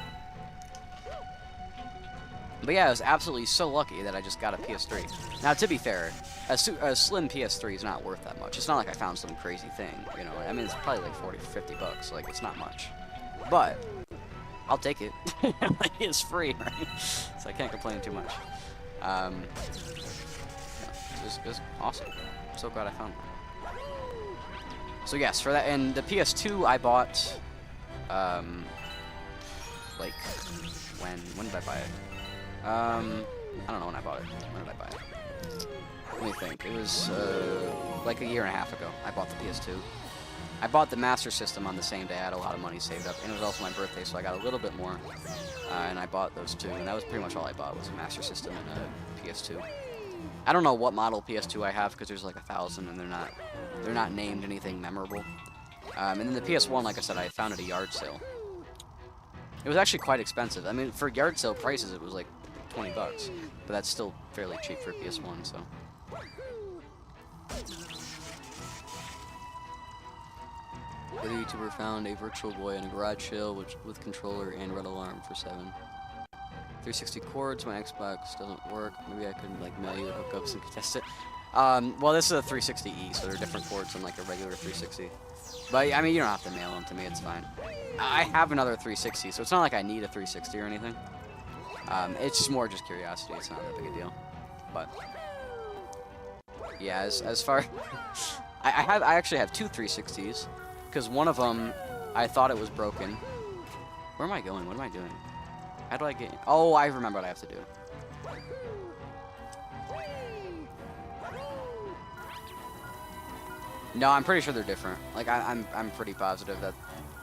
But yeah, I was absolutely so lucky that I just got a PS3. Now, to be fair, a slim PS3 is not worth that much. It's not like I found some crazy thing, you know? I mean, it's probably like 40 or 50 bucks. Like, it's not much. But I'll take it. Like, it's free, right? So I can't complain too much. Yeah, it was awesome. I'm so glad I found it. So yes, for that, and the PS2 I bought, like, when did I buy it? I don't know when I bought it. When did I buy it? Let me think. It was, like a year and a half ago. I bought the PS2. I bought the Master System on the same day. I had a lot of money saved up, and it was also my birthday, so I got a little bit more. And I bought those two, and that was pretty much all I bought was a Master System and a PS2. I don't know what model PS2 I have because there's like 1,000, and they're not named anything memorable. And then the PS1, like I said, I found at a yard sale. It was actually quite expensive. I mean, for yard sale prices, it was like 20 bucks, but that's still fairly cheap for a PS1. So. The YouTuber found a Virtual Boy in a garage sale with controller and red alarm for 7. 360 cords. My Xbox doesn't work. Maybe I could like mail you hookups and test it. Well, this is a 360e, so they're different cords than like a regular 360. But I mean, you don't have to mail them to me. It's fine. I have another 360, so it's not like I need a 360 or anything. It's just more just curiosity. It's not that big a deal. But yeah, as far I actually have two 360s. Because one of them, I thought it was broken. Where am I going? What am I doing? How do I get... Oh, I remember what I have to do. No, I'm pretty sure they're different. Like, I'm pretty positive that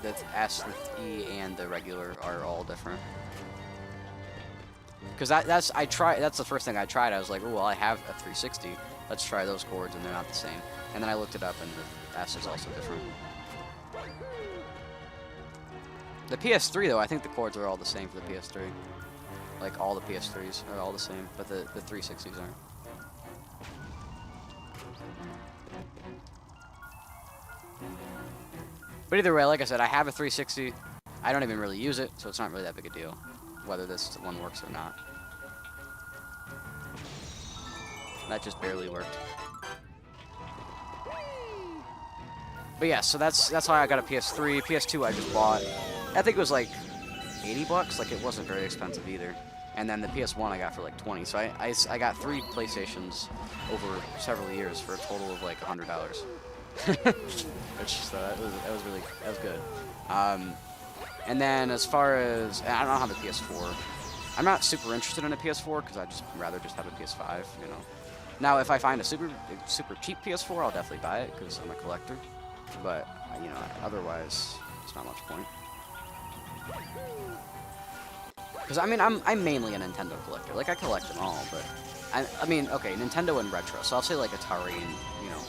the S, the E, and the regular are all different. Because that's the first thing I tried. I was like, oh, well, I have a 360. Let's try those cords, and they're not the same. And then I looked it up, and the S is also different. The PS3, though, I think the cords are all the same for the PS3. Like, all the PS3s are all the same, but the 360s aren't. But either way, like I said, I have a 360. I don't even really use it, so it's not really that big a deal, whether this one works or not. That just barely worked. But yeah, so that's how I got a PS3. PS2 I just bought. I think it was like 80 bucks. Like, it wasn't very expensive either. And then the PS1 I got for like 20. So I got 3 PlayStations over several years for a total of like $100. Which that was good. And then as far as I don't have a PS4. I'm not super interested in a PS4 because I'd just rather just have a PS5. You know. Now if I find a super cheap PS4, I'll definitely buy it because I'm a collector. But you know, otherwise, it's not much point. Because I mean, I'm mainly a Nintendo collector. Like, I collect them all, but I mean, okay, Nintendo and retro. So I'll say like Atari and you know,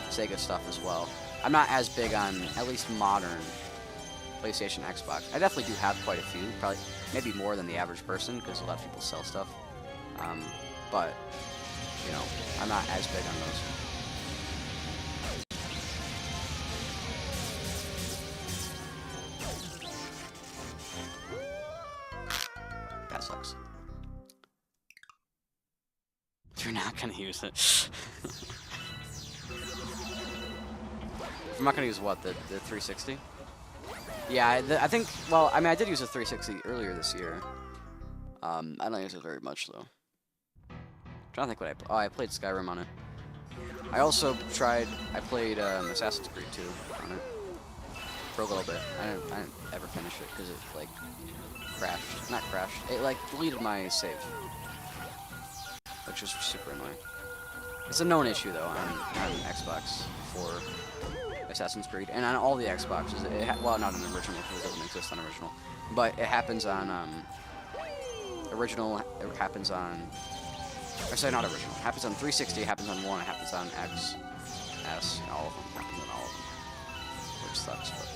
Sega stuff as well. I'm not as big on at least modern PlayStation, Xbox. I definitely do have quite a few, probably maybe more than the average person because a lot of people sell stuff. But you know, I'm not as big on those. That sucks. You're not gonna use it. I'm not gonna use what, the 360? Yeah, I think, well, I mean, I did use a 360 earlier this year. I don't use it very much, though. I'm trying to think what I played Skyrim on it. I also played Assassin's Creed 2 on it. For a little bit. I didn't ever finish it, because it, like, crashed. Not crashed. It, like, deleted my save. Which was super annoying. It's a known issue, though, on Xbox for Assassin's Creed, and on all the Xboxes. Well, not an original, because it doesn't exist on original. But it happens on, original, it happens on... Or sorry, not original. It happens on 360, it happens on 1, it happens on X. S. All of them. Happens on all of them. Which sucks, but...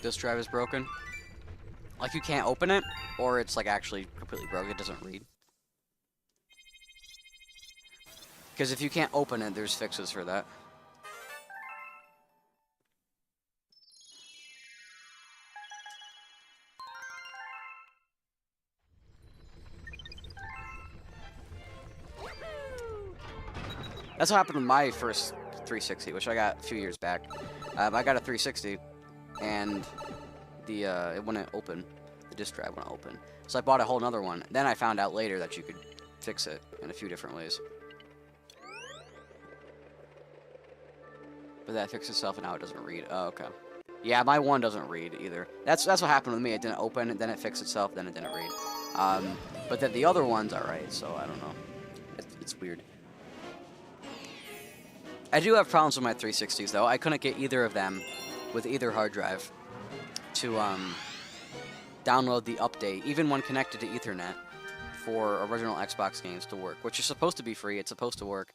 This drive is broken. Like, you can't open it, or it's, like, actually completely broken. It doesn't read. Because if you can't open it, there's fixes for that. That's what happened with my first 360, which I got a few years back. I got a 360, and the it wouldn't open. The disk drive wouldn't open. So I bought a whole nother one. Then I found out later that you could fix it in a few different ways. But that fixed itself, and now it doesn't read. Oh, okay. Yeah, my one doesn't read either. That's what happened with me. It didn't open, and then it fixed itself, then it didn't read. But then the other one's alright, so I don't know. It's weird. I do have problems with my 360s, though. I couldn't get either of them with either hard drive to download the update, even when connected to Ethernet, for original Xbox games to work, which is supposed to be free. It's supposed to work.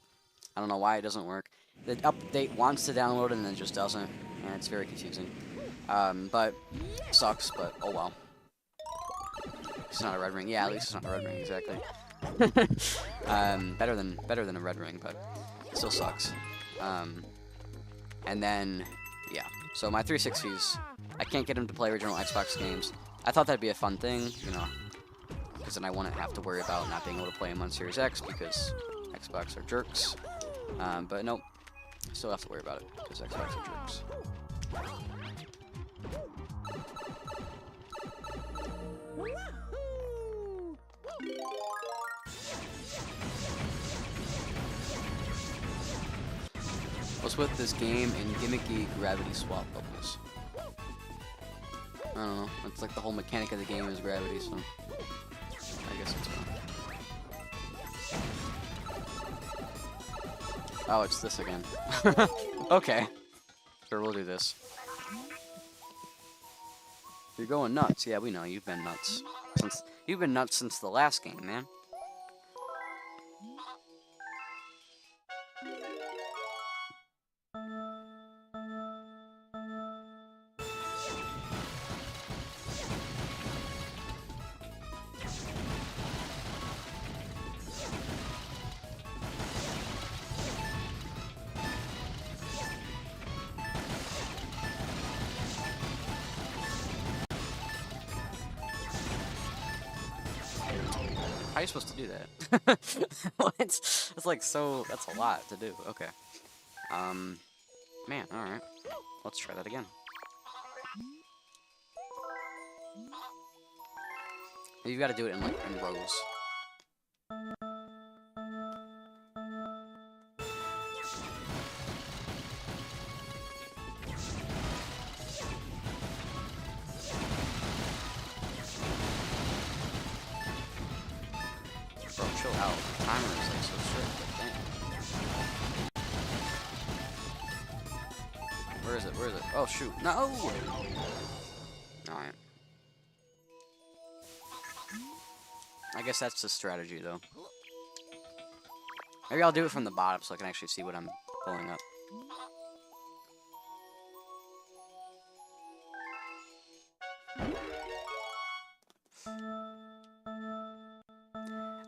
I don't know why it doesn't work. The update wants to download it and then just doesn't, and it's very confusing. But it sucks, but oh well. It's not a red ring. Yeah, at least it's not a red ring, exactly. Better than a red ring, but it still sucks. And then, yeah. So my 360s, I can't get them to play original Xbox games. I thought that'd be a fun thing, you know, because then I wouldn't have to worry about not being able to play them on Series X because Xbox are jerks. But nope, still have to worry about it because Xbox are jerks. What's with this game and gimmicky gravity swap bubbles? I don't know. It's like the whole mechanic of the game is gravity, so I guess it's fun. Oh, it's this again. Okay. Sure, we'll do this. You're going nuts. Yeah, we know. You've been nuts. You've been nuts since the last game, man. How are you supposed to do that? What? It's like so. That's a lot to do. Okay. Man. All right. Let's try that again. You've got to do it in like in rows. Bro, chill out. The timer is like so strict, but dang. Where is it? Where is it? Oh shoot. No! Alright. I guess that's the strategy though. Maybe I'll do it from the bottom so I can actually see what I'm pulling up.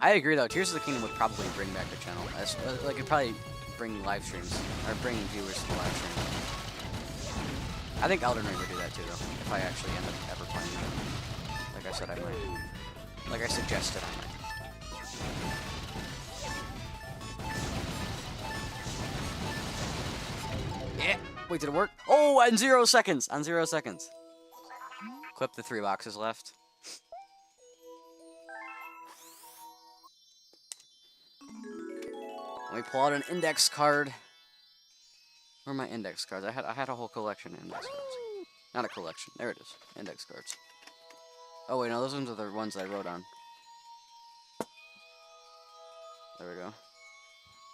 I agree though. Tears of the Kingdom would probably bring back the channel. Like it'd probably bring live streams or bring viewers to the live stream. I think Elden Ring would do that too, though. If I actually end up ever playing it, like I said, I might. Like I suggested, I might. Yeah. Wait, did it work? Oh, on 0 seconds. On 0 seconds. Clip the 3 boxes left. Let me pull out an index card. Where are my index cards? I had a whole collection of index cards. Not a collection. There it is. Index cards. Oh wait, no, those ones are the ones I wrote on. There we go.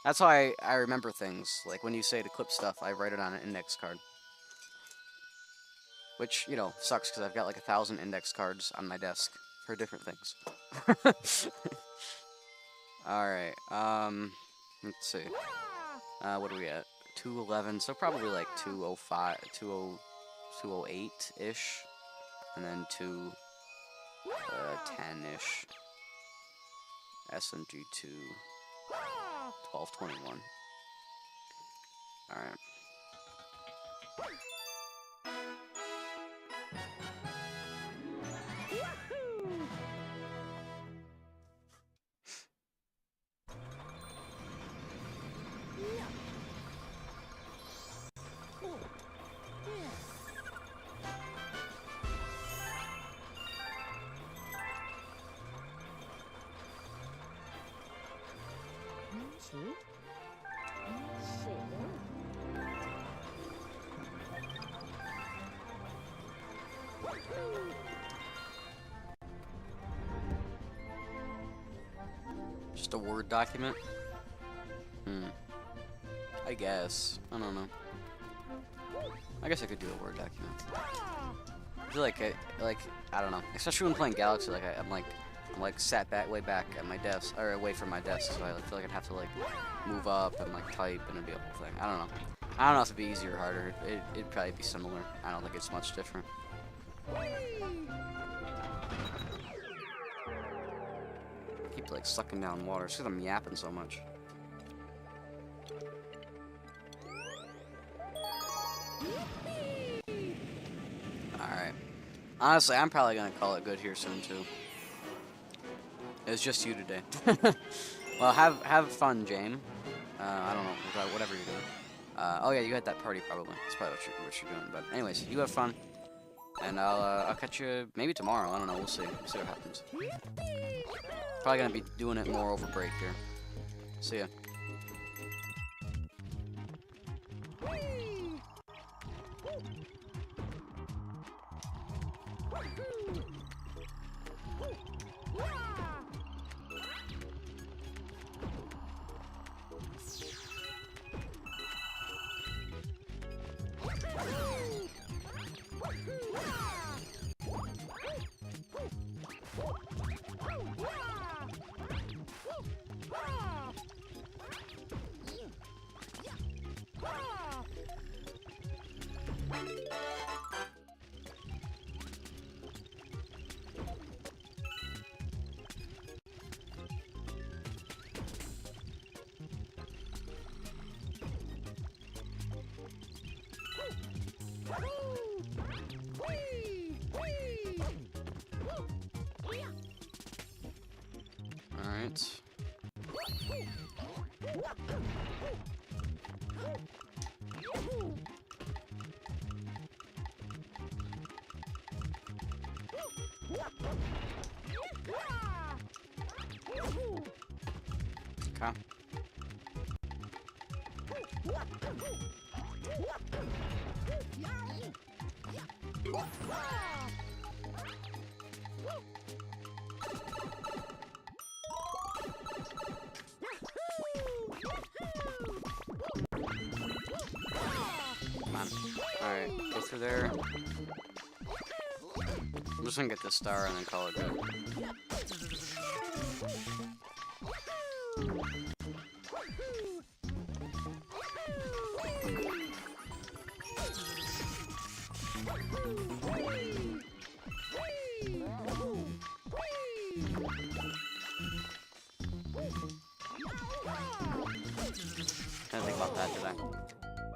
That's how I remember things. Like when you say to clip stuff, I write it on an index card. Which, you know, sucks because I've got like 1,000 index cards on my desk for different things. Alright, let's see. What are we at? 211, so probably like 205, 208-ish. And then 210-ish. SMG 2. 1221. Alright. Just a Word document? I guess. I don't know. I guess I could do a Word document. I feel like I don't know. Especially when playing Galaxy, like I'm sat way back at my desk, or away from my desk, so I feel like I'd have to like move up and like type, and it'd be a whole thing. I don't know. I don't know if it'd be easier or harder. It'd probably be similar. I don't think it's much different. Keep like sucking down water. It's because I'm yapping so much. Alright. Honestly, I'm probably gonna call it good here soon too. It was just you today. Well, have fun, Jane. I don't know, whatever you're doing. Oh yeah, you had that party probably. That's probably what you're doing. But anyways, you have fun, and I'll catch you maybe tomorrow. I don't know. We'll see. We'll see what happens. Probably gonna be doing it more over break here. See ya. Alright. Okay. Come on. Alright, go through there. I'm just gonna get this star and then call it good. Didn't think about that, did I?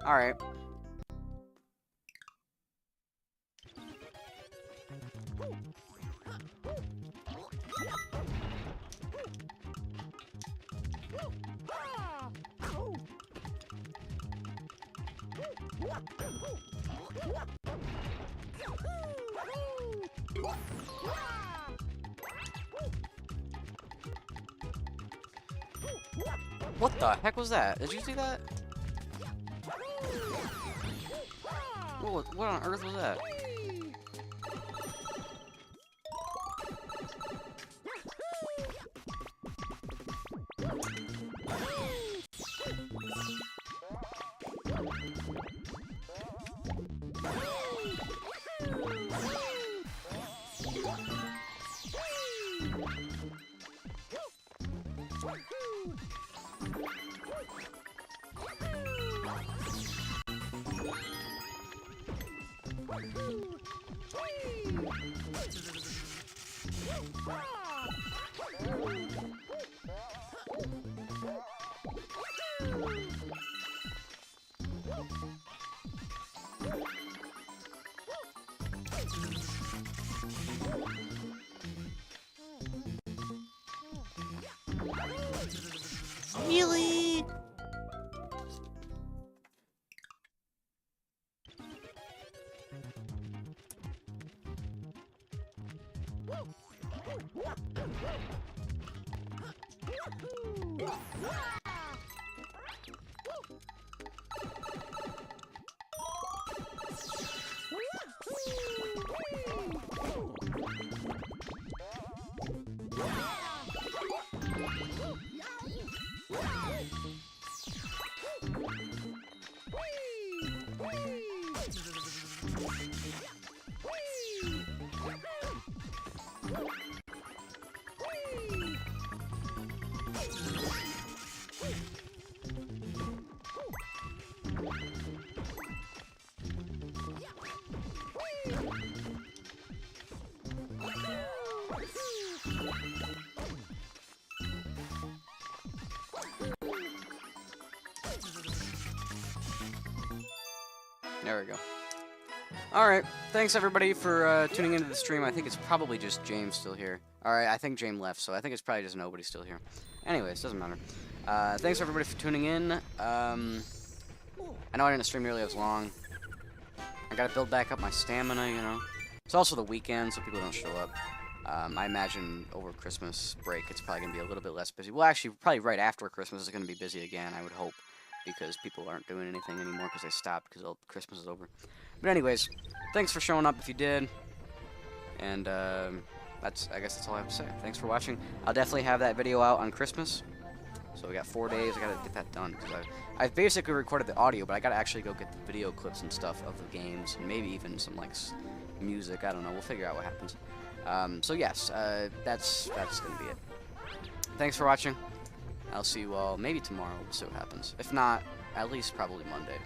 Alright. What the heck was that? Did you see that? What on earth was that? Really? There we go. Alright, thanks everybody for tuning into the stream. I think it's probably just James still here. Alright, I think James left, so I think it's probably just nobody still here. Anyways, doesn't matter. Thanks everybody for tuning in. I know I didn't stream nearly as long. I gotta build back up my stamina, you know. It's also the weekend, so people don't show up. I imagine over Christmas break, it's probably gonna be a little bit less busy. Well, actually, probably right after Christmas, it's gonna be busy again, I would hope. Because people aren't doing anything anymore because they stopped because Christmas is over. But anyways, thanks for showing up if you did. And I guess that's all I have to say. Thanks for watching. I'll definitely have that video out on Christmas. So we got 4 days. I gotta get that done. I've basically recorded the audio, but I gotta actually go get the video clips and stuff of the games, and maybe even some like music. I don't know. We'll figure out what happens. So yes, that's gonna be it. Thanks for watching. I'll see you all maybe tomorrow. We'll see what happens. If not, at least probably Monday.